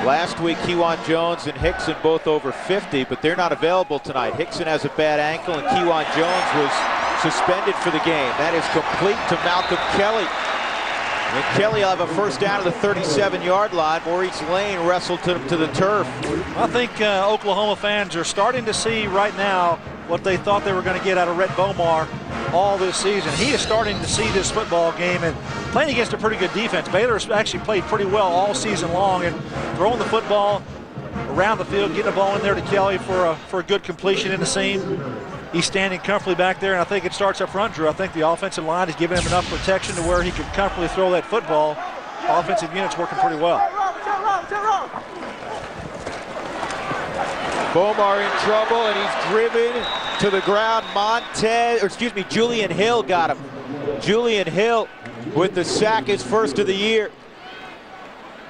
Last week, Kewan Jones and Hickson both over 50, but they're not available tonight. Hickson has a bad ankle, and Kewan Jones was suspended for the game. That is complete to Malcolm Kelly. And Kelly will have a first down at the 37-yard line. Maurice Lane wrestled him to the turf. I think Oklahoma fans are starting to see right now what they thought they were going to get out of Rhett Bomar all this season. He is starting to see this football game and playing against a pretty good defense. Baylor's actually played pretty well all season long and throwing the football around the field, getting the ball in there to Kelly for a good completion in the seam. He's standing comfortably back there, and I think it starts up front, Drew. I think the offensive line is giving him enough protection to where he can comfortably throw that football. Offensive unit's working pretty well. Bomar in trouble, and he's driven to the ground. Julian Hill got him. Julian Hill with the sack, his first of the year.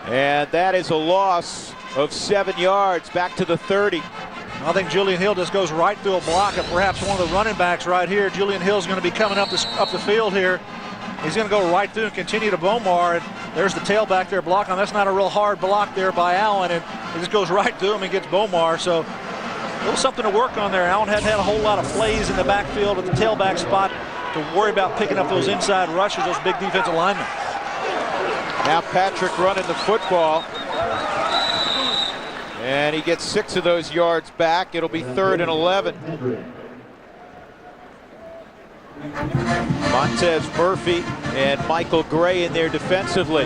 And that is a loss of 7 yards, back to the 30. I think Julian Hill just goes right through a block of perhaps one of the running backs right here. Julian Hill's going to be coming up the field here. He's going to go right through and continue to Bomar. And there's the tailback there blocking. That's not a real hard block there by Allen. And he just goes right through him and gets Bomar. So a little something to work on there. Allen hadn't had a whole lot of plays in the backfield at the tailback spot to worry about picking up those inside rushes, those big defensive linemen. Now Patrick running the football. And he gets 6 of those yards back. It'll be 3rd and 11. Montez Murphy and Michael Gray in there defensively.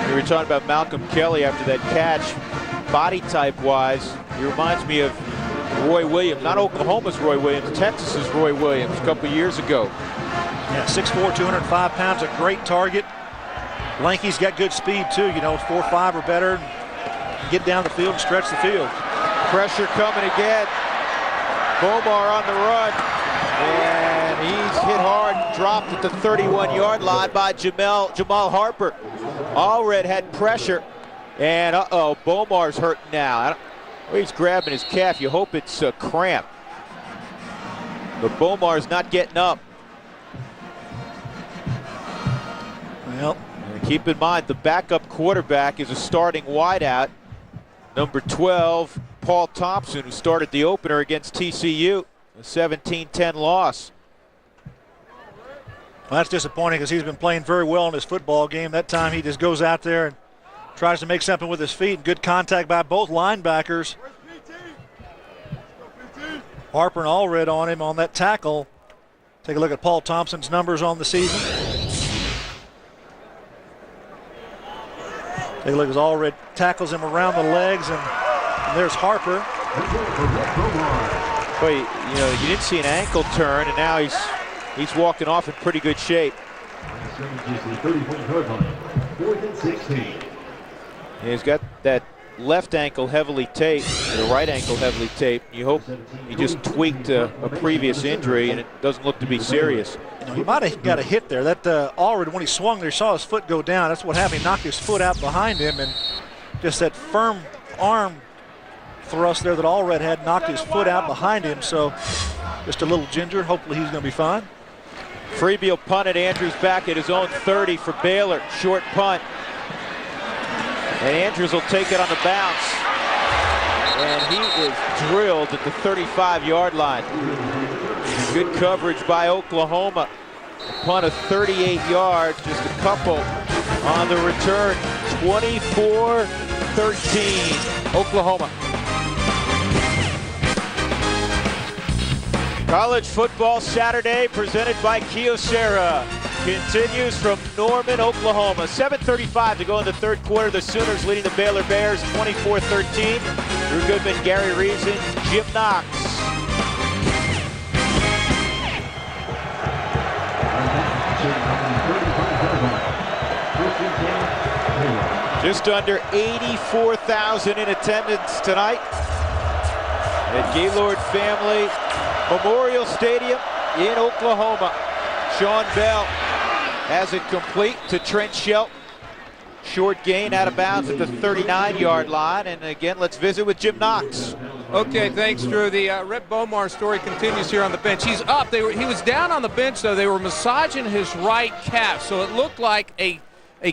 We were talking about Malcolm Kelly after that catch. Body type wise, he reminds me of Roy Williams. Not Oklahoma's Roy Williams, Texas's Roy Williams a couple years ago. Yeah, 6'4", 205 pounds, a great target. Lanky's got good speed too, 4.5 or better. Get down the field and stretch the field. Pressure coming again. Bomar on the run. And he's hit hard, dropped at the 31-yard line by Jamal Harper. Allred had pressure. And Bomar's hurting now. He's grabbing his calf. You hope it's a cramp. But Bomar's not getting up. Well, and keep in mind, the backup quarterback is a starting wideout. Number 12, Paul Thompson, who started the opener against TCU. A 17-10 loss. Well, that's disappointing because he's been playing very well in this football game. That time he just goes out there and tries to make something with his feet. Good contact by both linebackers. Harper and Allred on him on that tackle. Take a look at Paul Thompson's numbers on the season. Take a look as Allred tackles him around the legs, and there's Harper. Well, you didn't see an ankle turn, and now he's walking off in pretty good shape. He's got that left ankle heavily taped, the right ankle heavily taped. You hope he just tweaked a previous injury, and it doesn't look to be serious. You know, he might have got a hit there. That Allred, when he swung there, saw his foot go down. That's what happened. He knocked his foot out behind him, and just that firm arm thrust there that Allred had knocked his foot out behind him. So just a little ginger. Hopefully he's going to be fine. Freeby will punt it. Andrews back at his own 30 for Baylor. Short punt. And Andrews will take it on the bounce. And he is drilled at the 35-yard line. Good coverage by Oklahoma. A punt of 38 yards, just a couple on the return. 24-13, Oklahoma. College football Saturday presented by Kyocera continues from Norman, Oklahoma. 7:35 to go in the third quarter. The Sooners leading the Baylor Bears 24-13. Drew Goodman, Gary Reason, Jim Knox. Just under 84,000 in attendance tonight at Gaylord Family Memorial Stadium in Oklahoma. Sean Bell has it complete to Trent Shelton. Short gain out of bounds at the 39-yard line. And again, let's visit with Jim Knox. Okay, thanks, Drew. The Rhett Bomar story continues here on the bench. He's up. He was down on the bench, though. They were massaging his right calf, so it looked like a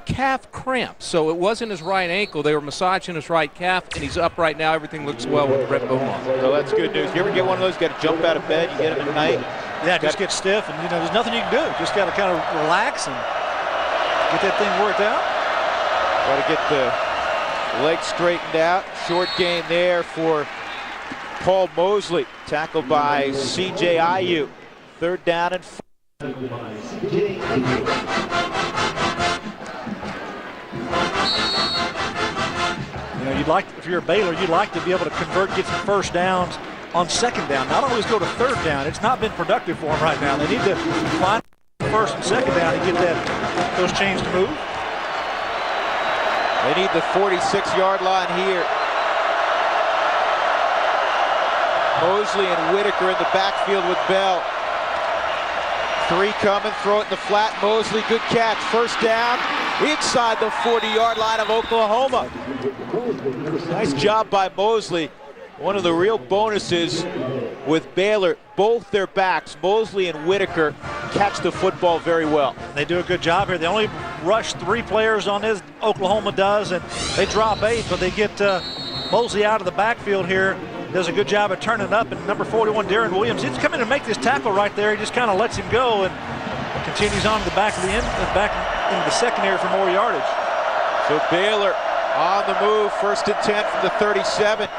calf cramp. So it wasn't his right ankle. They were massaging his right calf, and he's up right now. Everything looks well with Rhett Bomar. So that's good news. You ever get one of those, got to jump out of bed, you get him at night? Yeah, just get stiff, and there's nothing you can do. Just got to kind of relax and get that thing worked out. Got to get the legs straightened out. Short gain there for Paul Mosley, tackled by C.J. Ayu. Third down and 4. You'd like, if you're a Baylor, you'd like to be able to get some first downs on second down. Not always go to third down. It's not been productive for them right now. They need to find first and second down and get those chains to move. They need the 46-yard line here. Mosley and Whitaker in the backfield with Bell. 3 coming, throw it in the flat. Mosley, good catch. First down inside the 40-yard line of Oklahoma. Nice job by Mosley. One of the real bonuses with Baylor, both their backs, Mosley and Whitaker, catch the football very well. They do a good job here. They only rush 3 players on this, Oklahoma does, and they drop 8, but they get Mosley out of the backfield here. Does a good job of turning it up, and number 41, Darren Williams, he's coming to make this tackle right there. He just kind of lets him go and continues on to the back of the end, back into the secondary for more yardage. So Baylor on the move, 1st and 10 from the 37.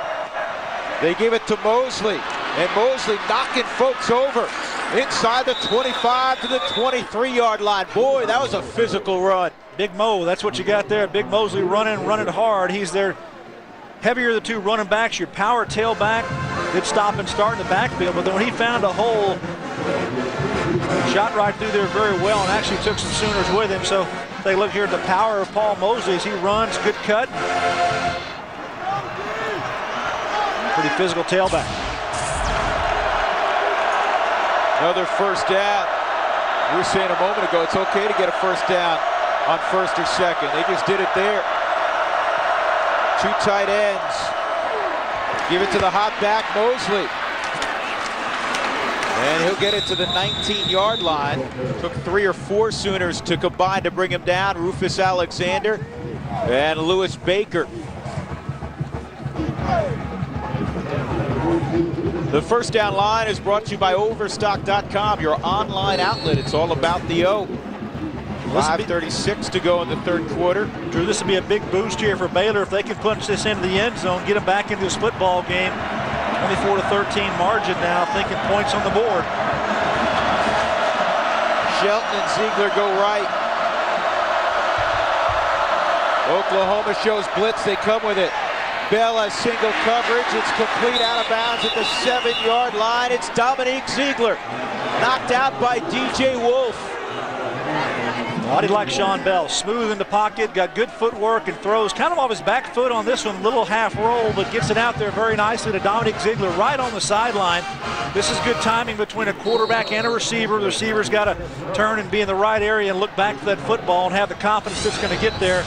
They give it to Mosley, and Mosley knocking folks over inside the 25 to the 23-yard line. Boy, that was a physical run. Big Mo, that's what you got there. Big Mosley running hard. He's there. Heavier of the 2 running backs, your power tailback did stop and start in the backfield, but then when he found a hole, shot right through there very well and actually took some Sooners with him. So they look here at the power of Paul Mosley as he runs, good cut. Pretty physical tailback. Another first down. We were saying a moment ago, it's okay to get a first down on 1st or 2nd. They just did it there. 2 tight ends. Give it to the hot back, Mosley. And he'll get it to the 19-yard line. Took 3 or 4 Sooners to combine to bring him down. Rufus Alexander and Lewis Baker. The first down line is brought to you by Overstock.com, your online outlet. It's all about the O. 5:36 to go in the third quarter. Drew, this would be a big boost here for Baylor if they can punch this into the end zone, get them back into this football game. 24-13 margin now, thinking points on the board. Shelton and Ziegler go right. Oklahoma shows blitz, they come with it. Bell has single coverage, it's complete out of bounds at the 7-yard line. It's Dominique Ziegler, knocked out by DJ Wolf. How do you like Sean Bell? Smooth in the pocket, got good footwork and throws kind of off his back foot on this one, little half roll, but gets it out there very nicely to Dominic Ziegler right on the sideline. This is good timing between a quarterback and a receiver. The receiver's got to turn and be in the right area and look back for that football and have the confidence that's going to get there.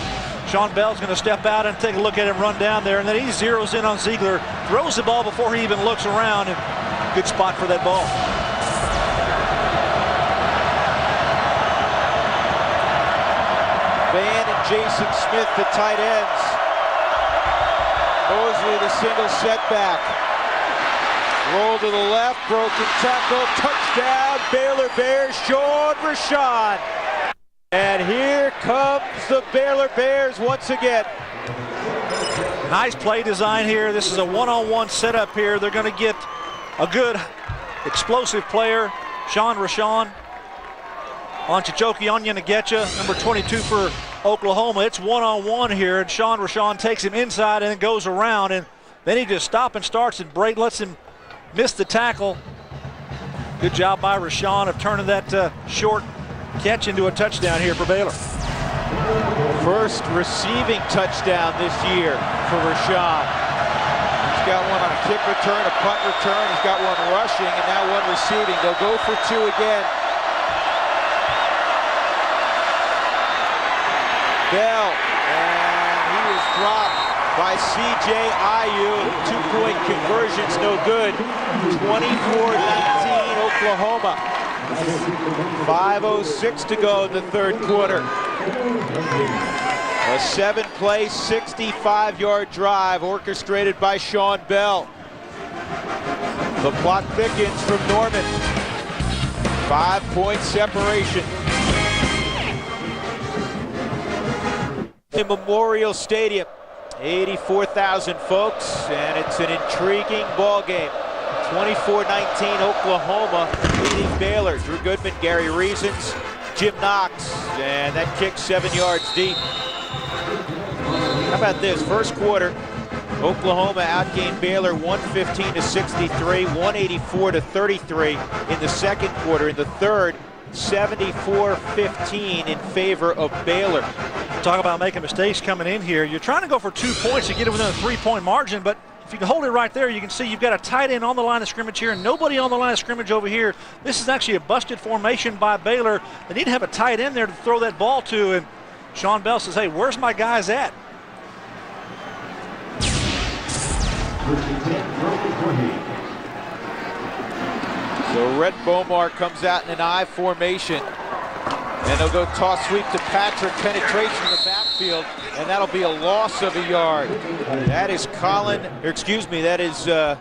Sean Bell's going to step out and take a look at him run down there, and then he zeroes in on Ziegler, throws the ball before he even looks around, and good spot for that ball. Van and Jason Smith, the tight ends. Mosley, the single setback. Roll to the left, broken tackle, touchdown, Baylor Bears, Sean Rashawn. And here comes the Baylor Bears once again. Nice play design here. This is a one-on-one setup here. They're going to get a good explosive player, Sean Rashawn, on Chichoke Onyenagetcha, number 22 for Oklahoma. It's one-on-one here, and Sean Rashawn takes him inside and then goes around, and then he just stops and starts, and Brate lets him miss the tackle. Good job by Rashawn of turning that short catch into a touchdown here for Baylor. First receiving touchdown this year for Rashawn. He's got one on a kick return, a punt return. He's got one rushing, and now one receiving. They'll go for two again. Bell, and he was dropped by C.J. Ayu. Two-point conversion's no good. 24-19 Oklahoma. 5:06 to go in the third quarter. A 7-play, 65-yard drive orchestrated by Sean Bell. The plot thickens from Norman. 5-point separation. In Memorial Stadium, 84,000 folks, and it's an intriguing ball game. 24-19 Oklahoma leading Baylor. Drew Goodman, Gary Reasons, Jim Knox, and that kick 7 yards deep. How about this? First quarter, Oklahoma outgained Baylor 115-63, 184-33 in the second quarter. In the third, 74-15 in favor of Baylor. Talk about making mistakes coming in here. You're trying to go for 2 points to get it within a 3-point margin, but if you can hold it right there, you can see you've got a tight end on the line of scrimmage here and nobody on the line of scrimmage over here. This is actually a busted formation by Baylor. They need to have a tight end there to throw that ball to, and Sean Bell says, hey, where's my guys at? So Rhett Bomar comes out in an I formation. And they'll go toss sweep to Patrick, penetration in the backfield, and that'll be a loss of a yard. That is that is that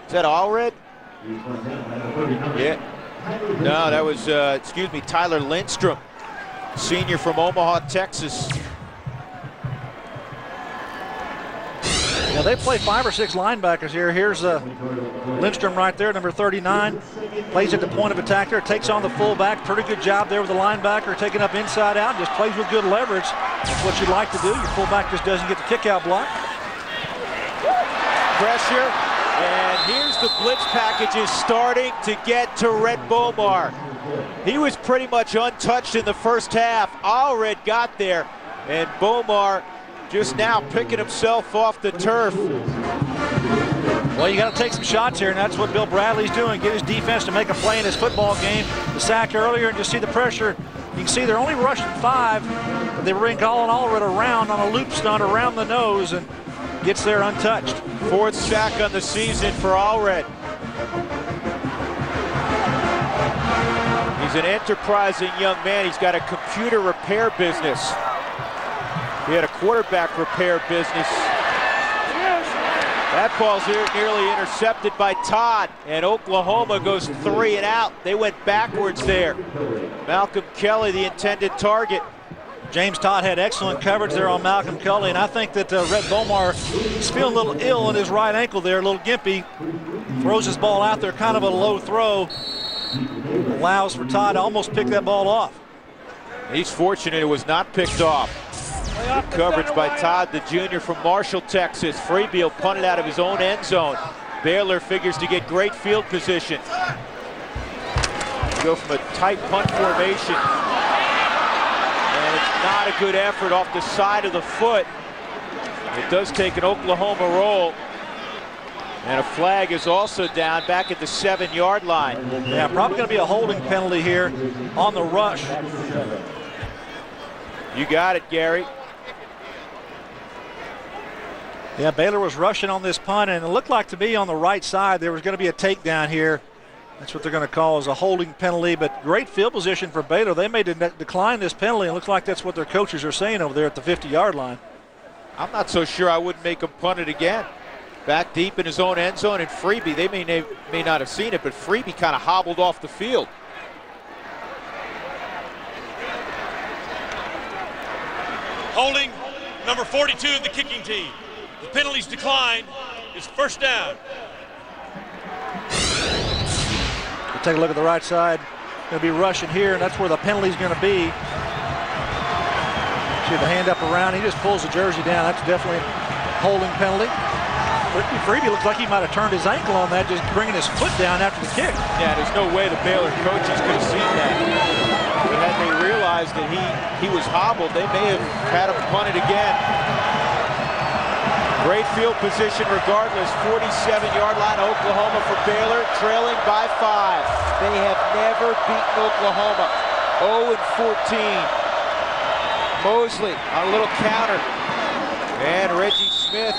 Allred? Yeah. No, that was, Tyler Lindstrom, senior from Omaha, Texas. Now they play 5 or 6 linebackers here. Here's Lindstrom right there, number 39. Plays at the point of attack there, takes on the fullback. Pretty good job there with the linebacker, taking up inside out, just plays with good leverage. That's what you'd like to do. Your fullback just doesn't get the kick-out block. Pressure, and here's the blitz packages starting to get to Rhett Bomar. He was pretty much untouched in the first half. Allred got there, and Bomar just now picking himself off the turf. Well, you got to take some shots here, and that's what Bill Bradley's doing. Get his defense to make a play in this football game. The sack earlier, and just see the pressure. You can see they're only rushing 5, but they bring Colin Allred around on a loop stunt around the nose and gets there untouched. 4th sack on the season for Allred. He's an enterprising young man. He's got a computer repair business. He had a quarterback repair business. That ball's here nearly intercepted by Todd, and Oklahoma goes 3 and out. They went backwards there. Malcolm Kelly, the intended target. James Todd had excellent coverage there on Malcolm Kelly, and I think that Rhett Bomar is feeling a little ill in his right ankle there, a little gimpy. Throws his ball out there, kind of a low throw. Allows for Todd to almost pick that ball off. He's fortunate it was not picked off. Good coverage by Todd, the junior from Marshall, Texas. Freebeal punted out of his own end zone. Baylor figures to get great field position. Go from a tight punt formation. it's not a good effort off the side of the foot. It does take an Oklahoma roll. And a flag is also down back at the 7-yard line. Yeah, probably going to be a holding penalty here on the rush. You got it, Gary. Yeah, Baylor was rushing on this punt, and it looked like to be on the right side. There was going to be a takedown here. That's what they're going to call as a holding penalty, but great field position for Baylor. They may decline this penalty. It looks like that's what their coaches are saying over there at the 50-yard line. I'm not so sure I wouldn't make him punt it again. Back deep in his own end zone, and Freebie, they may not have seen it, but Freebie kind of hobbled off the field. Holding number 42 of the kicking team. The penalty's declined. It's first down. We'll take a look at the right side. Going to be rushing here, and that's where the penalty's going to be. See the hand up around. He just pulls the jersey down. That's definitely a holding penalty. Freebie looks like he might have turned his ankle on that, just bringing his foot down after the kick. Yeah, there's no way the Baylor coaches could have seen that. But had they realized that he was hobbled, they may have had him punt it again. Great field position regardless. 47-yard line Oklahoma for Baylor, trailing by 5. They have never beaten Oklahoma. 0-14. Mosley on a little counter. And Reggie Smith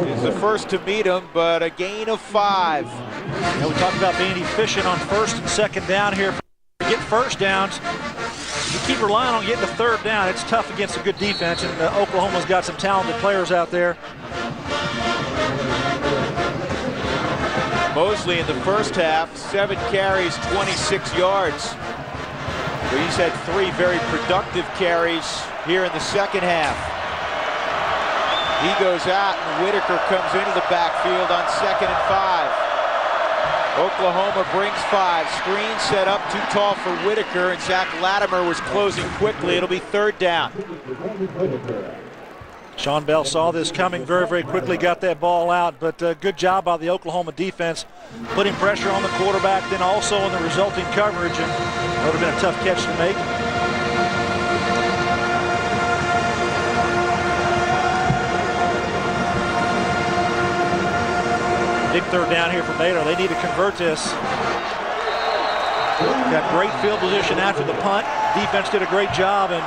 is the first to meet him, but a gain of 5. Yeah, we talked about being efficient on first and second down here. To get first downs, you keep relying on getting the third down. It's tough against a good defense, and Oklahoma's got some talented players out there. Mosley in the first half, 7 carries, 26 yards. But he's had 3 very productive carries here in the second half. He goes out, and Whitaker comes into the backfield on 2nd and 5. Oklahoma brings 5. Screen set up too tall for Whitaker, and Zach Latimer was closing quickly. It'll be 3rd down. Sean Bell saw this coming very, very quickly, got that ball out, but good job by the Oklahoma defense, putting pressure on the quarterback, then also in the resulting coverage, and it would have been a tough catch to make. Big 3rd down here for Baylor. They need to convert this. Got great field position after the punt. Defense did a great job, and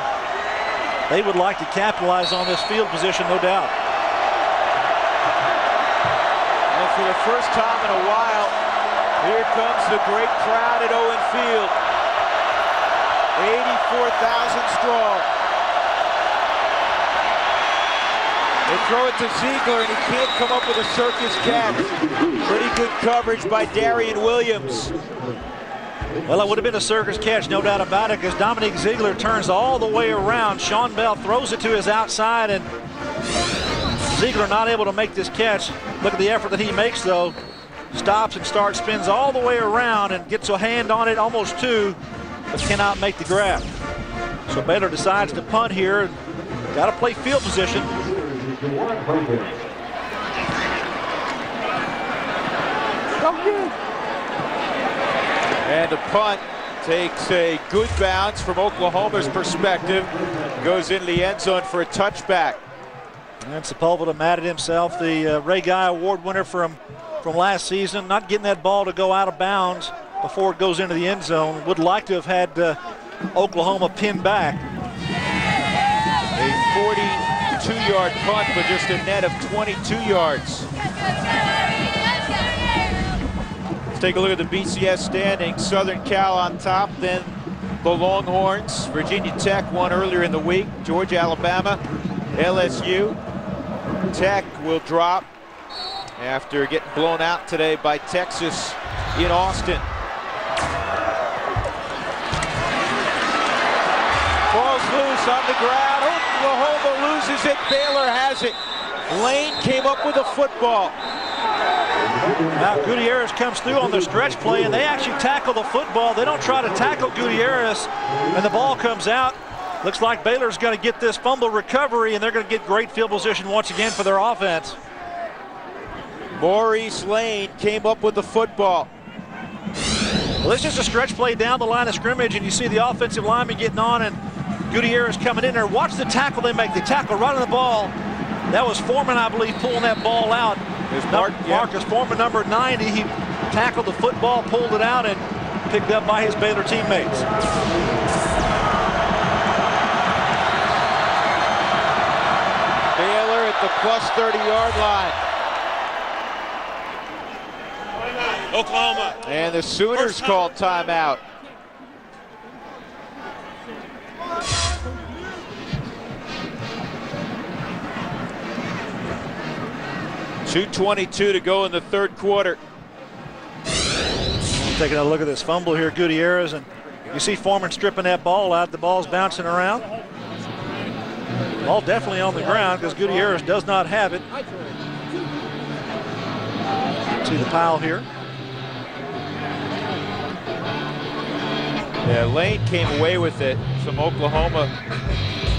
they would like to capitalize on this field position, no doubt. And for the first time in a while, here comes the great crowd at Owen Field. 84,000 strong. They throw it to Ziegler, and he can't come up with a circus catch. Pretty good coverage by Darian Williams. Well, it would have been a circus catch, no doubt about it, because Dominique Ziegler turns all the way around. Sean Bell throws it to his outside, and Ziegler not able to make this catch. Look at the effort that he makes, though. Stops and starts, spins all the way around, and gets a hand on it, almost 2, but cannot make the grab. So Baylor decides to punt here. Got to play field position. And the punt takes a good bounce from Oklahoma's perspective. Goes into the end zone for a touchback. And Sepulveda mad at himself, the Ray Guy Award winner from last season, not getting that ball to go out of bounds before it goes into the end zone. Would like to have had Oklahoma pinned back. A 42-yard punt, but just a net of 22 yards. Let's take a look at the BCS standings. Southern Cal on top, then the Longhorns. Virginia Tech won earlier in the week. Georgia, Alabama, LSU. Tech will drop after getting blown out today by Texas in Austin. Ball's loose on the ground. Oklahoma loses it. Baylor has it. Lane came up with a football. Now Gutierrez comes through on the stretch play, and they actually tackle the football. They don't try to tackle Gutierrez, and the ball comes out. Looks like Baylor's going to get this fumble recovery, and they're going to get great field position once again for their offense. Maurice Lane came up with the football. Well, this is a stretch play down the line of scrimmage, and you see the offensive lineman getting on, and Gutierrez coming in there. Watch the tackle they make. They tackle right on the ball. That was Foreman, I believe, pulling that ball out. Marcus Foreman, number 90. He tackled the football, pulled it out, and picked up by his Baylor teammates. Baylor at the plus 30-yard line. Oklahoma. And the Sooners called timeout. .2:22 to go in the third quarter. Taking a look at this fumble here, Gutierrez, and you see Foreman stripping that ball out. The ball's bouncing around. Ball definitely on the ground because Gutierrez does not have it. See the pile here. Yeah, Lane came away with it. Some Oklahoma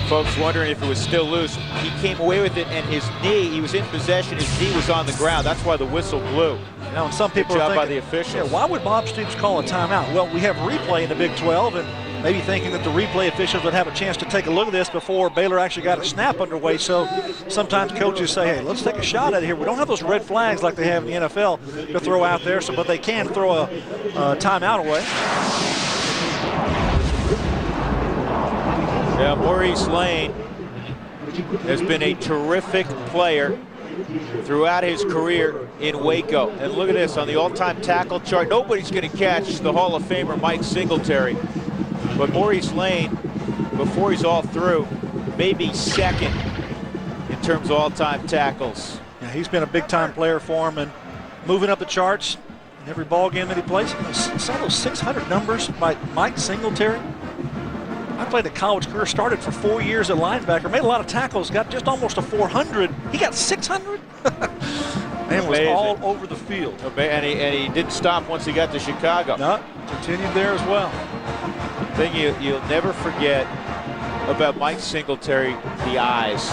folks wondering if it was still loose. He came away with it, and his knee, he was in possession, his knee was on the ground. That's why the whistle blew. You know, and some people Good are job thinking, by the officials. Yeah, why would Bob Stoops call a timeout? Well, we have replay in the Big 12, and maybe thinking that the replay officials would have a chance to take a look at this before Baylor actually got a snap underway. So sometimes coaches say, hey, let's take a shot at it here. We don't have those red flags like they have in the NFL to throw out there, but they can throw a timeout away. Yeah, Maurice Lane has been a terrific player throughout his career in Waco. And look at this on the all-time tackle chart. Nobody's going to catch the Hall of Famer Mike Singletary. But Maurice Lane, before he's all through, maybe second in terms of all-time tackles. Yeah, he's been a big-time player for him and moving up the charts in every ball game that he plays. Some of those 600 numbers by Mike Singletary. I played a college career, started for 4 years at linebacker, made a lot of tackles, got just almost a 400. He got 600? Man was all over the field. And he didn't stop once he got to Chicago. No, continued there as well. The thing you'll never forget about Mike Singletary, the eyes.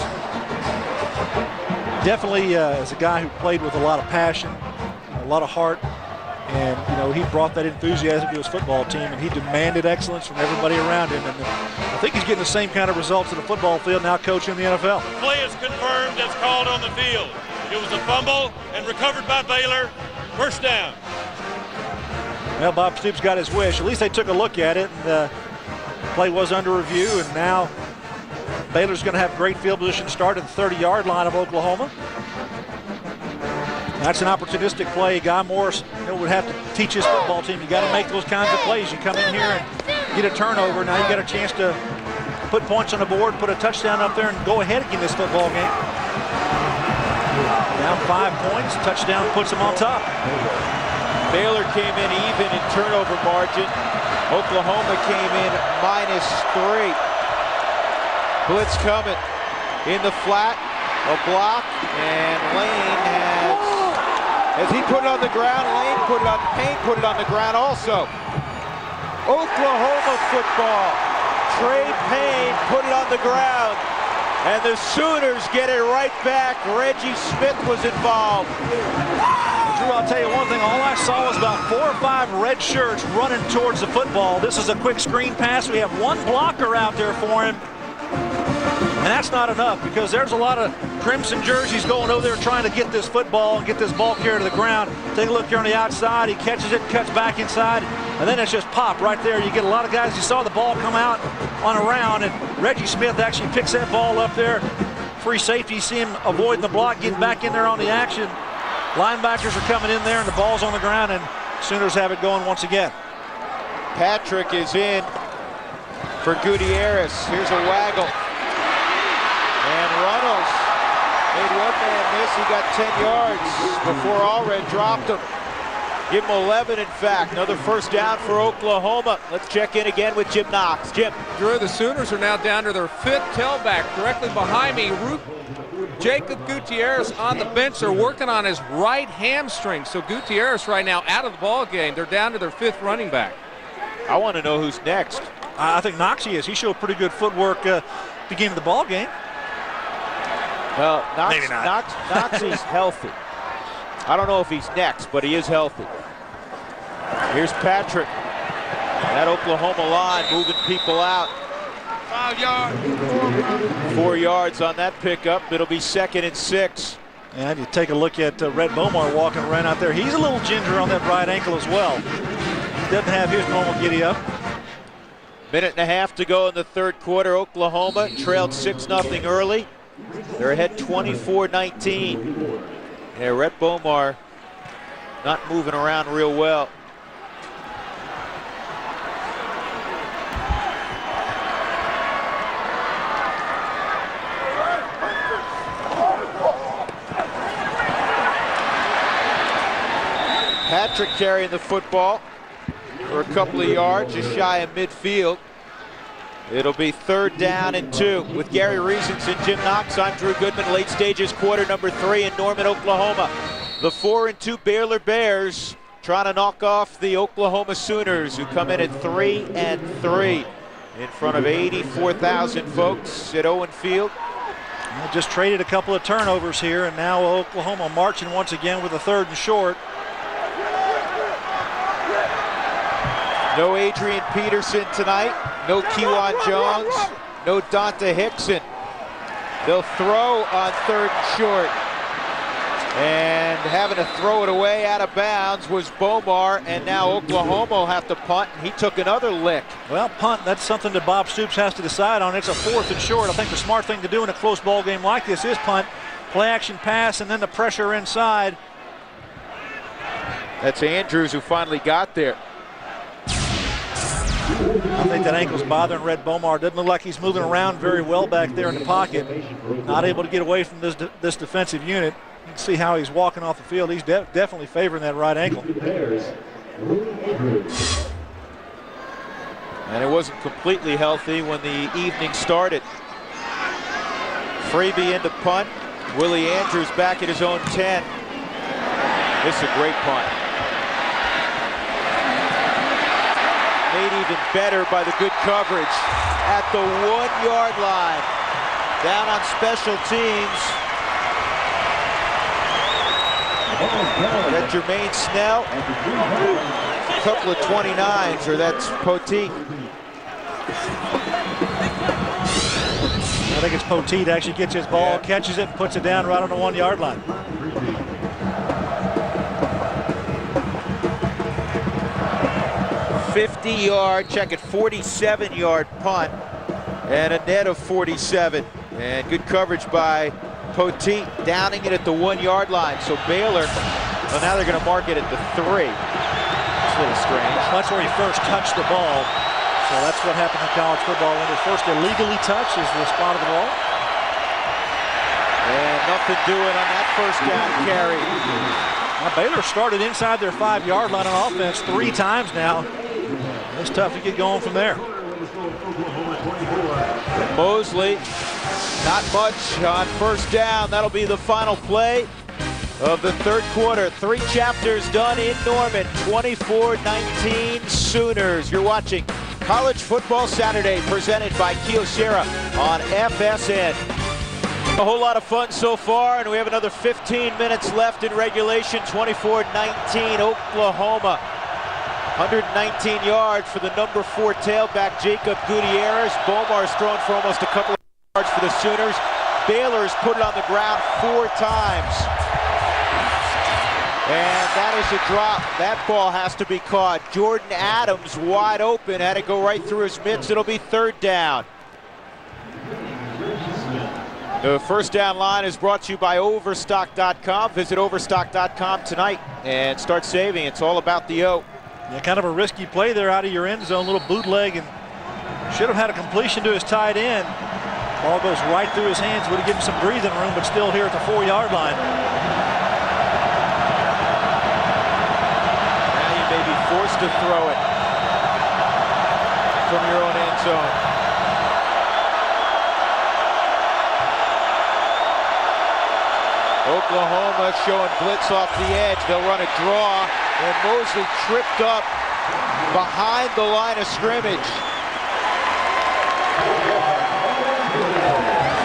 Definitely as a guy who played with a lot of passion, a lot of heart. And, you know, he brought that enthusiasm to his football team, and he demanded excellence from everybody around him. And I think he's getting the same kind of results in the football field now coaching in the NFL. Play is confirmed as called on the field. It was a fumble and recovered by Baylor. First down. Well, Bob Stoops got his wish. At least they took a look at it, and the play was under review, and now Baylor's going to have great field position to start at the 30-yard line of Oklahoma. That's an opportunistic play. Guy Morris would have to teach his football team. You got to make those kinds of plays. You come in here and get a turnover. Now you got a chance to put points on the board, put a touchdown up there, and go ahead in this football game. Down 5 points. Touchdown puts them on top. Baylor came in even in turnover margin. Oklahoma came in -3. Blitz coming in the flat. A block, and Lane as he put it on the ground, Lane put it on, Payne put it on the ground also. Oklahoma football. Trey Payne put it on the ground, and the Sooners get it right back. Reggie Smith was involved. Drew, I'll tell you one thing, all I saw was about 4 or 5 red shirts running towards the football. This is a quick screen pass. We have one blocker out there for him. And that's not enough because there's a lot of crimson jerseys going over there trying to get this football and get this ball carried to the ground. Take a look here on the outside. He catches it, cuts back inside, and then it's just pop right there. You get a lot of guys. You saw the ball come out on a round, and Reggie Smith actually picks that ball up there. Free safety. You see him avoiding the block, getting back in there on the action. Linebackers are coming in there, and the ball's on the ground, and Sooners have it going once again. Patrick is in for Gutierrez. Here's a waggle. And Runnels made one man miss. He got 10 yards before Allred dropped him. Give him 11, in fact. Another first down for Oklahoma. Let's check in again with Jim Knox. Jim. Drew, the Sooners are now down to their 5th tailback. Directly behind me, Jacob Gutierrez on the bench. They're working on his right hamstring. So Gutierrez right now out of the ball game. They're down to their 5th running back. I want to know who's next. I think Knoxie is. He showed pretty good footwork beginning of the ball game. Well, maybe not. Knoxie's healthy. I don't know if he's next, but he is healthy. Here's Patrick. That Oklahoma line moving people out. 5 yards. 4 yards on that pickup. It'll be 2nd and 6. And you take a look at Rhett Bomar walking around out there. He's a little ginger on that right ankle as well. He doesn't have his normal giddy up. Minute and a half to go in the third quarter. Oklahoma trailed 6-0 early. They're ahead 24-19. Yeah, Rhett Bomar not moving around real well. Patrick carrying the football for a couple of yards, just shy of midfield. It'll be 3rd down and 2 with Gary Reasons and Jim Knox. I'm Drew Goodman. Late stages, quarter number 3 in Norman, Oklahoma. The 4-2 Baylor Bears trying to knock off the Oklahoma Sooners, who come in at 3-3 in front of 84,000 folks at Owen Field. Well, just traded a couple of turnovers here, and now Oklahoma marching once again with a 3rd and short. No Adrian Peterson tonight, no Kewan Jones, no Donta Hickson. They'll throw on 3rd and short. And having to throw it away out of bounds was Bomar, and now Oklahoma will have to punt, and he took another lick. Well, punt, that's something that Bob Stoops has to decide on. It's a 4th and short. I think the smart thing to do in a close ball game like this is punt, play action pass, and then the pressure inside. That's Andrews who finally got there. I think that ankle's bothering Rhett Bomar. Doesn't look like he's moving around very well back there in the pocket. Not able to get away from this defensive unit. You can see how he's walking off the field. He's definitely favoring that right ankle. And it wasn't completely healthy when the evening started. Freebie into punt. Willie Andrews back at his own 10. This is a great punt. Made even better by the good coverage at the 1-yard line. Down on special teams. That Jermaine Snell. A couple of 29s, or that's Poteet. I think it's Poteet actually gets his ball, catches it, and puts it down right on the 1-yard line. Check it, 47-yard punt and a net of 47. And good coverage by Poteet, downing it at the 1-yard line. So Baylor, well, now they're going to mark it at the 3. It's a little strange. That's where he first touched the ball. So that's what happens in college football. When it first illegally touches the spot of the ball. And nothing doing on that first down carry. Now Baylor started inside their 5-yard line on offense 3 times now. It's tough to get going from there. Mosley, not much on first down. That'll be the final play of the third quarter. 3 chapters done in Norman. 24-19 Sooners. You're watching College Football Saturday, presented by Kyocera on FSN. A whole lot of fun so far, and we have another 15 minutes left in regulation. 24-19 Oklahoma. 119 yards for the number 4 tailback, Jacob Gutierrez. Bomar's thrown for almost a couple of yards for the Sooners. Baylor's put it on the ground 4 times. And that is a drop. That ball has to be caught. Jordan Adams wide open, had it go right through his mitts. It'll be 3rd down. The first down line is brought to you by Overstock.com. Visit Overstock.com tonight and start saving. It's all about the O. Yeah, kind of a risky play there out of your end zone, little bootleg, and should have had a completion to his tight end. Ball goes right through his hands, would have given some breathing room, but still here at the 4-yard line. Now you may be forced to throw it from your own end zone. Oklahoma showing blitz off the edge. They'll run a draw, and Mosley tripped up behind the line of scrimmage.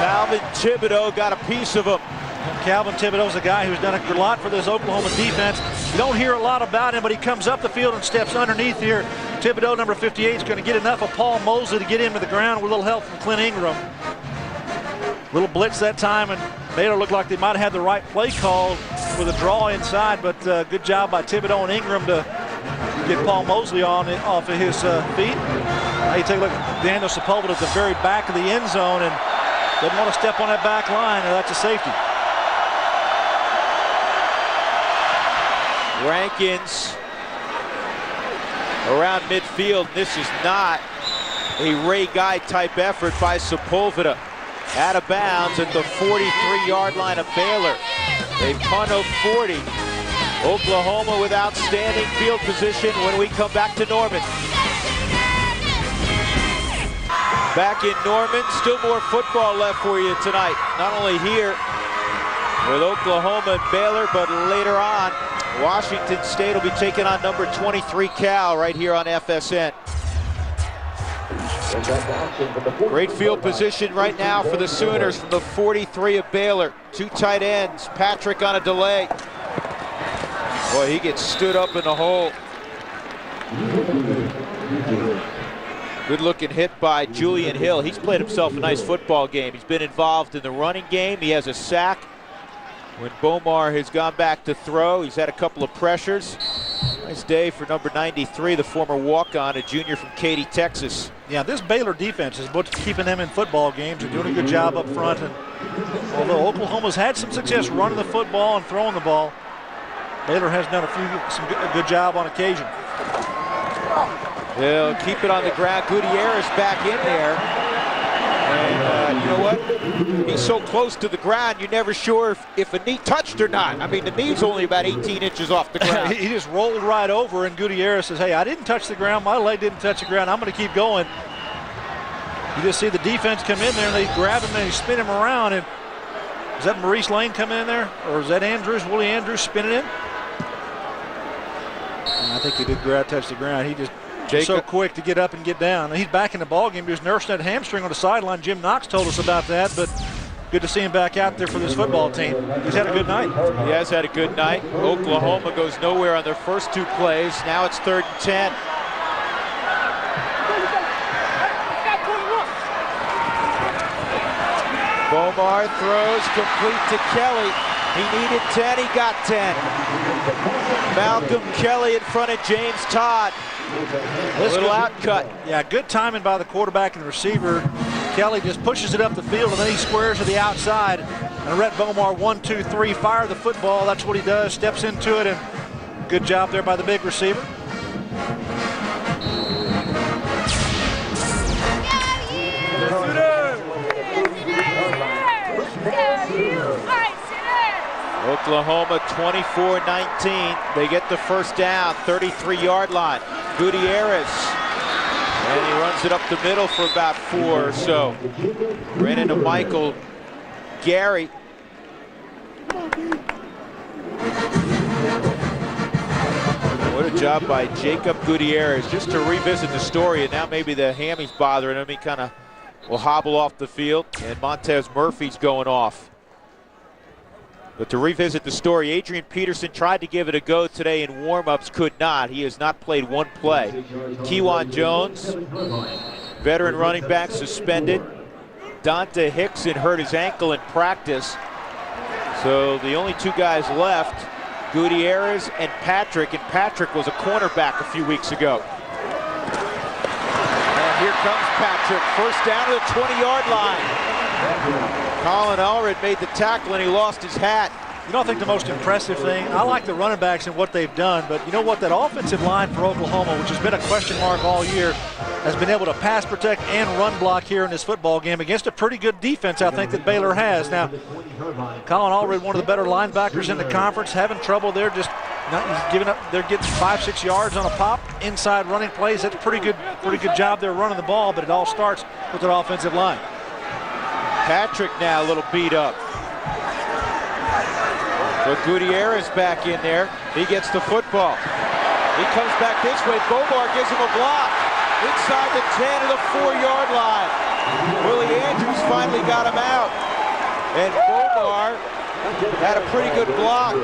Calvin Thibodeau got a piece of him. Calvin Thibodeau's a guy who's done a lot for this Oklahoma defense. You don't hear a lot about him, but he comes up the field and steps underneath here. Thibodeau, number 58, is going to get enough of Paul Mosley to get him to the ground with a little help from Clint Ingram. Little blitz that time, and Baylor looked like they might have had the right play call with a draw inside, but good job by Thibodeau and Ingram to get Paul Mosley off of his feet. Now you take a look at Daniel Sepulveda at the very back of the end zone and doesn't want to step on that back line, and that's a safety. Rankins around midfield. This is not a Ray Guy type effort by Sepulveda. Out of bounds at the 43-yard line of Baylor. They punt of 40. Oklahoma with outstanding field position when we come back to Norman. Back in Norman, still more football left for you tonight. Not only here with Oklahoma and Baylor, but later on, Washington State will be taking on number 23 Cal right here on FSN. Great field position right now for the Sooners from the 43 of Baylor. Two tight ends, Patrick on a delay. Boy, he gets stood up in the hole. Good looking hit by Julian Hill. He's played himself a nice football game. He's been involved in the running game. He has a sack. When Bomar has gone back to throw, he's had a couple of pressures. Nice day for number 93, the former walk-on, a junior from Katy, Texas. Yeah, this Baylor defense is what's keeping them in football games and doing a good job up front. And although Oklahoma's had some success running the football and throwing the ball, Baylor has done a good job on occasion. They'll keep it on the ground. Gutierrez back in there. And you know what? He's so close to the ground, you're never sure if a knee touched or not. I mean, the knee's only about 18 inches off the ground. He just rolled right over, and Gutierrez says, hey, I didn't touch the ground. My leg didn't touch the ground. I'm going to keep going. You just see the defense come in there, and they grab him and they spin him around. And is that Maurice Lane coming in there? Or is that Andrews, Willie Andrews spinning in? And I think he did touch the ground. He just so quick to get up and get down. He's back in the ball game. He was nursing that hamstring on the sideline. Jim Knox told us about that, but good to see him back out there for this football team. He's had a good night. He has had a good night. Oklahoma goes nowhere on their first two plays. Now it's 3rd and 10. Bomar throws complete to Kelly. He needed 10, he got 10. Malcolm Kelly in front of James Todd. A little outcut. Yeah, good timing by the quarterback and the receiver. Kelly just pushes it up the field, and then he squares to the outside. And Rhett Bomar, 1, 2, 3, fire the football. That's what he does, steps into it, and good job there by the big receiver. Oklahoma 24-19. They get the first down, 33-yard line. Gutierrez, and he runs it up the middle for about 4 or so. Ran into Michael Gary. What a job by Jacob Gutierrez, just to revisit the story, and now maybe the hammy's bothering him. He kind of will hobble off the field, and Montez Murphy's going off. But to revisit the story, Adrian Peterson tried to give it a go today in warm-ups, could not. He has not played one play. Kewan Jones, veteran running back, suspended. Dante Hickson hurt his ankle in practice. So the only two guys left, Gutierrez and Patrick was a cornerback a few weeks ago. And here comes Patrick, first down to the 20-yard line. Colin Allred made the tackle and he lost his hat. You know, I think the most impressive thing, I like the running backs and what they've done, but you know what, that offensive line for Oklahoma, which has been a question mark all year, has been able to pass protect and run block here in this football game against a pretty good defense, I think, that Baylor has. Now, Colin Allred, one of the better linebackers in the conference, having trouble there, just not giving up. They're getting 5-6 yards on a pop, inside running plays. That's pretty good job there running the ball, but it all starts with their offensive line. Patrick now a little beat up. But Gutierrez back in there. He gets the football. He comes back this way. Bomar gives him a block. Inside the 10 to the 4-yard line. Willie Andrews finally got him out. And Bomar had a pretty good block.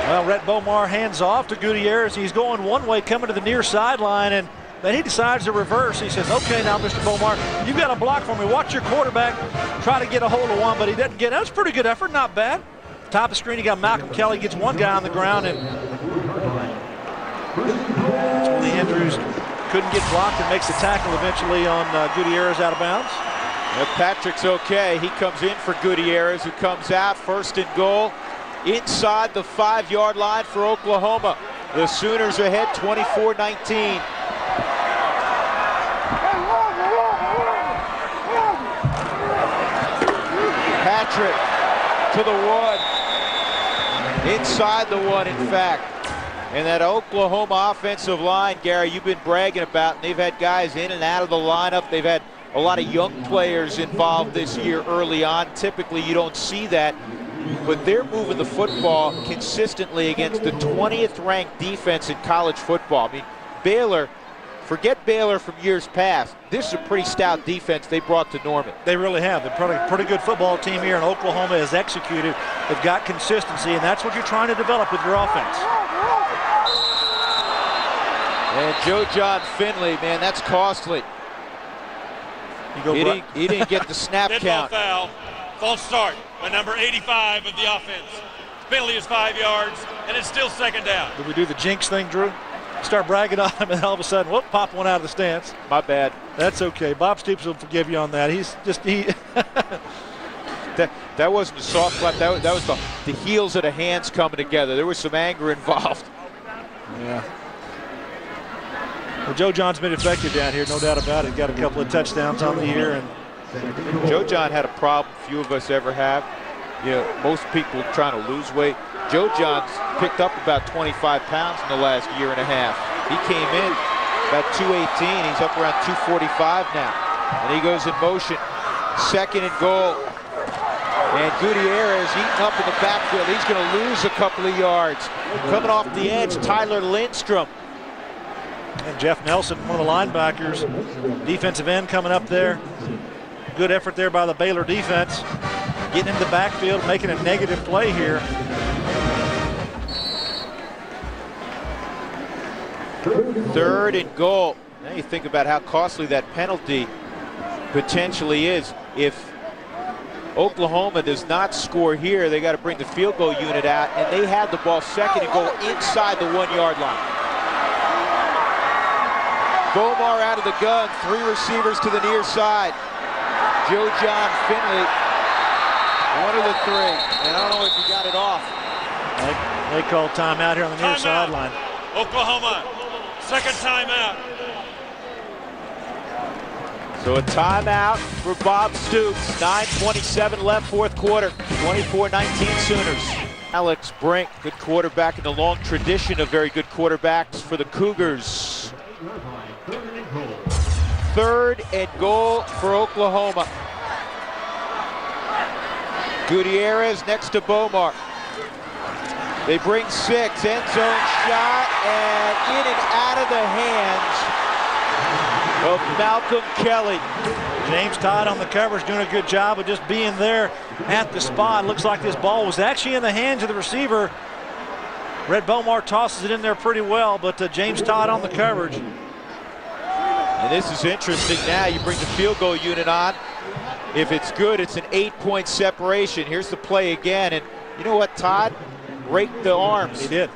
Well, Rhett Bomar hands off to Gutierrez. He's going one way, coming to the near sideline, and then he decides to reverse. He says, okay, now, Mr. Bomar, you've got a block for me. Watch your quarterback try to get a hold of one, but he doesn't get it. That's a pretty good effort, not bad. Top of the screen, you got Malcolm Kelly, gets one guy on the ground, and Willie Andrews couldn't get blocked and makes the tackle eventually on Gutierrez out of bounds. Patrick's okay. He comes in for Gutierrez, who comes out. 1st and goal inside the 5-yard line for Oklahoma. The Sooners ahead 24-19. Patrick to the 1. Inside the 1, in fact. And that Oklahoma offensive line, Gary, you've been bragging about, and they've had guys in and out of the lineup. They've had a lot of young players involved this year early on. Typically, you don't see that, but they're moving the football consistently against the 20th ranked defense in college football. I mean, Baylor, forget Baylor from years past. This is a pretty stout defense they brought to Norman. They really have. They're a pretty good football team here, and Oklahoma has executed. They've got consistency, and that's what you're trying to develop with your offense. And Joe John Finley, man, that's costly. He didn't get the snap count. Foul. False start by number 85 of the offense. Penalty is 5 yards, and it's still 2nd down. Did we do the jinx thing, Drew? Start bragging on him, and all of a sudden, whoop, pop one out of the stance. My bad. That's okay. Bob Stoops will forgive you on that. That wasn't a soft clap. That was the heels of the hands coming together. There was some anger involved. Yeah. Well, Joe John's been effective down here, no doubt about it. Got a couple of touchdowns on the year. And Joe John had a problem few of us ever have. You know, most people trying to lose weight. Joe John's picked up about 25 pounds in the last year and a half. He came in about 218. He's up around 245 now. And he goes in motion. 2nd and goal. And Gutierrez eating up in the backfield. He's going to lose a couple of yards. Coming off the edge, Tyler Lindstrom. And Jeff Nelson, one of the linebackers, defensive end coming up there. Good effort there by the Baylor defense. Getting in the backfield, making a negative play here. Third and goal. Now you think about how costly that penalty potentially is. If Oklahoma does not score here, they got to bring the field goal unit out, and they had the ball 2nd and goal inside the 1-yard line. Bomar out of the gun, 3 receivers to the near side. Joe John Finley, one of the 3, and I don't know if he got it off. They called timeout here on the near sideline. Oklahoma, 2nd timeout. So a timeout for Bob Stoops. 9:27 left, 4th quarter. 24-19 Sooners. Alex Brink, good quarterback in the long tradition of very good quarterbacks for the Cougars. 3rd and goal for Oklahoma. Gutierrez next to Bomar. They bring 6, end zone shot, and in and out of the hands of Malcolm Kelly. James Todd on the coverage doing a good job of just being there at the spot. Looks like this ball was actually in the hands of the receiver. Rhett Bomar tosses it in there pretty well, but James Todd on the coverage. And this is interesting now. You bring the field goal unit on. If it's good, it's an 8-point separation. Here's the play again, and you know what, Todd? Raked the arms. He did.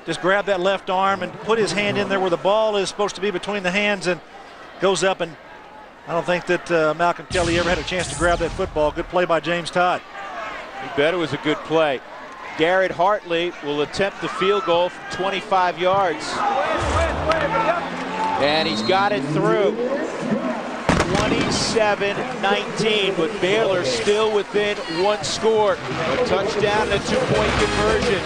Just grab that left arm and put his hand in there where the ball is supposed to be between the hands and goes up, and I don't think that Malcolm Kelly ever had a chance to grab that football. Good play by James Todd. You bet it was a good play. Garrett Hartley will attempt the field goal from 25 yards. And he's got it through. 27-19, but Baylor still within 1 score. A touchdown and a 2-point conversion.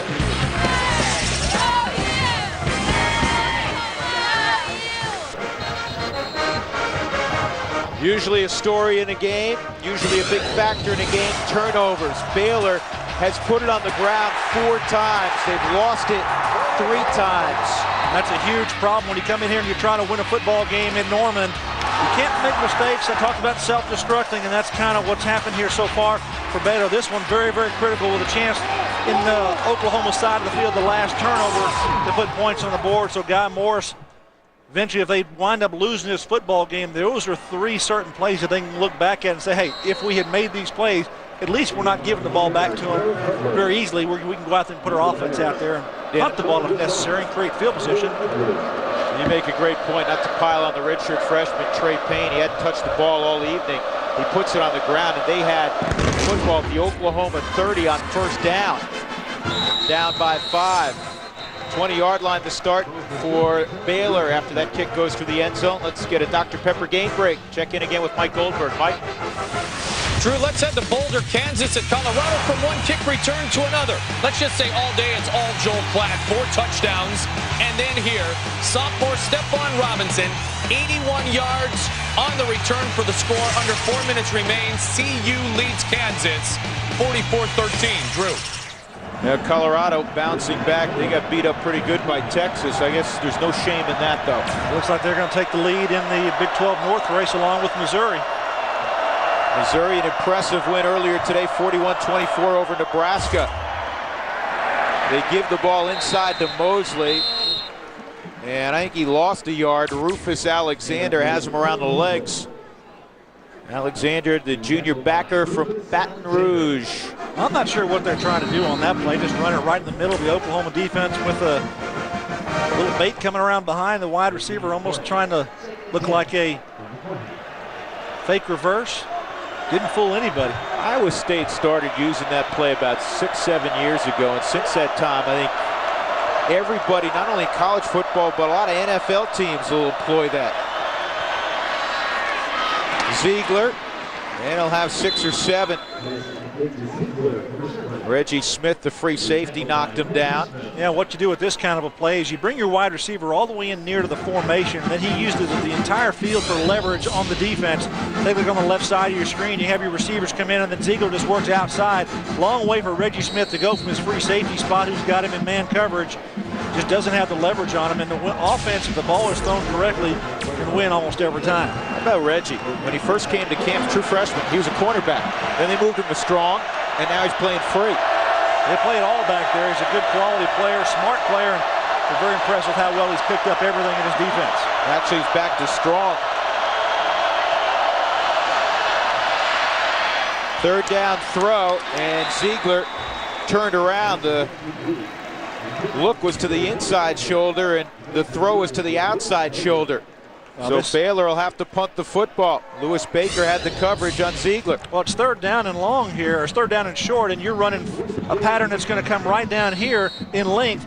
Usually a story in a game, usually a big factor in a game, turnovers. Baylor has put it on the ground 4 times. They've lost it 3 times. That's a huge problem when you come in here and you're trying to win a football game in Norman. You can't make mistakes. I talked about self-destructing, and that's kind of what's happened here so far for Baylor. This one very, very critical with a chance in the Oklahoma side of the field, the last turnover to put points on the board. So Guy Morris, eventually, if they wind up losing this football game, those are 3 certain plays that they can look back at and say, hey, if we had made these plays, at least we're not giving the ball back to them very easily. We can go out there and put our offense out there and punt the ball if necessary and create field position. You make a great point, not to pile on the redshirt freshman Trey Payne. He hadn't touched the ball all evening. He puts it on the ground, and they had football at the Oklahoma 30 on first down. Down by 5. 20-yard line to start for Baylor after that kick goes through the end zone. Let's get a Dr. Pepper game break. Check in again with Mike Goldberg. Mike? Drew, let's head to Boulder, Kansas at Colorado from one kick return to another. Let's just say all day it's all Joel Klatt, 4 touchdowns. And then here, sophomore Stephon Robinson, 81 yards on the return for the score. Under 4 minutes remain. CU leads Kansas 44-13. Drew. Yeah, Colorado bouncing back. They got beat up pretty good by Texas. I guess there's no shame in that, though. Looks like they're going to take the lead in the Big 12 North race along with Missouri. Missouri, an impressive win earlier today, 41-24 over Nebraska. They give the ball inside to Mosley. And I think he lost a yard. Rufus Alexander has him around the legs. Alexander, the junior backer from Baton Rouge. I'm not sure what they're trying to do on that play. Just run it right in the middle of the Oklahoma defense with a little bait coming around behind the wide receiver, almost trying to look like a fake reverse. Didn't fool anybody. Iowa State started using that play about 6-7 years ago, and since that time, I think everybody, not only in college football, but a lot of NFL teams will employ that. Ziegler, and he'll have 6 or 7. Reggie Smith, the free safety, knocked him down. Yeah, what you do with this kind of a play is you bring your wide receiver all the way in near to the formation, and then he used the entire field for leverage on the defense. They look on the left side of your screen, you have your receivers come in, and then Ziegler just works outside. Long way for Reggie Smith to go from his free safety spot, who's got him in man coverage. Just doesn't have the leverage on him, and the offense, if the ball is thrown correctly, can win almost every time. How about Reggie? When he first came to camp, true freshman, he was a cornerback. Then they moved him to strong, and now he's playing free. They play it all back there. He's a good quality player, smart player, and we're very impressed with how well he's picked up everything in his defense. Actually, he's back to strong. 3rd down throw, and Ziegler turned around. The look was to the inside shoulder, and the throw was to the outside shoulder. So Baylor will have to punt the football. Lewis Baker had the coverage on Ziegler. Well, it's 3rd down and long here, or it's 3rd down and short, and you're running a pattern that's going to come right down here in length.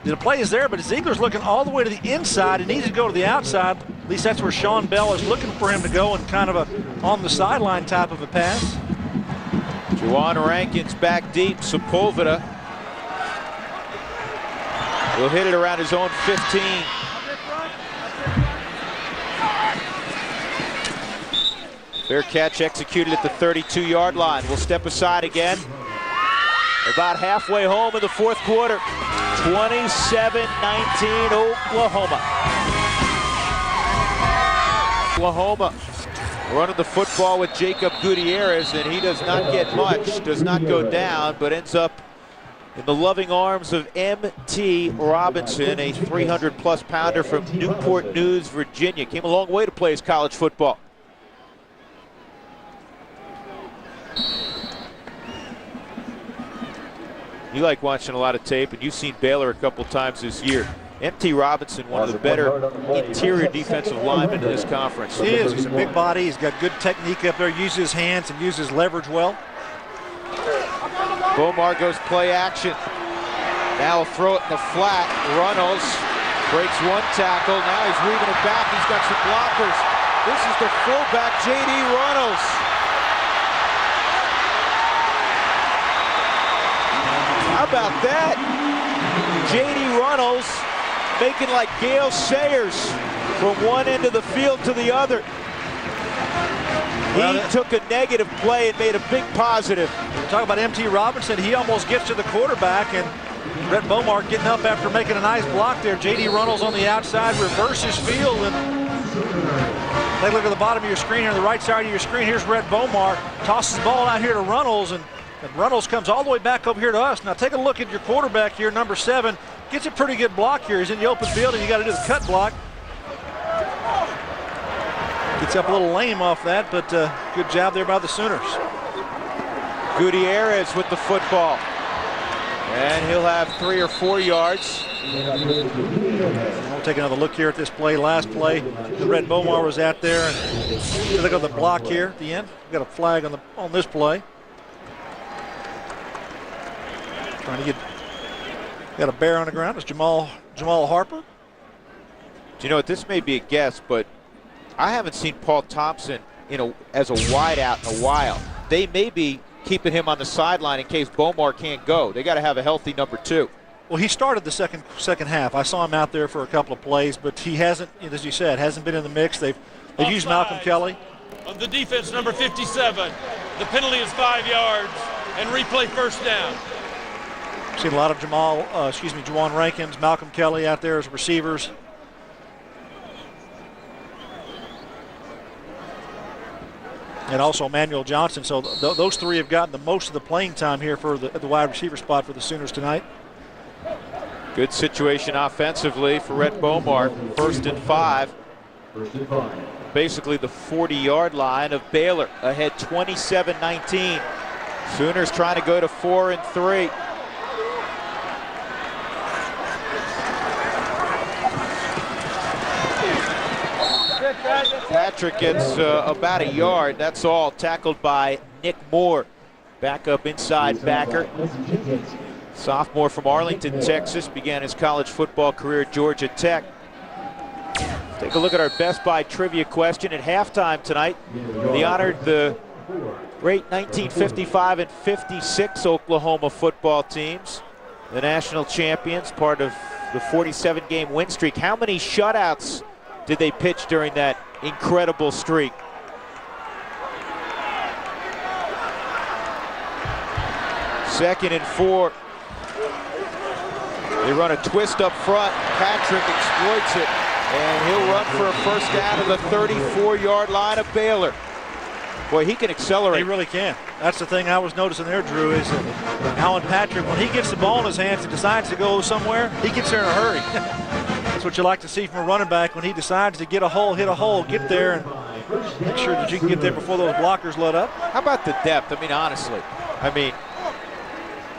The play is there, but Ziegler's looking all the way to the inside. He needs to go to the outside. At least that's where Sean Bell is looking for him to go, in kind of a on the sideline type of a pass. Juwan Rankin's back deep. Sepulveda will hit it around his own 15. Fair catch executed at the 32-yard line. We'll step aside again. About halfway home in the 4th quarter. 27-19 Oklahoma. Oklahoma running the football with Jacob Gutierrez, and he does not get much, does not go down, but ends up in the loving arms of M.T. Robinson, a 300-plus pounder from Newport News, Virginia. Came a long way to play his college football. You like watching a lot of tape, and you've seen Baylor a couple times this year. M.T. Robinson, one of the better interior defensive linemen in this conference. He is. He's a big body. He's got good technique up there. Uses his hands and uses leverage well. Bomar goes play action. Now he'll throw it in the flat. Runnels breaks one tackle. Now he's weaving it back. He's got some blockers. This is the fullback, J.D. Runnels. How about that? J.D. Runnels making like Gale Sayers from one end of the field to the other. He took a negative play and made a big positive. Talk about M.T. Robinson. He almost gets to the quarterback, and Brett Bomar getting up after making a nice block there. J.D. Runnels on the outside, reverses field, and take a look at the bottom of your screen here, on the right side of your screen. Here's Brett Bomar, tosses the ball out here to Runnels, and And Reynolds comes all the way back over here to us. Now take a look at your quarterback here, number 7. Gets a pretty good block here. He's in the open field, and you got to do the cut block. Gets up a little lame off that, but good job there by the Sooners. Gutierrez with the football. And he'll have 3 or 4 yards. We'll take another look here at this play. Last play, the Red Bomar was out there. And look at the block here at the end. We've got a flag on this play. Trying to got a bear on the ground. It's Jamal Harper. Do you know what? This may be a guess, but I haven't seen Paul Thompson as a wideout in a while. They may be keeping him on the sideline in case Bomar can't go. They got to have a healthy number 2. Well, he started the second half. I saw him out there for a couple of plays, but he hasn't, as you said, hasn't been in the mix. They've used Malcolm Kelly. On the defense, number 57. The penalty is 5 yards and replay first down. Seen a lot of Juwan Rankins, Malcolm Kelly out there as receivers. And also Emmanuel Johnson. So those 3 have gotten the most of the playing time here for the wide receiver spot for the Sooners tonight. Good situation offensively for Rhett Bomar. 1st and 5. Basically the 40-yard line of Baylor, ahead 27-19. Sooners trying to go to 4 and 3. Patrick gets about a yard, that's all. Tackled by Nick Moore. Back up inside backer. Sophomore from Arlington, Texas. Began his college football career at Georgia Tech. Take a look at our Best Buy trivia question at halftime tonight. They honored the great 1955 and 56 Oklahoma football teams. The national champions, part of the 47-game win streak. How many shutouts did they pitch during that incredible streak? Second and 4. They run a twist up front. Patrick exploits it, and he'll run for a first down to the 34-yard line of Baylor. Boy, he can accelerate. He really can. That's the thing I was noticing there, Drew, is that Alan Patrick, when he gets the ball in his hands and decides to go somewhere, he gets there in a hurry. That's what you like to see from a running back when he decides to get a hole, hit a hole, get there, and make sure that you can get there before those blockers let up. How about the depth? I mean, honestly.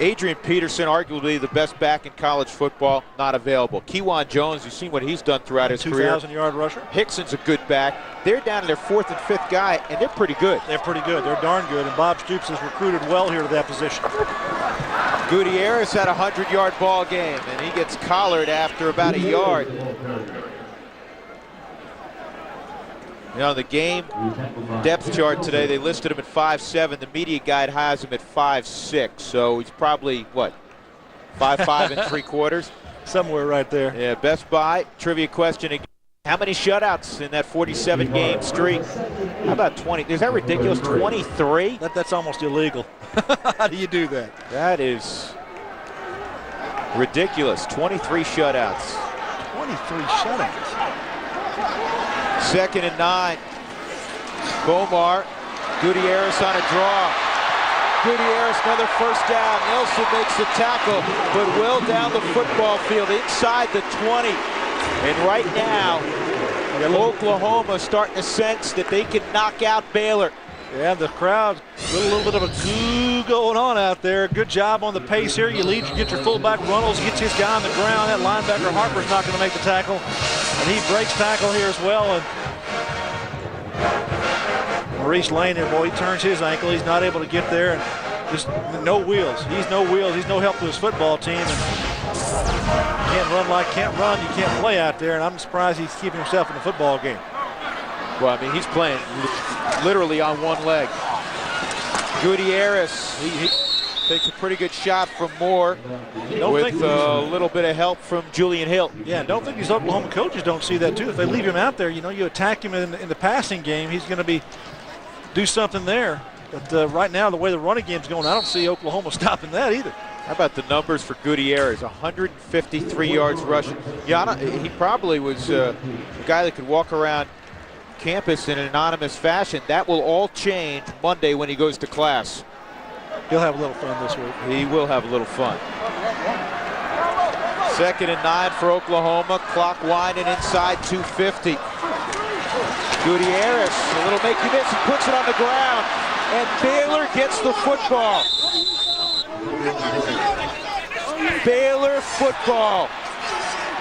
Adrian Peterson, arguably the best back in college football, not available. Kewan Jones, you've seen what he's done throughout his career. 2,000-yard rusher. Hickson's a good back. They're down to their 4th and 5th guy, and they're pretty good. They're pretty good. They're darn good, and Bob Stoops has recruited well here to that position. Gutierrez had a 100-yard ball game, and he gets collared after about a yard. You know, the game depth chart today, they listed him at 5'7". The media guide has him at 5'6", so he's probably, what, 5'5" and 3/4? Somewhere right there. Yeah, Best Buy, trivia question again. How many shutouts in that 47-game streak? How about 20? Is that ridiculous? 23? That's almost illegal. How do you do that? That is ridiculous. 23 shutouts. 23 shutouts. 2nd and 9. Bomar. Gutierrez on a draw. Gutierrez, another first down. Nelson makes the tackle, but well down the football field, inside the 20. And right now, Oklahoma starting to sense that they can knock out Baylor. Yeah, the crowd, a little bit of a goo going on out there. Good job on the pace here. You get your fullback Reynolds, gets his guy on the ground. That linebacker Harper's not going to make the tackle. And he breaks tackle here as well. And Maurice Lane here, boy, he turns his ankle. He's not able to get there. And just no wheels. He's no wheels. He's no help to his football team. And can't run. You can't play out there. And I'm surprised he's keeping himself in the football game. Well, I mean, he's playing literally on one leg. Gutierrez, he takes a pretty good shot from Moore with a little bit of help from Julian Hill. Yeah, don't think these Oklahoma coaches don't see that too. If they leave him out there, you attack him in the passing game, he's going to do something there. But right now, the way the running game's going, I don't see Oklahoma stopping that either. How about the numbers for Gutierrez? 153 yards rushing. Yeah, he probably was a guy that could walk around campus in an anonymous fashion. That will all change Monday when he goes to class. He'll have a little fun this week. He will have a little fun. 2nd and 9 for Oklahoma. Clock winding inside 2:50. Gutierrez, a little make you miss. He puts it on the ground. And Baylor gets the football. Baylor football.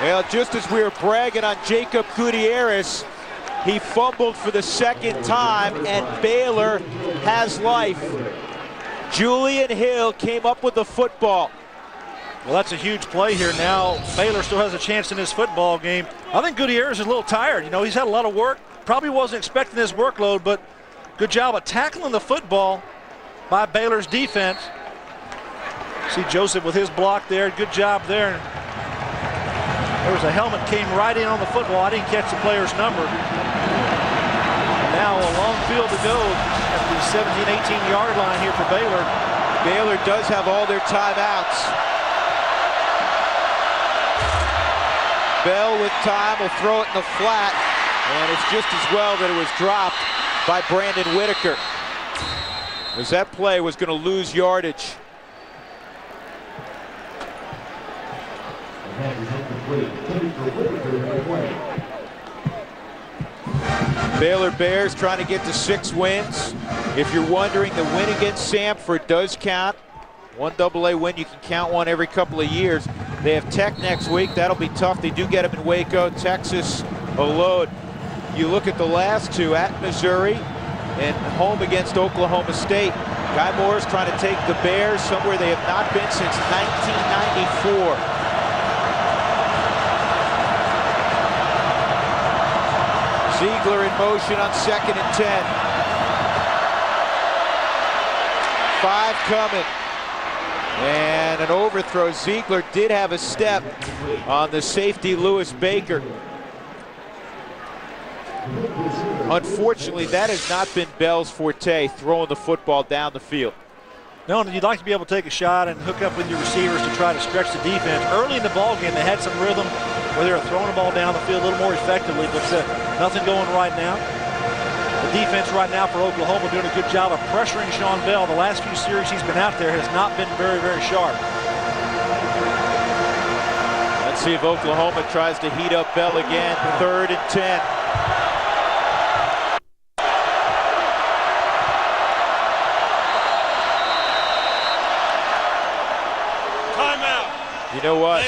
Well, just as we were bragging on Jacob Gutierrez, he fumbled for the 2nd time, and Baylor has life. Julian Hill came up with the football. Well, that's a huge play here. Now Baylor still has a chance in this football game. I think Gutierrez is a little tired. You know, he's had a lot of work. Probably wasn't expecting this workload, but good job of tackling the football by Baylor's defense. See Joseph with his block there. Good job there. There was a helmet came right in on the football. I didn't catch the player's number. Now a long field to go at the 17, 18-yard line here for Baylor. Baylor does have all their timeouts. Bell with time will throw it in the flat, and it's just as well that it was dropped by Brandon Whitaker, as that play was going to lose yardage. Baylor Bears trying to get to 6 wins. If you're wondering, the win against Samford does count. One AA win, you can count one every couple of years. They have Tech next week. That'll be tough. They do get them in Waco. Texas, a load. You look at the last 2, at Missouri and home against Oklahoma State. Guy Moore's trying to take the Bears somewhere they have not been since 1994. Ziegler in motion on 2nd and 10. 5 coming. And an overthrow. Ziegler did have a step on the safety, Lewis Baker. Unfortunately, that has not been Bell's forte, throwing the football down the field. No, and you'd like to be able to take a shot and hook up with your receivers to try to stretch the defense. Early in the ballgame, they had some rhythm where they were throwing the ball down the field a little more effectively, but nothing going right now. The defense right now for Oklahoma doing a good job of pressuring Sean Bell. The last few series he's been out there has not been very, very sharp. Let's see if Oklahoma tries to heat up Bell again. 3rd and 10. You know what?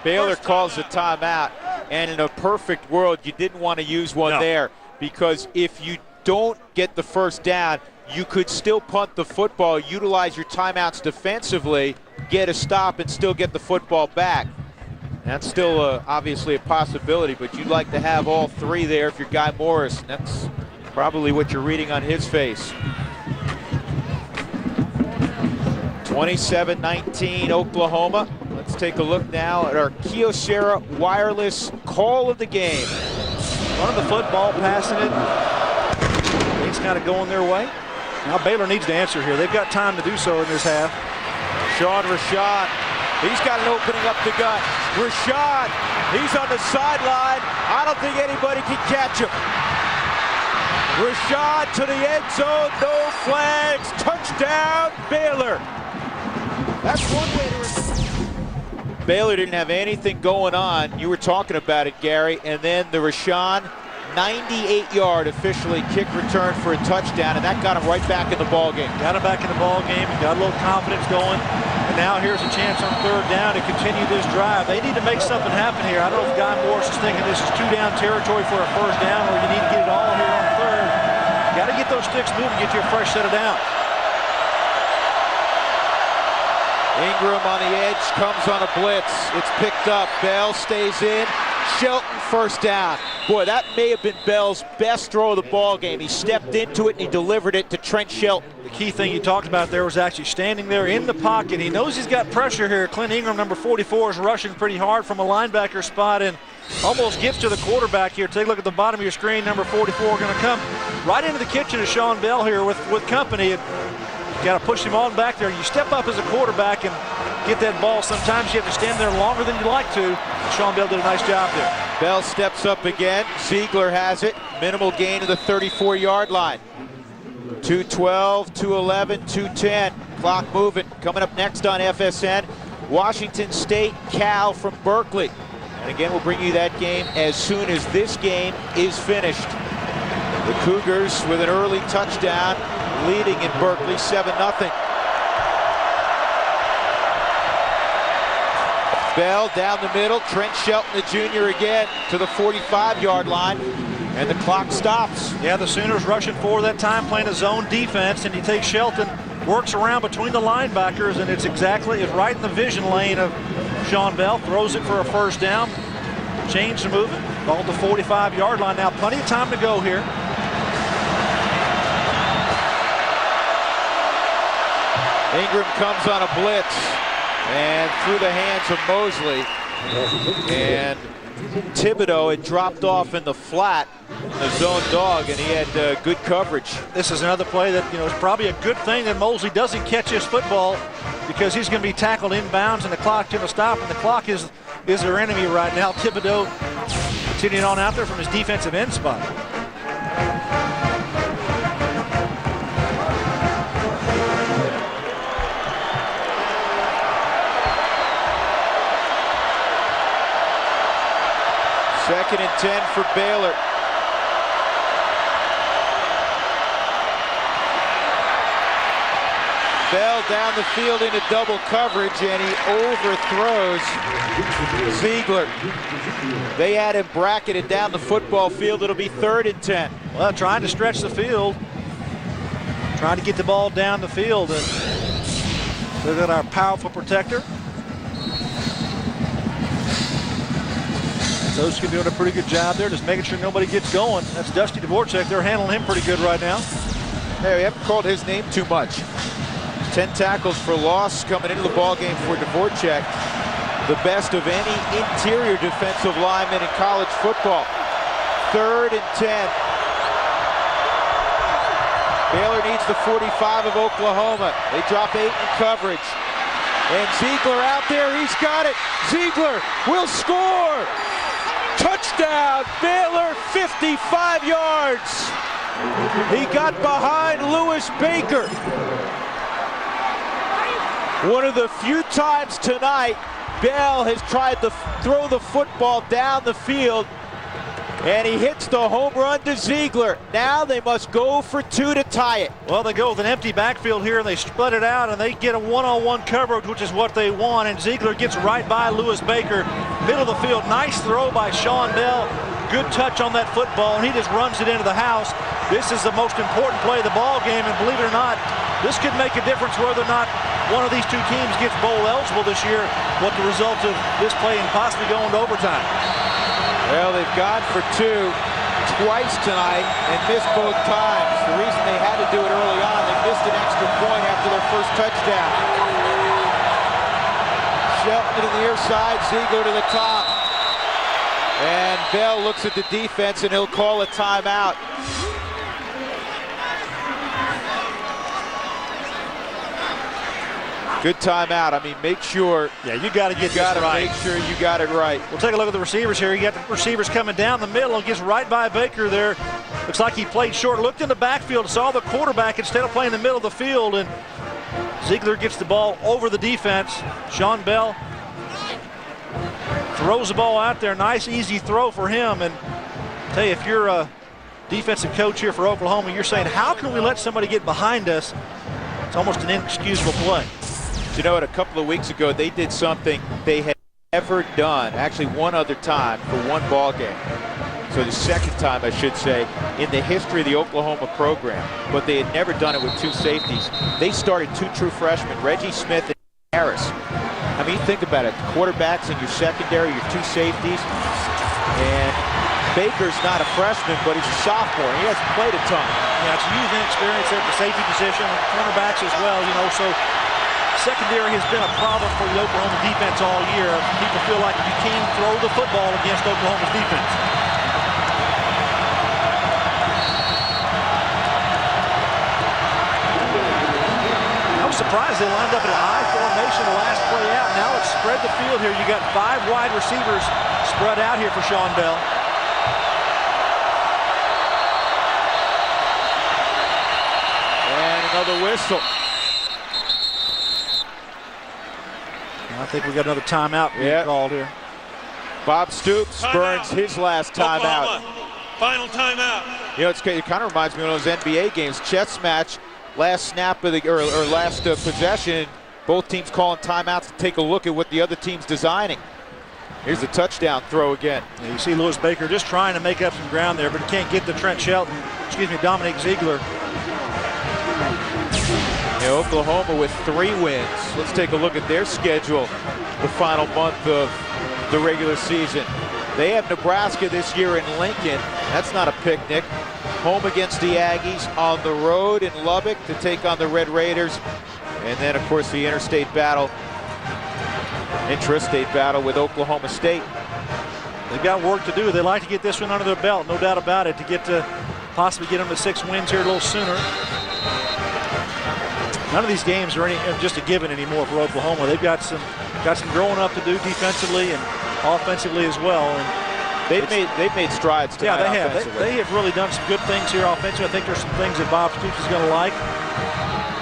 Baylor calls a timeout, and in a perfect world, you didn't want to use one there, because if you don't get the first down, you could still punt the football, utilize your timeouts defensively, get a stop, and still get the football back. That's still obviously a possibility, but you'd like to have all 3 there if you're Guy Morris. And that's probably what you're reading on his face. 27-19 Oklahoma. Let's take a look now at our Kyocera wireless call of the game. Running the football, passing it. Things kind of going their way. Now Baylor needs to answer here. They've got time to do so in this half. Sean Rashad, he's got an opening up the gut. Rashad, he's on the sideline. I don't think anybody can catch him. Rashad to the end zone, no flags, touchdown Baylor. That's one way to... Baylor didn't have anything going on. You were talking about it, Gary. And then the Rashawn 98-yard officially kick return for a touchdown, and that got him right back in the ballgame. Got him back in the ballgame, got a little confidence going. And now here's a chance on 3rd down to continue this drive. They need to make something happen here. I don't know if Guy Morris is thinking this is 2-down territory for a 1st down, or you need to get it all here on 3rd. Got to get those sticks moving, get you a fresh set of downs. Ingram on the edge, comes on a blitz. It's picked up. Bell stays in. Shelton 1st down. Boy, that may have been Bell's best throw of the ball game. He stepped into it and he delivered it to Trent Shelton. The key thing you talked about there was actually standing there in the pocket. He knows he's got pressure here. Clint Ingram, number 44, is rushing pretty hard from a linebacker spot and almost gets to the quarterback here. Take a look at the bottom of your screen. Number 44 going to come right into the kitchen of Sean Bell here with company. You got to push him on back there. You step up as a quarterback and get that ball. Sometimes you have to stand there longer than you like to. Sean Bell did a nice job there. Bell steps up again. Ziegler has it. Minimal gain to the 34-yard line. 2-12, 2-11, 2-10. clock moving. Coming up next on FSN, Washington State, Cal from Berkeley. And again, we'll bring you that game as soon as this game is finished. The Cougars with an early touchdown, leading in Berkeley 7-0. Bell down the middle, Trent Shelton the junior again to the 45-yard line, and the clock stops. Yeah, the Sooners rushing forward that time, playing a zone defense, and he takes Shelton, works around between the linebackers, and it's right in the vision lane of Sean Bell, throws it for a first down, change the movement, ball at the 45-yard line. Now plenty of time to go here. Ingram comes on a blitz and through the hands of Mosley, and Thibodeau had dropped off in the flat in the zone dog, and he had good coverage. This is another play that, it's probably a good thing that Mosley doesn't catch his football, because he's going to be tackled inbounds and the clock's going to stop, and the clock is their enemy right now. Thibodeau continuing on out there from his defensive end spot. Second and 10 for Baylor. Bell down the field into double coverage, and he overthrows Ziegler. They had him bracketed down the football field. It'll be 3rd and 10. Well, trying to stretch the field, trying to get the ball down the field, and look at our powerful protector. Those are doing a pretty good job there, just making sure nobody gets going. That's Dusty Dvorak. They're handling him pretty good right now. Hey, we haven't called his name too much. 10 tackles for loss coming into the ball game for Dvorak. The best of any interior defensive lineman in college football. 3rd and 10. Baylor needs the 45 of Oklahoma. They drop 8 in coverage. And Ziegler out there, he's got it. Ziegler will score. Touchdown, Baylor, 55 yards. He got behind Lewis Baker. One of the few times tonight Bell has tried to throw the football down the field, and he hits the home run to Ziegler. Now they must go for 2 to tie it. Well, they go with an empty backfield here, and they split it out, and they get a one-on-one coverage, which is what they want, and Ziegler gets right by Lewis Baker, middle of the field. Nice throw by Sean Bell. Good touch on that football, and he just runs it into the house. This is the most important play of the ball game, and believe it or not, this could make a difference whether or not one of these two teams gets bowl eligible this year, what the result of this play and possibly going to overtime. Well, they've gone for 2 twice tonight and missed both times. The reason they had to do it early on, they missed an extra point after their first touchdown. Shelton to the near side, Ziegler to the top. And Bell looks at the defense, and he'll call a timeout. Good timeout. I mean, make sure. Yeah, you got to get this right. Make sure you got it right. We'll take a look at the receivers here. You got the receivers coming down the middle and gets right by Baker there. Looks like he played short, looked in the backfield, saw the quarterback instead of playing in the middle of the field, and Ziegler gets the ball over the defense. Sean Bell throws the ball out there. Nice, easy throw for him. And I'll tell you, if you're a defensive coach here for Oklahoma, you're saying, how can we let somebody get behind us? It's almost an inexcusable play. You know what, a couple of weeks ago, they did something they had never done, actually one other time for one ball game. So the second time, I should say, in the history of the Oklahoma program. But they had never done it with 2 safeties. They started 2 true freshmen, Reggie Smith and Harris. I mean, think about it. Quarterbacks in your secondary, your 2 safeties. And Baker's not a freshman, but he's a sophomore. He hasn't played a ton. Yeah, it's youth inexperience at the safety position, cornerbacks as well, so secondary has been a problem for the Oklahoma defense all year. People feel like you can't throw the football against Oklahoma's defense. I was surprised they lined up in a high formation the last play out. Now it's spread the field here. You got 5 wide receivers spread out here for Sean Bell. And another whistle. think we got another timeout being called here. Bob Stoops burns his last timeout. Final timeout. You know, it kind of reminds me of those NBA games. Chess match, last snap of the or last possession. Both teams calling timeouts to take a look at what the other team's designing. Here's the touchdown throw again. Yeah, you see Lewis Baker just trying to make up some ground there, but he can't get to Dominic Ziegler. Yeah, Oklahoma with 3 wins. Let's take a look at their schedule the final month of the regular season. They have Nebraska this year in Lincoln. That's not a picnic. Home against the Aggies, on the road in Lubbock to take on the Red Raiders. And then, of course, the intrastate battle with Oklahoma State. They've got work to do. They like to get this one under their belt, no doubt about it, to possibly get them to 6 wins here a little sooner. None of these games are just a given anymore for Oklahoma. They've got some growing up to do defensively and offensively as well. And they've made strides tonight. Yeah, they have. They have really done some good things here offensively. I think there's some things that Bob Stoops is going to like.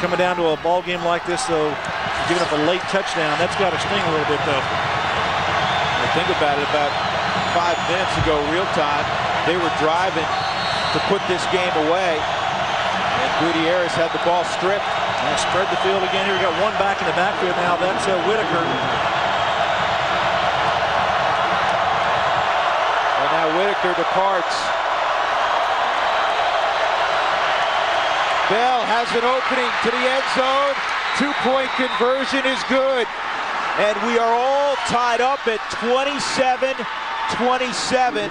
Coming down to a ball game like this, though, giving up a late touchdown, that's got to sting a little bit, though. Think about it. About 5 minutes ago, real time, they were driving to put this game away, and Gutierrez had the ball stripped. And spread the field again here. We got one back in the backfield now. That's Whitaker. And now Whitaker departs. Bell has an opening to the end zone. 2-point conversion is good. And we are all tied up at 27-27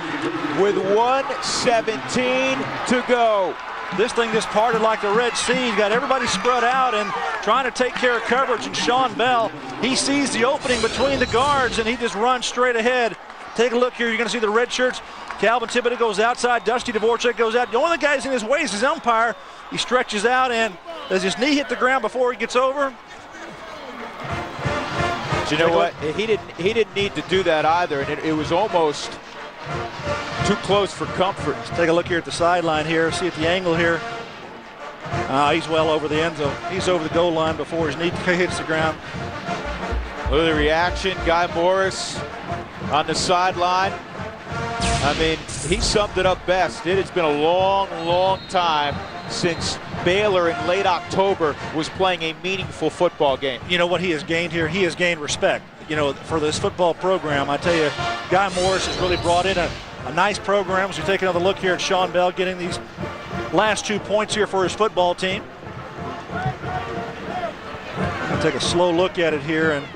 with 1:17 to go. This thing just parted like the Red Sea. You got everybody spread out and trying to take care of coverage. And Sean Bell, he sees the opening between the guards and he just runs straight ahead. Take a look here. You're going to see the red shirts. Calvin Thibodeau goes outside. Dusty Dvorak goes out. The only guy's in his way is his umpire. He stretches out, and does his knee hit the ground before he gets over? But you know what? He didn't need to do that either, and it was almost too close for comfort. Let's take a look here at the sideline here. See at the angle here. He's well over the end zone. He's over the goal line before his knee hits the ground. Look at the reaction. Guy Morris on the sideline. I mean, he summed it up best. It has been a long, long time since Baylor in late October was playing a meaningful football game. You know what he has gained here? He has gained respect. You know, for this football program, I tell you, Guy Morris has really brought in a nice program. As we take another look here at Sean Bell getting these last 2 points here for his football team. I'll take a slow look at it here, and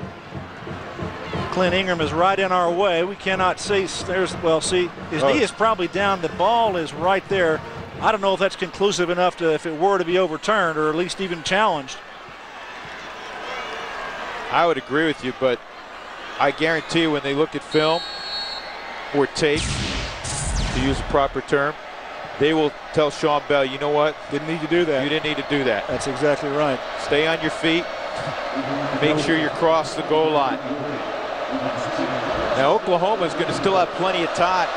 Clint Ingram is right in our way. We cannot see. His knee is probably down. The ball is right there. I don't know if that's conclusive enough to, if it were to be overturned or at least even challenged. I would agree with you, but I guarantee you when they look at film or tape, to use a proper term, they will tell Sean Bell, you know what? Didn't need to do that. You didn't need to do that. That's exactly right. Stay on your feet. Make sure you cross the goal line. Now Oklahoma is going to still have plenty of time.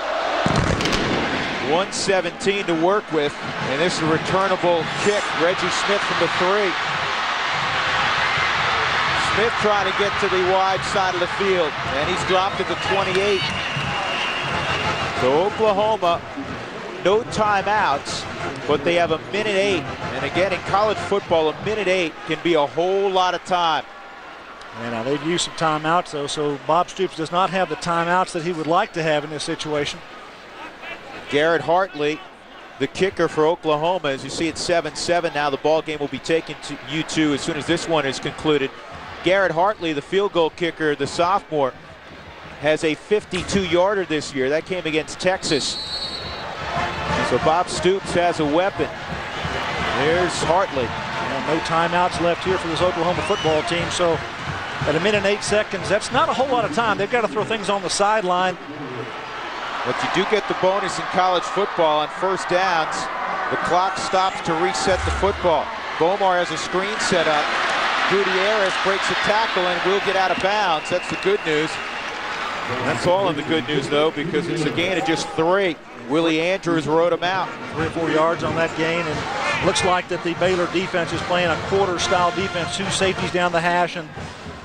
1:17 to work with, and this is a returnable kick. Reggie Smith from the 3. Smith trying to get to the wide side of the field, and he's dropped at the 28. So Oklahoma, no timeouts, but they have 1:08. And again, in college football, 1:08 can be a whole lot of time. And they've used some timeouts, though, so Bob Stoops does not have the timeouts that he would like to have in this situation. Garrett Hartley, the kicker for Oklahoma. As you see, it's 7-7 now. The ball game will be taken to U2 as soon as this one is concluded. Garrett Hartley, the field goal kicker, the sophomore, has a 52-yarder this year. That came against Texas. So Bob Stoops has a weapon. There's Hartley. And no timeouts left here for this Oklahoma football team. So at 1:08, that's not a whole lot of time. They've got to throw things on the sideline. But you do get the bonus in college football on first downs. The clock stops to reset the football. Bomar has a screen set up. Gutierrez breaks a tackle and will get out of bounds. That's the good news. That's all of the good news, though, because it's a gain of just 3. Willie Andrews rode him out. 3 or 4 yards on that gain, and looks like that the Baylor defense is playing a quarter-style defense. 2 safeties down the hash and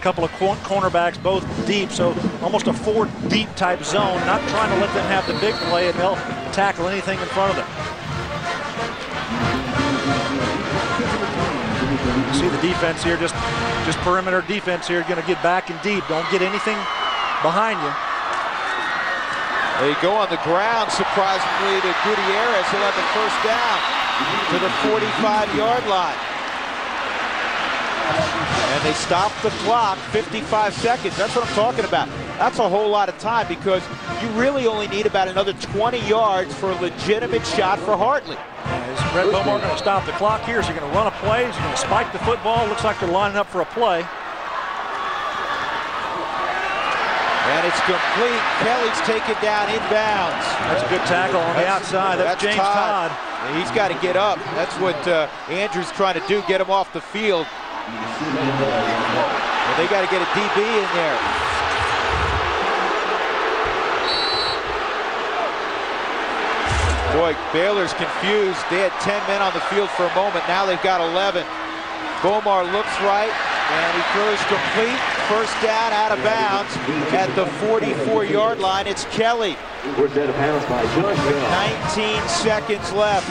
couple of cornerbacks, both deep, so almost a 4-deep type zone, not trying to let them have the big play, and they'll tackle anything in front of them. You see the defense here, just perimeter defense here, going to get back and deep. Don't get anything behind you. They go on the ground, surprisingly, to Gutierrez. He'll have the first down to the 45-yard line. And they stop the clock, 55 seconds. That's what I'm talking about. That's a whole lot of time because you really only need about another 20 yards for a legitimate shot for Hartley. Is Brett Bomar going to stop the clock here? Is he going to run a play? Is he going to spike the football? Looks like they're lining up for a play. And it's complete. Kelly's taken down inbounds. That's a good tackle on the outside. That's James Todd. He's got to get up. That's what Andrews trying to do, get him off the field. And they got to get a DB in there. Boy, Baylor's confused. They had 10 men on the field for a moment. Now they've got 11. Bomar looks right, and he throws complete. First down, out of bounds at the 44-yard line. It's Kelly. With 19 seconds left.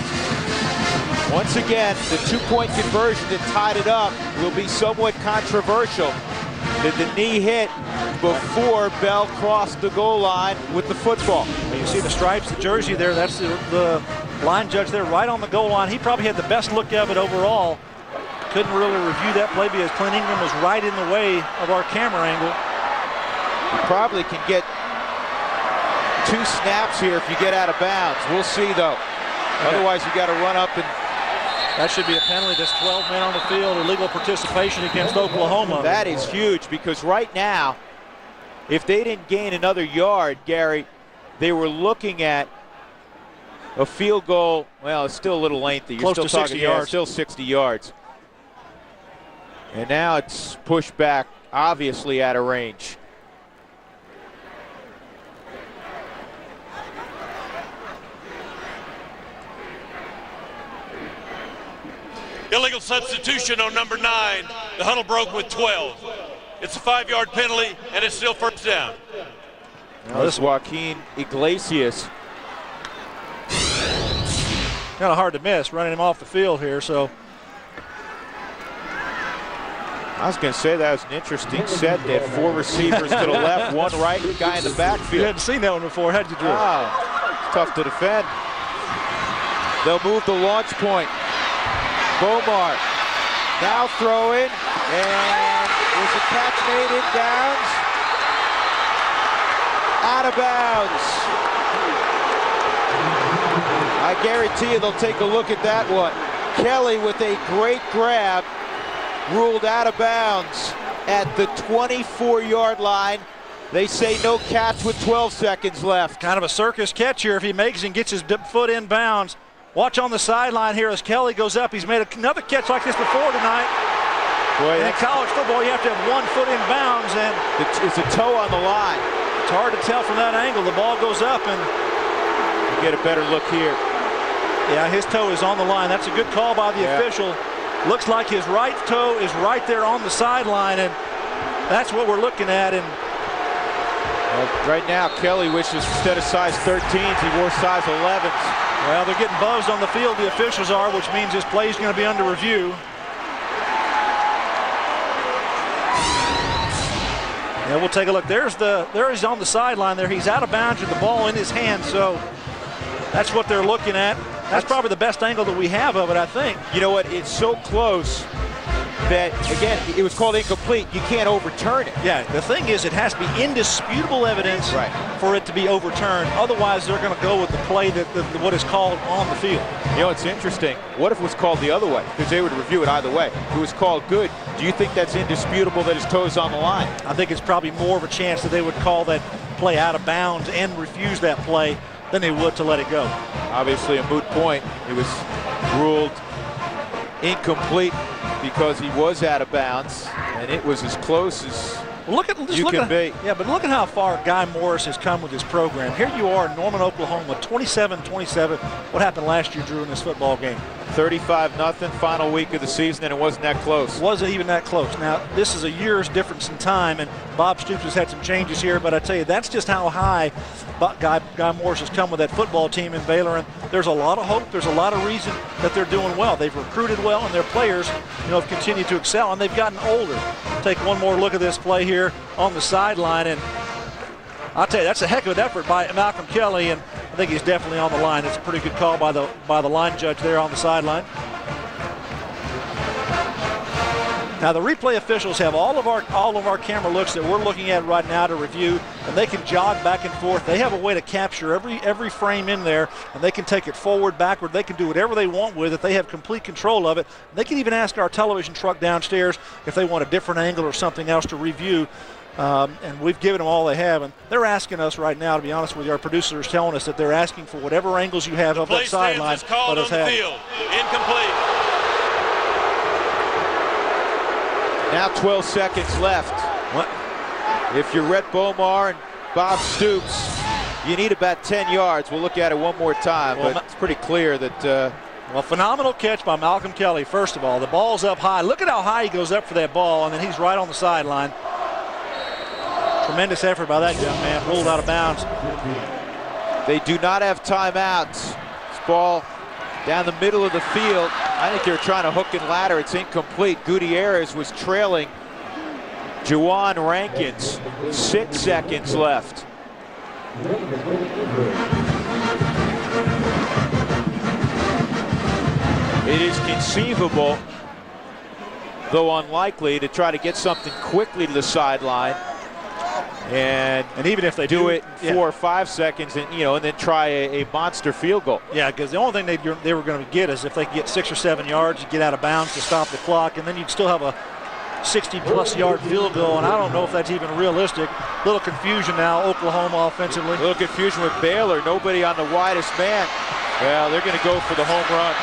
Once again, the two-point conversion that tied it up will be somewhat controversial. Did the knee hit before Bell crossed the goal line with the football? Well, you see the stripes, the jersey there. That's the line judge there right on the goal line. He probably had the best look of it overall. Couldn't really review that play because Clint Ingram was right in the way of our camera angle. You probably can get 2 snaps here if you get out of bounds. We'll see, though. Otherwise, you got to run up and... That should be a penalty. That's 12 men on the field, illegal participation against Oklahoma. That is huge because right now, if they didn't gain another yard, Gary, they were looking at a field goal. Well, it's still a little lengthy. You're Close to 60 yards. Still 60 yards. And now it's pushed back, obviously out of range. Illegal substitution on number 9. The huddle broke with 12. It's a 5-yard penalty, and it's still first down. Now this is Joaquin Iglesias. Kind of hard to miss, running him off the field here, so. I was going to say that was an interesting set. They had 4 receivers to the left, 1 right, and a guy in the backfield. You hadn't seen that one before, had you, Drew? It's tough to defend. They'll move the launch point. Bomar now throwing, and was the catch made in bounds? Out of bounds. I guarantee you they'll take a look at that one. Kelly with a great grab, ruled out of bounds at the 24-yard line. They say no catch with 12 seconds left. Kind of a circus catch here if he makes and gets his foot in bounds. Watch on the sideline here as Kelly goes up. He's made another catch like this before tonight. Boy, in college football, you have to have 1 foot in bounds, and it's a toe on the line. It's hard to tell from that angle. The ball goes up, and you get a better look here. Yeah, his toe is on the line. That's a good call by the official. Looks like his right toe is right there on the sideline, and that's what we're looking at. And right now, Kelly wishes instead of size 13s, he wore size 11s. Well, they're getting buzzed on the field, the officials are, which means this play is going to be under review. Yeah, we'll take a look. There he's on the sideline there. He's out of bounds with the ball in his hand, so that's what they're looking at. That's probably the best angle that we have of it, I think. You know what? It's so close that, again, it was called incomplete. You can't overturn it. Yeah, the thing is it has to be indisputable evidence for it to be overturned. Otherwise, they're going to go with the play that what is called on the field. You know, it's interesting. What if it was called the other way? Because they would review it either way. If it was called good, do you think that's indisputable that his toe's on the line? I think it's probably more of a chance that they would call that play out of bounds and refuse that play than they would to let it go. Obviously a moot point. It was ruled incomplete because he was out of bounds, and it was as close as you can be. Yeah, but look at how far Guy Morris has come with his program. Here you are in Norman, Oklahoma, 27-27. What happened last year, Drew, in this football game? 35-0, final week of the season, and it wasn't that close. Wasn't even that close. Now, this is a year's difference in time, and Bob Stoops has had some changes here, but I tell you, that's just how high Guy Morris has come with that football team in Baylor, and there's a lot of hope. There's a lot of reason that they're doing well. They've recruited well, and their players, have continued to excel, and they've gotten older. Take one more look at this play here on the sideline, and I'll tell you, that's a heck of an effort by Malcolm Kelly, and I think he's definitely on the line. It's a pretty good call by the line judge there on the sideline. Now the replay officials have all of our camera looks that we're looking at right now to review, and they can jog back and forth. They have a way to capture every frame in there, and they can take it forward, backward. They can do whatever they want with it. They have complete control of it. They can even ask our television truck downstairs if they want a different angle or something else to review. And we've given them all they have, and they're asking us right now, to be honest with you, our producer is telling us that they're asking for whatever angles you have of that sideline. Called on the field. Incomplete. Now 12 seconds left. What? If you're Rhett Bomar and Bob Stoops, you need about 10 yards. We'll look at it one more time, but it's pretty clear that... Well, phenomenal catch by Malcolm Kelly, first of all. The ball's up high. Look at how high he goes up for that ball, and then he's right on the sideline. Tremendous effort by that young man, ruled out of bounds. They do not have timeouts. This ball down the middle of the field. I think they're trying to hook and ladder. It's incomplete. Gutierrez was trailing Juwan Rankins. 6 seconds left. It is conceivable, though unlikely, to try to get something quickly to the sideline. And even if they do it in 4 or 5 seconds, and then try a monster field goal. Yeah, because the only thing they were going to get is if they could get 6 or 7 yards, get out of bounds to stop the clock, and then you'd still have a 60-plus yard field goal, and I don't know if that's even realistic. Little confusion now, Oklahoma offensively. A little confusion with Baylor. Nobody on the widest man. Well, they're going to go for the home run.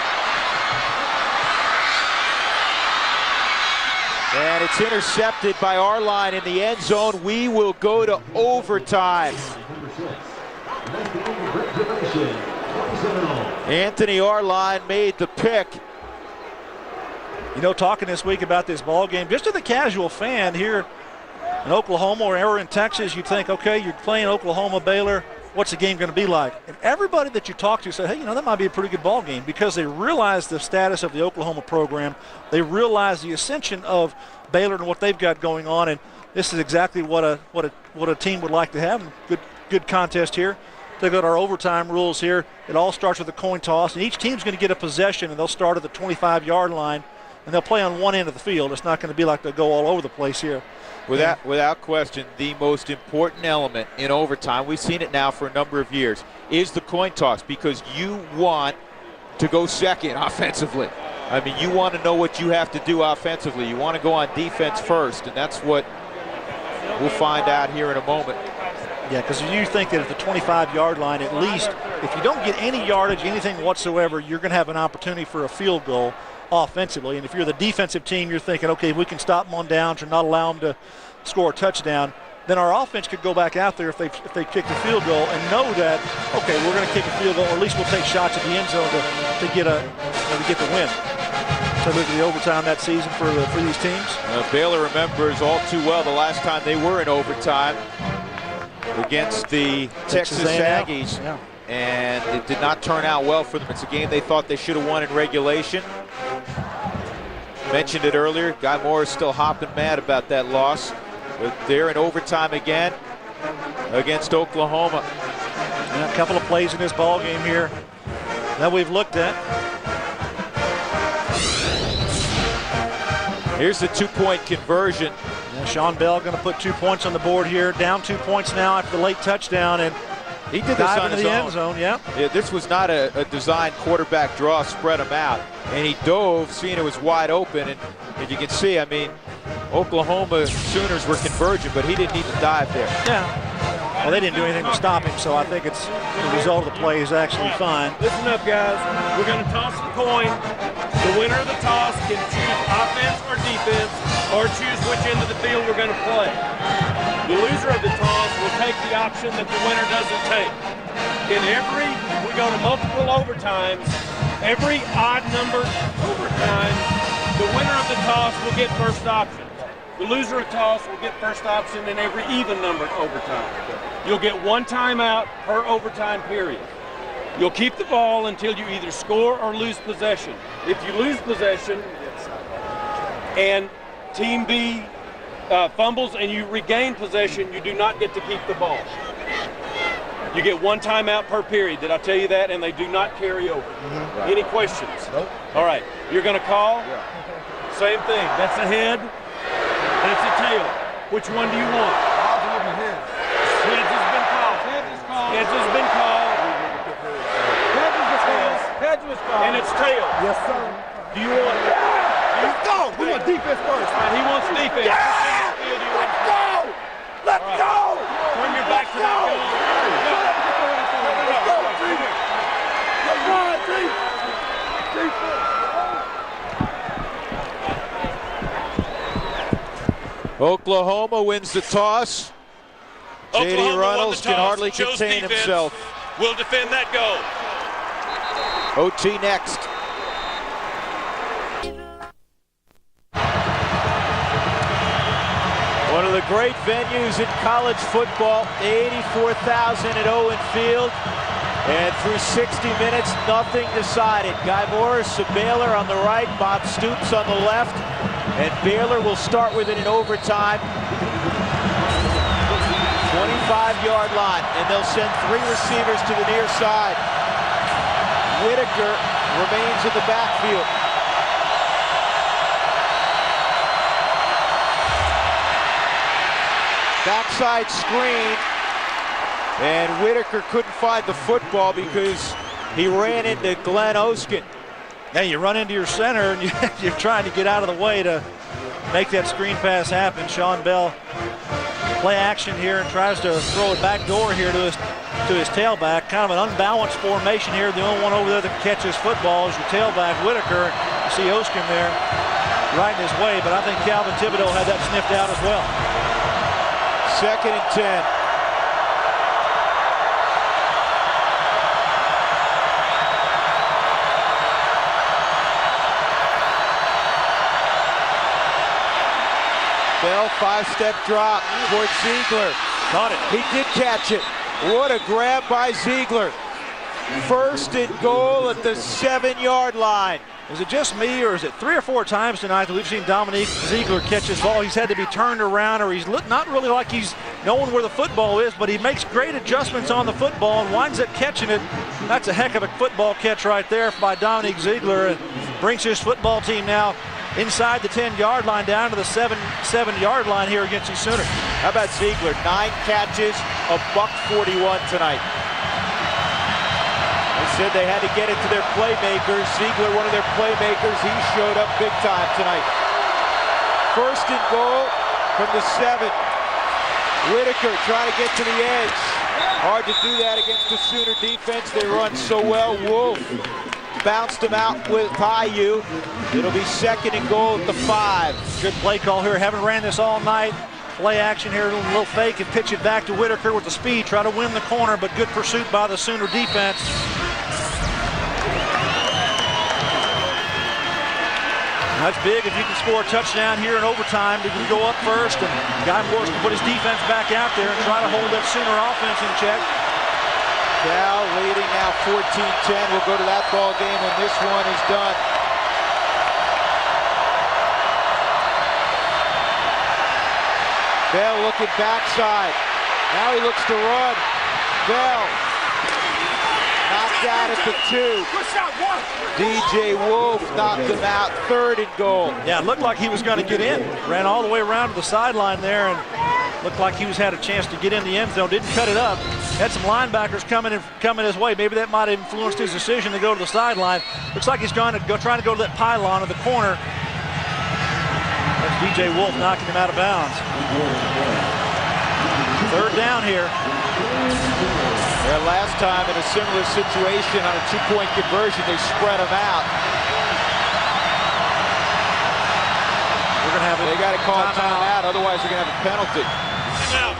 And it's intercepted by Arline in the end zone. We will go to overtime. Anthony Arline made the pick. Talking this week about this ball game, just to the casual fan here in Oklahoma or in Texas, you'd think, okay, you're playing Oklahoma, Baylor. What's the game going to be like? And everybody that you talk to said, hey, that might be a pretty good ball game, because they realize the status of the Oklahoma program. They realize the ascension of Baylor and what they've got going on, and this is exactly what a team would like to have. Good contest here. They've got our overtime rules here. It all starts with a coin toss, and each team's going to get a possession, and they'll start at the 25-yard line, and they'll play on one end of the field. It's not going to be like they'll go all over the place here. Without question, the most important element in overtime, we've seen it now for a number of years, is the coin toss, because you want to go second offensively. I mean, you want to know what you have to do offensively. You want to go on defense first, and that's what we'll find out here in a moment. Yeah, because you think that at the 25-yard line, at least, if you don't get any yardage, anything whatsoever, you're going to have an opportunity for a field goal offensively. And if you're the defensive team, you're thinking, okay, we can stop them on downs or not allow them to score a touchdown. Then our offense could go back out there if they kick the field goal and know that, okay, we're going to kick a field goal, or at least we'll take shots at the end zone to get the win. So look at the overtime that season for these teams. Baylor remembers all too well the last time they were in overtime against the Texas Aggies. Yeah. And it did not turn out well for them. It's a game they thought they should have won in regulation. Mentioned it earlier. Guy Moore is still hopping mad about that loss. But they're in overtime again against Oklahoma. And a couple of plays in this ball game here that we've looked at. Here's the 2-point conversion. Yeah, Sean Bell going to put 2 points on the board here. Down 2 points now after the late touchdown, and he did this on his own. End zone. Yeah, this was not a designed quarterback draw, spread him out. And he dove, seeing it was wide open. And as you can see, I mean, Oklahoma Sooners were converging, but he didn't need to dive there. Yeah. Well, they didn't do anything to stop him, so I think it's the result of the play is actually fine. Listen up, guys. We're going to toss a coin. The winner of the toss can choose offense or defense, or choose which end of the field we're going to play. The loser of the toss will take the option that the winner doesn't take. We go to multiple overtimes, Every odd-numbered overtime, the winner of the toss will get first option. The loser of toss will get first option in every even-numbered overtime. You'll get one timeout per overtime period. You'll keep the ball until you either score or lose possession. If you lose possession and Team B fumbles and you regain possession, you do not get to keep the ball. You get one timeout per period. Did I tell you that? And they do not carry over. Right. Any questions? Nope. All right. You're going to call? Yeah. Same thing. That's a head. That's a tail. Which one do you want? I'll give him his. Heads has been called. Heads is called. Heads has been called. Heads is called. Heads was called. And it's tail. Yes, sir. Do you want? Let's go. We want defense first. He wants defense. Yeah! Let's go. Let's go. Turn your back to that goal. Oklahoma wins the toss. J.D. Runnels can hardly contain himself. Will defend that goal. OT next. One of the great venues in college football, 84,000 at Owen Field. And through 60 minutes, nothing decided. Guy Morris of Baylor on the right, Bob Stoops on the left. And Baylor will start with it in overtime. 25-yard line, and they'll send 3 receivers to the near side. Whitaker remains in the backfield. Backside screen, and Whitaker couldn't find the football because he ran into Glenn Oskin. Yeah, you run into your center and you're trying to get out of the way to make that screen pass happen. Sean Bell play action here and tries to throw it back door here to his tailback. Kind of an unbalanced formation here. The only one over there that can catch his football is your tailback, Whitaker. You see Oskin there right in his way, but I think Calvin Thibodeau had that sniffed out as well. 2nd and 10. Bell, 5-step drop towards Ziegler. Caught it. He did catch it. What a grab by Ziegler. 1st and goal at the 7-yard line. Is it just me, or is it 3 or 4 times tonight that we've seen Dominique Ziegler catch his ball? He's had to be turned around, or he's not really like he's knowing where the football is, but he makes great adjustments on the football and winds up catching it. That's a heck of a football catch right there by Dominique Ziegler, and brings his football team now inside the 10-yard line down to the 7-yard line here against the Sooners. How about Ziegler? 9 catches, $141 tonight. They said they had to get it to their playmakers. Ziegler, one of their playmakers, he showed up big time tonight. 1st and goal from the 7. Whitaker trying to get to the edge. Hard to do that against the Sooner defense. They run so well. Wolf bounced him out with Caillou. It'll be 2nd and goal at the 5. Good play call here. Haven't ran this all night. Play action here, a little fake and pitch it back to Whitaker with the speed. Try to win the corner, but good pursuit by the Sooner defense. That's big if you can score a touchdown here in overtime. You can go up first, and Guy Morris can put his defense back out there and try to hold that Sooner offense in check. Cal leading now 14-10. We'll go to that ball game when this one is done. Bell looking backside. Now he looks to run. Bell knocked out at the 2. DJ Wolf knocked him out. 3rd and goal. Yeah, it looked like he was going to get in. Ran all the way around to the sideline there and looked like he had a chance to get in the end zone. Didn't cut it up. Had some linebackers coming his way. Maybe that might have influenced his decision to go to the sideline. Looks like he's trying to go to that pylon of the corner. That's DJ Wolf knocking him out of bounds. 3rd down here. Yeah, last time in a similar situation on a 2-point conversion, they spread them out. We're gonna have they got to call a timeout, otherwise they're gonna have a penalty. Timeout.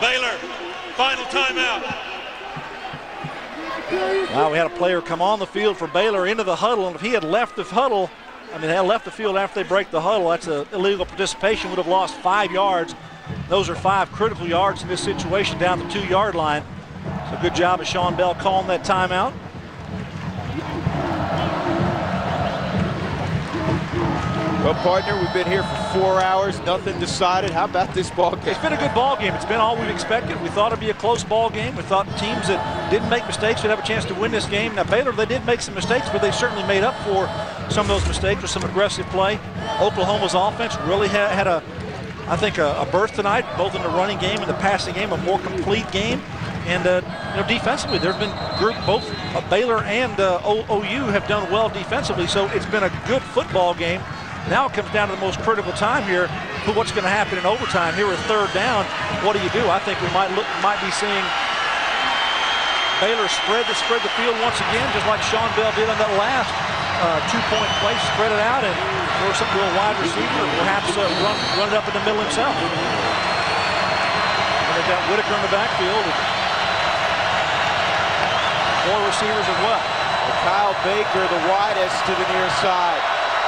Baylor, final timeout. Now we had a player come on the field for Baylor into the huddle, and if he had left the huddle, had left the field after they break the huddle, that's an illegal participation, would have lost 5 yards. Those are 5 critical yards in this situation down the 2-yard line. So good job of Sean Bell calling that timeout. Well, partner, we've been here for 4 hours, nothing decided. How about this ball game? It's been a good ball game. It's been all we've expected. We thought it'd be a close ball game. We thought teams that didn't make mistakes would have a chance to win this game. Now, Baylor, they did make some mistakes, but they certainly made up for some of those mistakes with some aggressive play. Oklahoma's offense really had a berth tonight, both in the running game and the passing game, a more complete game. And defensively, there's been both Baylor and OU have done well defensively, so it's been a good football game. Now it comes down to the most critical time here. What's going to happen in overtime? Here with 3rd down, what do you do? I think we might be seeing Baylor spread the field once again, just like Sean Bell did on that last 2-point play. Spread it out and throw something to a wide receiver, or perhaps run it up in the middle himself. And they've got Whitaker in the backfield. And 4 receivers as well. Kyle Baker, the widest to the near side.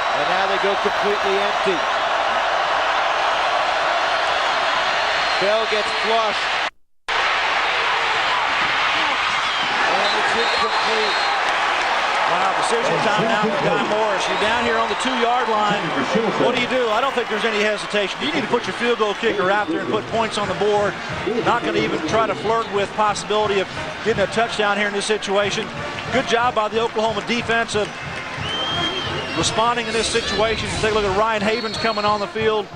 And now they go completely empty. Bell gets flushed. And it's incomplete. Wow, decision time now for Guy Morris. You're down here on the 2-yard line. What do you do? I don't think there's any hesitation. You need to put your field goal kicker out there and put points on the board. Not going to even try to flirt with possibility of getting a touchdown here in this situation. Good job by the Oklahoma defense of responding in this situation. Take a look at Ryan Havens coming on the field.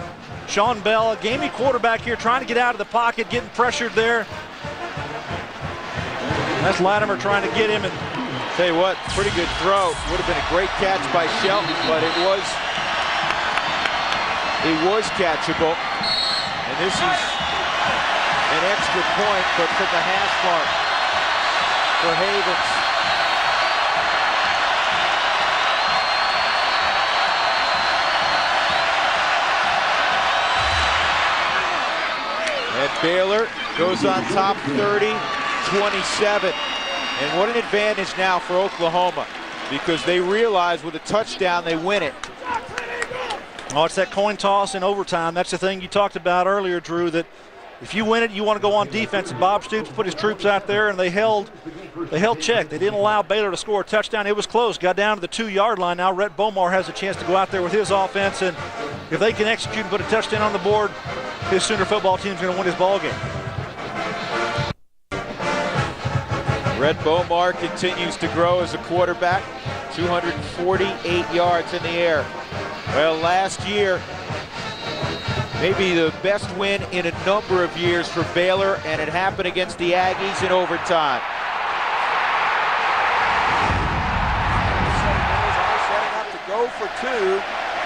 Sean Bell, a gamey quarterback here, trying to get out of the pocket, getting pressured there. That's Latimer trying to get him. And tell you what, pretty good throw. Would have been a great catch by Shelton, but it was catchable. And this is an extra point, but from the hash mark for Havens. And Baylor goes on top 30-27. And what an advantage now for Oklahoma, because they realize with a touchdown they win it. Oh, it's that coin toss in overtime. That's the thing you talked about earlier, Drew, that if you win it, you want to go on defense. And Bob Stoops put his troops out there, and they held check. They didn't allow Baylor to score a touchdown. It was close. Got down to the 2-yard line. Now Rhett Bomar has a chance to go out there with his offense, and if they can execute and put a touchdown on the board, his Sooner football team's going to win his ball game. Rhett Bomar continues to grow as a quarterback. 248 yards in the air. Well, last year, maybe the best win in a number of years for Baylor, and it happened against the Aggies in overtime. Seminoles are setting up to go for 2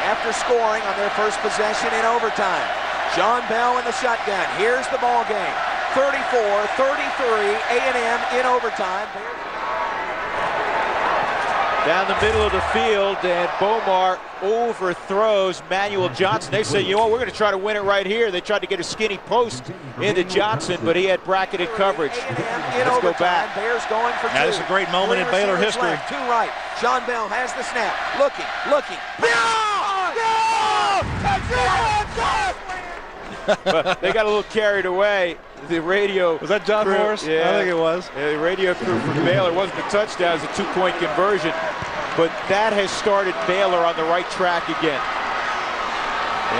after scoring on their first possession in overtime. Sean Bell in the shotgun. Here's the ball game. 34-33, A&M in overtime. Down the middle of the field, and Bomar overthrows Manuel Johnson. They say, you know what, we're going to try to win it right here. They tried to get a skinny post into Johnson, but he had bracketed coverage. Let's go back. Bears going for 2. That is a great moment in Baylor history. Left, 2 right. Sean Bell has the snap. Looking. But they got a little carried away. The radio. Was that John Morris? Yeah, I think it was. The radio crew from Baylor. It wasn't a touchdown, it was a 2-point conversion. But that has started Baylor on the right track again.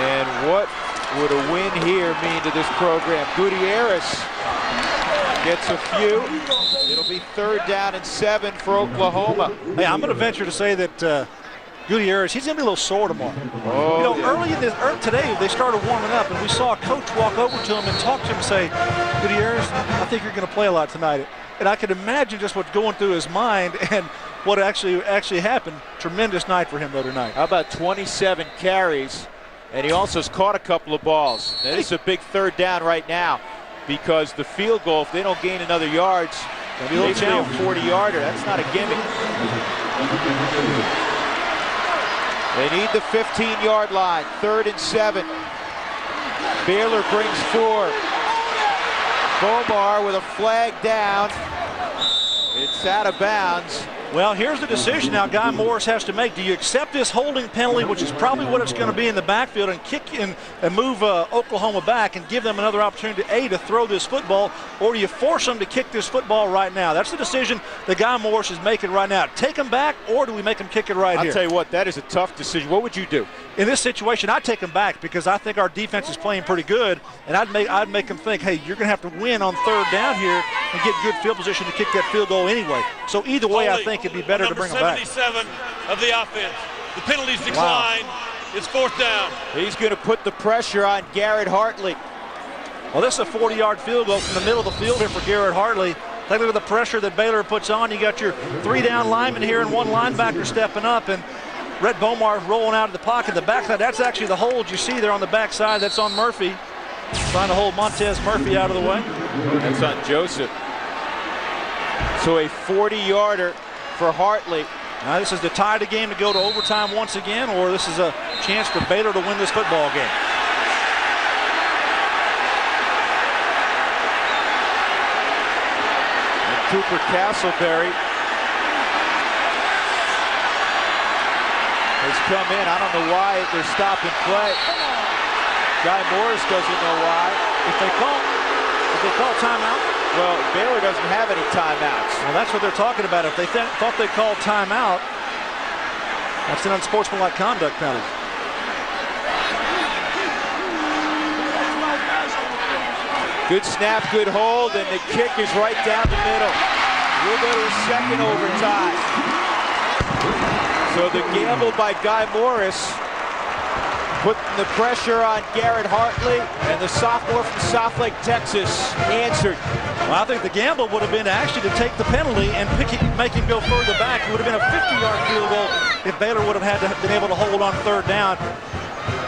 And what would a win here mean to this program? Gutierrez gets a few. It'll be 3rd down and 7 for Oklahoma. Hey, I'm going to venture to say that Gutierrez, he's going to be a little sore tomorrow. Oh, early in today, they started warming up, and we saw a coach walk over to him and talk to him and say, Gutierrez, I think you're going to play a lot tonight. And I could imagine just what's going through his mind and what actually happened. Tremendous night for him the other night. How about 27 carries, and he also has caught a couple of balls. Now, this is a big 3rd down right now, because the field goal, if they don't gain another yards, maybe a 40-yarder. That's not a gimme. They need the 15-yard line, 3rd and 7. Baylor brings 4. Bomar with a flag down. It's out of bounds. Well, here's the decision now Guy Morris has to make. Do you accept this holding penalty, which is probably what it's going to be in the backfield, and kick in and move Oklahoma back and give them another opportunity, to throw this football, or do you force them to kick this football right now? That's the decision that Guy Morris is making right now. Take them back, or do we make them kick it right here? I'll tell you what, that is a tough decision. What would you do? In this situation, I'd take them back because I think our defense is playing pretty good, and I'd make them think, hey, you're going to have to win on third down here and get good field position to kick that field goal anyway. So either way, I think it'd be better to bring them back. Number 77 of the offense. The penalties decline. Wow. It's fourth down. He's going to put the pressure on Garrett Hartley. Well, this is a 40-yard field goal from the middle of the field here for Garrett Hartley. Take a look at the pressure that Baylor puts on. You got your 3-down linemen here and one linebacker stepping up, and Rhett Bomar rolling out of the pocket. The backside, that's actually the hold you see there on the backside. That's on Murphy. Trying to hold Montez Murphy out of the way. That's on Joseph. So a 40-yarder for Hartley. Now this is to tie the game to go to overtime once again, or this is a chance for Baylor to win this football game. And Cooper Castleberry has come in. I don't know why they're stopping play. Guy Morris doesn't know why. If they call timeout. Well, Baylor doesn't have any timeouts. Well, that's what they're talking about. If they thought they called timeout, that's an unsportsmanlike conduct penalty. Good snap, good hold, and the kick is right down the middle. We'll go to a second overtime. So the gamble by Guy Morris, putting the pressure on Garrett Hartley, and the sophomore from Southlake, Texas, answered. Well, I think the gamble would have been actually to take the penalty and make him go further back. It would have been a 50-yard field goal if Baylor would have been able to hold on third down.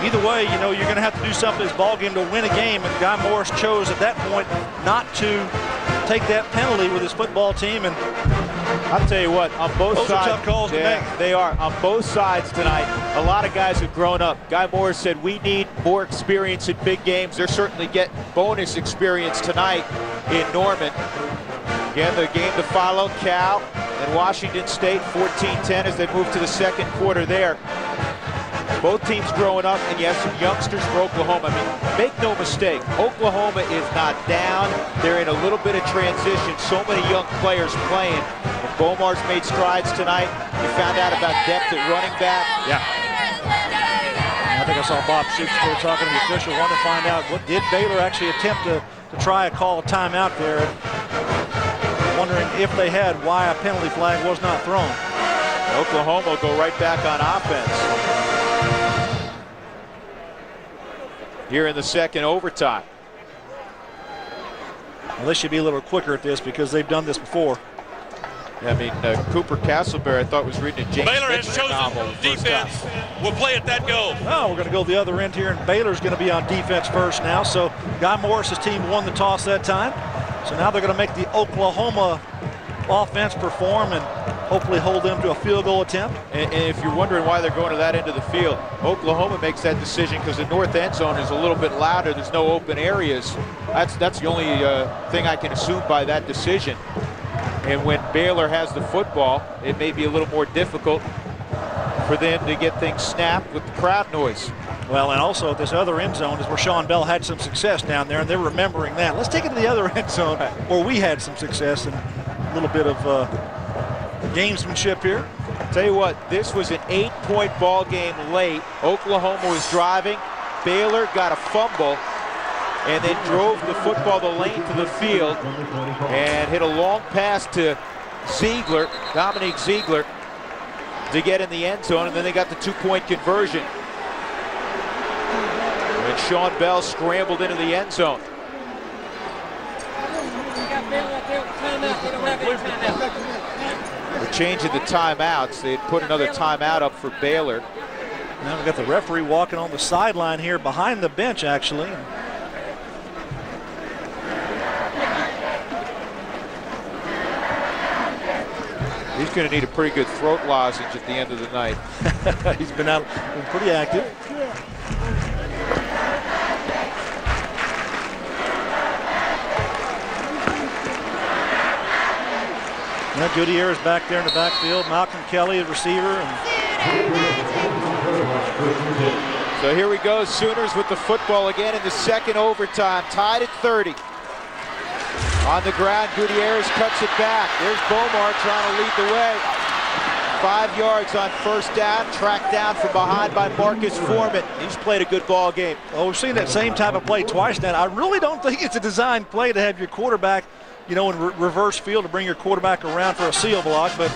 Either way, you know, you're going to have to do something in this ball game to win a game, and Guy Morris chose at that point not to take that penalty with his football team. And I'll tell you what, on both sides, those are tough calls to make. They are. On both sides tonight, a lot of guys have grown up. Guy Morris said, we need more experience in big games. They're certainly getting bonus experience tonight in Norman. Again, the game to follow, Cal and Washington State, 14-10 as they move to the second quarter there. Both teams growing up, and you have some youngsters for Oklahoma. I mean, make no mistake, Oklahoma is not down. They're in a little bit of transition. So many young players playing. And Bomar's made strides tonight. You found out about depth at running back. Yeah. I think I saw Bob Shakespeare talking to the official, wanting to find out what did Baylor actually attempt to try a call a timeout there. Wondering if they had, why a penalty flag was not thrown. And Oklahoma will go right back on offense here in the second overtime. Well, they should be a little quicker at this because they've done this before. I mean, Cooper Castleberry, I thought was reading a James Baylor has chosen defense. We'll play at that goal. Oh, we're going to go the other end here, and Baylor's going to be on defense first now. So Guy Morris's team won the toss that time. So now they're going to make the Oklahoma offense perform and hopefully hold them to a field goal attempt. And if you're wondering why they're going to that end of the field, Oklahoma makes that decision because the north end zone is a little bit louder. There's no open areas. That's the only thing I can assume by that decision. And when Baylor has the football, it may be a little more difficult for them to get things snapped with the crowd noise. Well, and also this other end zone is where Sean Bell had some success down there, and they're remembering that. Let's take it to the other end zone where we had some success and a little bit of gamesmanship here. Tell you what, this was an 8-point ball game late. Oklahoma was driving. Baylor got a fumble and then drove the football the length of the field and hit a long pass to Ziegler, Dominique Ziegler, to get in the end zone, and then they got the 2-point conversion. And Sean Bell scrambled into the end zone. We're changing the timeouts. They had put another timeout up for Baylor. Now we've got the referee walking on the sideline here behind the bench, actually. He's going to need a pretty good throat lozenge at the end of the night. He's been pretty active. Yeah, Gutierrez back there in the backfield. Malcolm Kelly, the receiver. So here we go, Sooners with the football again in the second overtime, tied at 30. On the ground, Gutierrez cuts it back. There's Bomar trying to lead the way. 5 yards on first down, tracked down from behind by Marcus Foreman. He's played a good ball game. Oh, we've seen that same type of play twice now. I really don't think it's a designed play to have your quarterback, in reverse field to bring your quarterback around for a seal block, but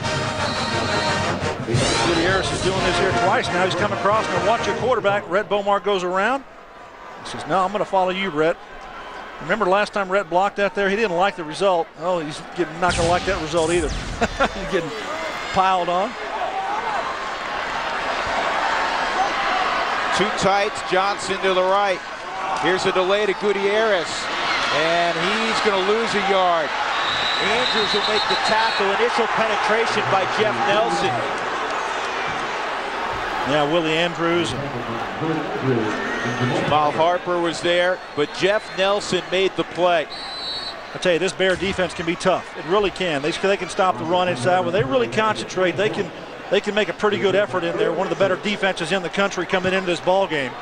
Gutierrez is doing this here twice now. He's coming across and watch your quarterback. Rhett Bomar goes around. He says, no, I'm going to follow you, Rhett. Remember last time Rhett blocked out there? He didn't like the result. Oh, he's not going to like that result either. He's getting piled on. Two tights, Johnson to the right. Here's a delay to Gutierrez, and he's going to lose a yard. Andrews will make the tackle. Initial penetration by Jeff Nelson. Yeah, Willie Andrews. Jamal Harper was there, but Jeff Nelson made the play. I tell you, this Bear defense can be tough. It really can. They can stop the run inside. When they really concentrate, they can make a pretty good effort in there. One of the better defenses in the country coming into this ball game.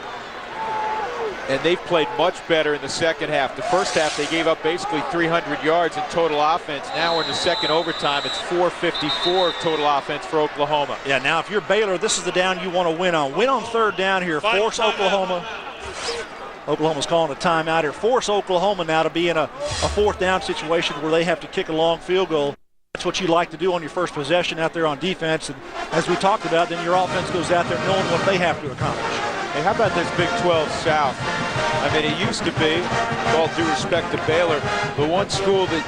And they've played much better in the second half. The first half, they gave up basically 300 yards in total offense. Now we're in the second overtime. It's 454 total offense for Oklahoma. Yeah, now if you're Baylor, this is the down you want to win on. Win on third down here. Force Oklahoma. Oklahoma's calling a timeout here. Force Oklahoma now to be in a fourth down situation where they have to kick a long field goal. That's what you like to do on your first possession out there on defense. And as we talked about, then your offense goes out there knowing what they have to accomplish. Hey, how about this Big 12 South? I mean, it used to be, with all due respect to Baylor, the one school that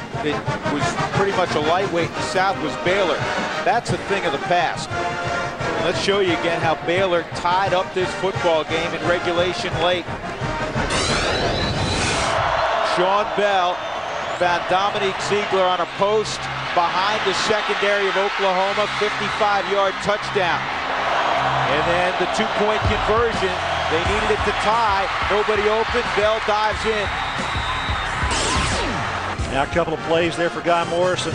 was pretty much a lightweight in the South was Baylor. That's a thing of the past. Let's show you again how Baylor tied up this football game in regulation late. Sean Bell found Dominique Ziegler on a post behind the secondary of Oklahoma, 55-yard touchdown. And then the two-point conversion, they needed it to tie. Nobody open, Bell dives in. Now a couple of plays there for Guy Morrison.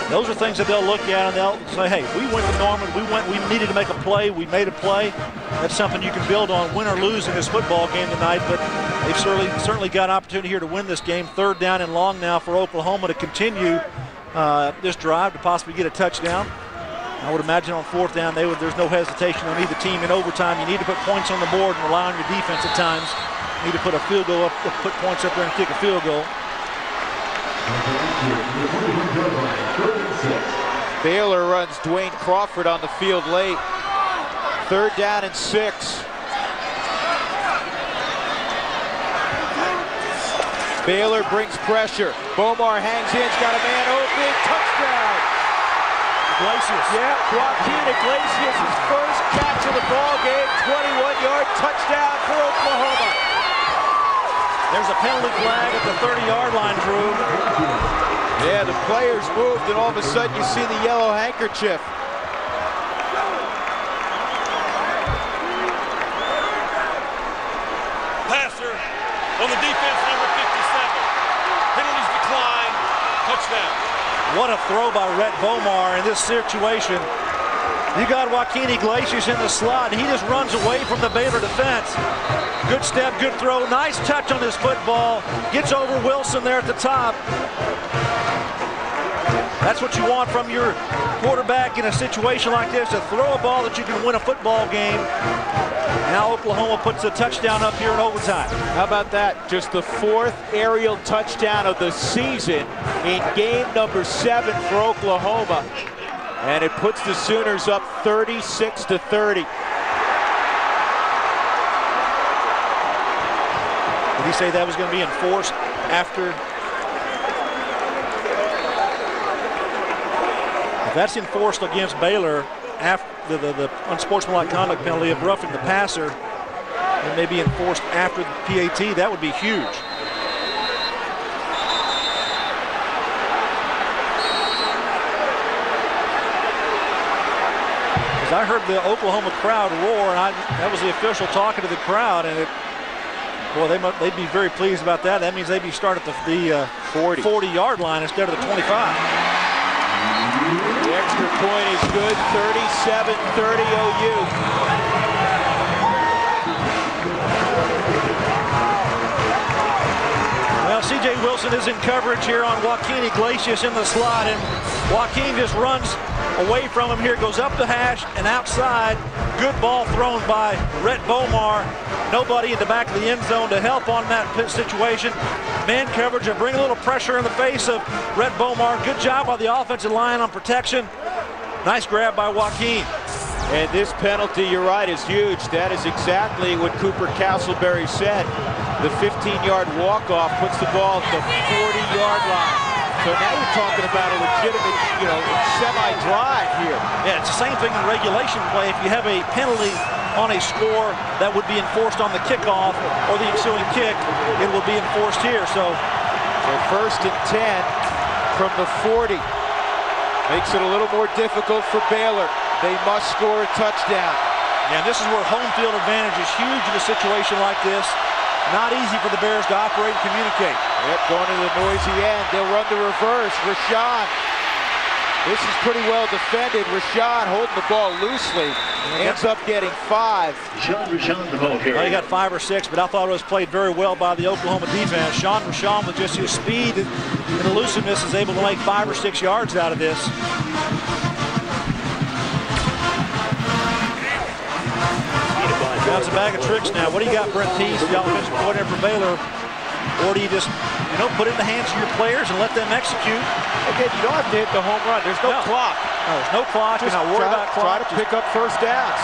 Those are things that they'll look at and they'll say, hey, we went to Norman, we needed to make a play, we made a play. That's something you can build on, win or lose in this football game tonight, but they've certainly got opportunity here to win this game. Third down and long now for Oklahoma to continue this drive to possibly get a touchdown. I would imagine on fourth down, there's no hesitation on either team in overtime. You need to put points on the board and rely on your defense at times. You need to put a field goal up, put points up there and kick a field goal. Baylor runs Dwayne Crawford on the field late. Third down and 6. Baylor brings pressure. Bomar hangs in, got a man open, touchdown. Iglesias. Yeah, Joaquin Iglesias' first catch of the ball game, 21-yard touchdown for Oklahoma. There's a penalty flag at the 30-yard line, Drew. Yeah, the players moved, and all of a sudden you see the yellow handkerchief. Passer on the defense, number 57. Penalties decline, touchdown. What a throw by Rhett Bomar in this situation. You got Joaquin Iglesias in the slot. He just runs away from the Baylor defense. Good step, good throw. Nice touch on this football. Gets over Wilson there at the top. That's what you want from your quarterback in a situation like this, to throw a ball that you can win a football game. Now Oklahoma puts a touchdown up here in overtime. How about that? Just the fourth aerial touchdown of the season in game number 7 for Oklahoma. And it puts the Sooners up 36-30. Did he say that was going to be enforced after? If that's enforced against Baylor after the unsportsmanlike conduct penalty of roughing the passer, it may be enforced after the PAT. That would be huge. I heard the Oklahoma crowd roar, and that was the official talking to the crowd, and they'd be very pleased about that. That means they'd be starting at the 40-yard line instead of the 25. The extra point is good, 37-30 OU. Well, C.J. Wilson is in coverage here on Joaquin Iglesias in the slot, and Joaquin just runs away from him here, goes up the hash and outside. Good ball thrown by Rhett Bomar. Nobody in the back of the end zone to help on that situation. Man coverage and bring a little pressure in the face of Rhett Bomar. Good job by the offensive line on protection. Nice grab by Joaquin. And this penalty, you're right, is huge. That is exactly what Cooper Castleberry said. The 15-yard walk-off puts the ball at the 40-yard line. So now you're talking about a legitimate, semi-drive here. Yeah, it's the same thing in regulation play. If you have a penalty on a score that would be enforced on the kickoff or the ensuing kick, it will be enforced here. So first and 10 from the 40. Makes it a little more difficult for Baylor. They must score a touchdown. Yeah, this is where home field advantage is huge in a situation like this. Not easy for the Bears to operate and communicate. Yep, going to the noisy end. They'll run the reverse. Rashawn. This is pretty well defended. Rashawn holding the ball loosely. Ends up getting 5. Well, he got 5 or 6, but I thought it was played very well by the Oklahoma defense. Sean Rashawn, with just his speed and elusiveness, is able to make 5 or 6 yards out of this. Now it's a bag of tricks now. What do you got, Brent Teese, the offensive coordinator for Baylor? Or do you just, put it in the hands of your players and let them execute? Again, you don't have to hit the home run. There's no clock. No, there's no clock. You're not worried about clock. Try to pick up first downs.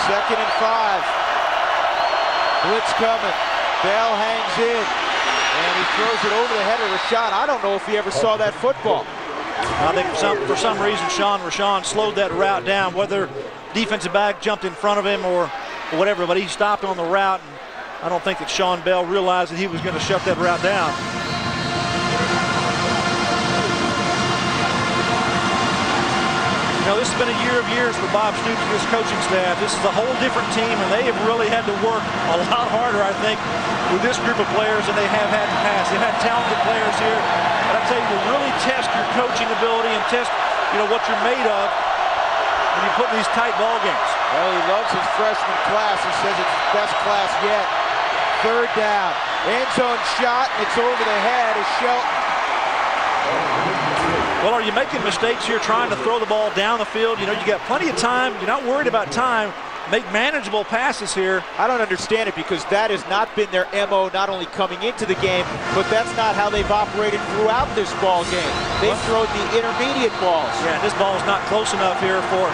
2nd and 5. Blitz coming. Bell hangs in. And he throws it over the head of Rashawn. I don't know if he ever saw that football. I think for some reason, Sean Rashawn slowed that route down, whether defensive back jumped in front of him or whatever, but he stopped on the route. And I don't think that Sean Bell realized that he was going to shut that route down. This has been a year of years for Bob Stoops and his coaching staff. This is a whole different team, and they have really had to work a lot harder, I think, with this group of players than they have had in the past. They've had talented players here, but I tell you, to really test your coaching ability and test, what you're made of when you put in these tight ball games. Well, he loves his freshman class. He says it's the best class yet. 3rd down. End zone shot, and it's over the head of Shelton. Well, are you making mistakes here trying to throw the ball down the field? You got plenty of time. You're not worried about time. Make manageable passes here. I don't understand it because that has not been their MO, not only coming into the game, but that's not how they've operated throughout this ball game. They've thrown the intermediate balls. Yeah, this ball is not close enough here for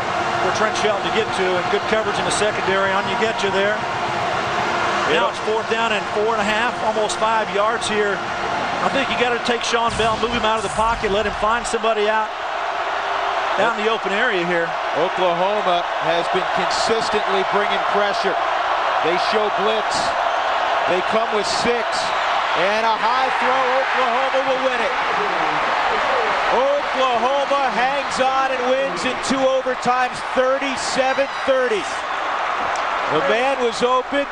Trent Shelton to get to, and good coverage in the secondary on you get you there. Now it's 4th down and 4.5, almost 5 yards here. I think you got to take Sean Bell, move him out of the pocket, let him find somebody out down the open area here. Oklahoma has been consistently bringing pressure. They show blitz. They come with 6. And a high throw. Oklahoma will win it. Oklahoma hangs on and wins in 2 overtimes, 37-30. The man was open.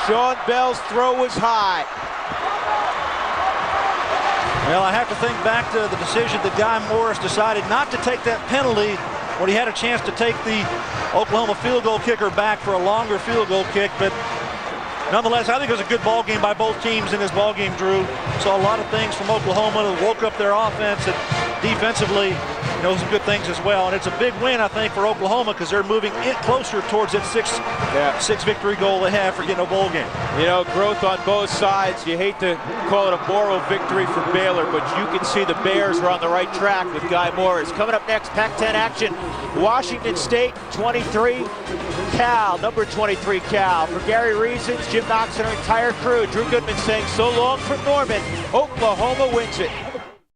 Sean Bell's throw was high. Well, I have to think back to the decision that Guy Morris decided not to take that penalty when he had a chance to take the Oklahoma field goal kicker back for a longer field goal kick. But nonetheless, I think it was a good ball game by both teams in this ball game, Drew. Saw a lot of things from Oklahoma that woke up their offense, and defensively, some good things as well. And it's a big win, I think, for Oklahoma because they're moving closer towards that six victory goal they have for getting a bowl game. Growth on both sides. You hate to call it a moral victory for Baylor, but you can see the Bears are on the right track with Guy Morris. Coming up next, Pac-10 action. Washington State, 23, Cal, number 23 Cal. For Gary Reasons, Jim Knox and our entire crew, Drew Goodman saying so long from Norman. Oklahoma wins it.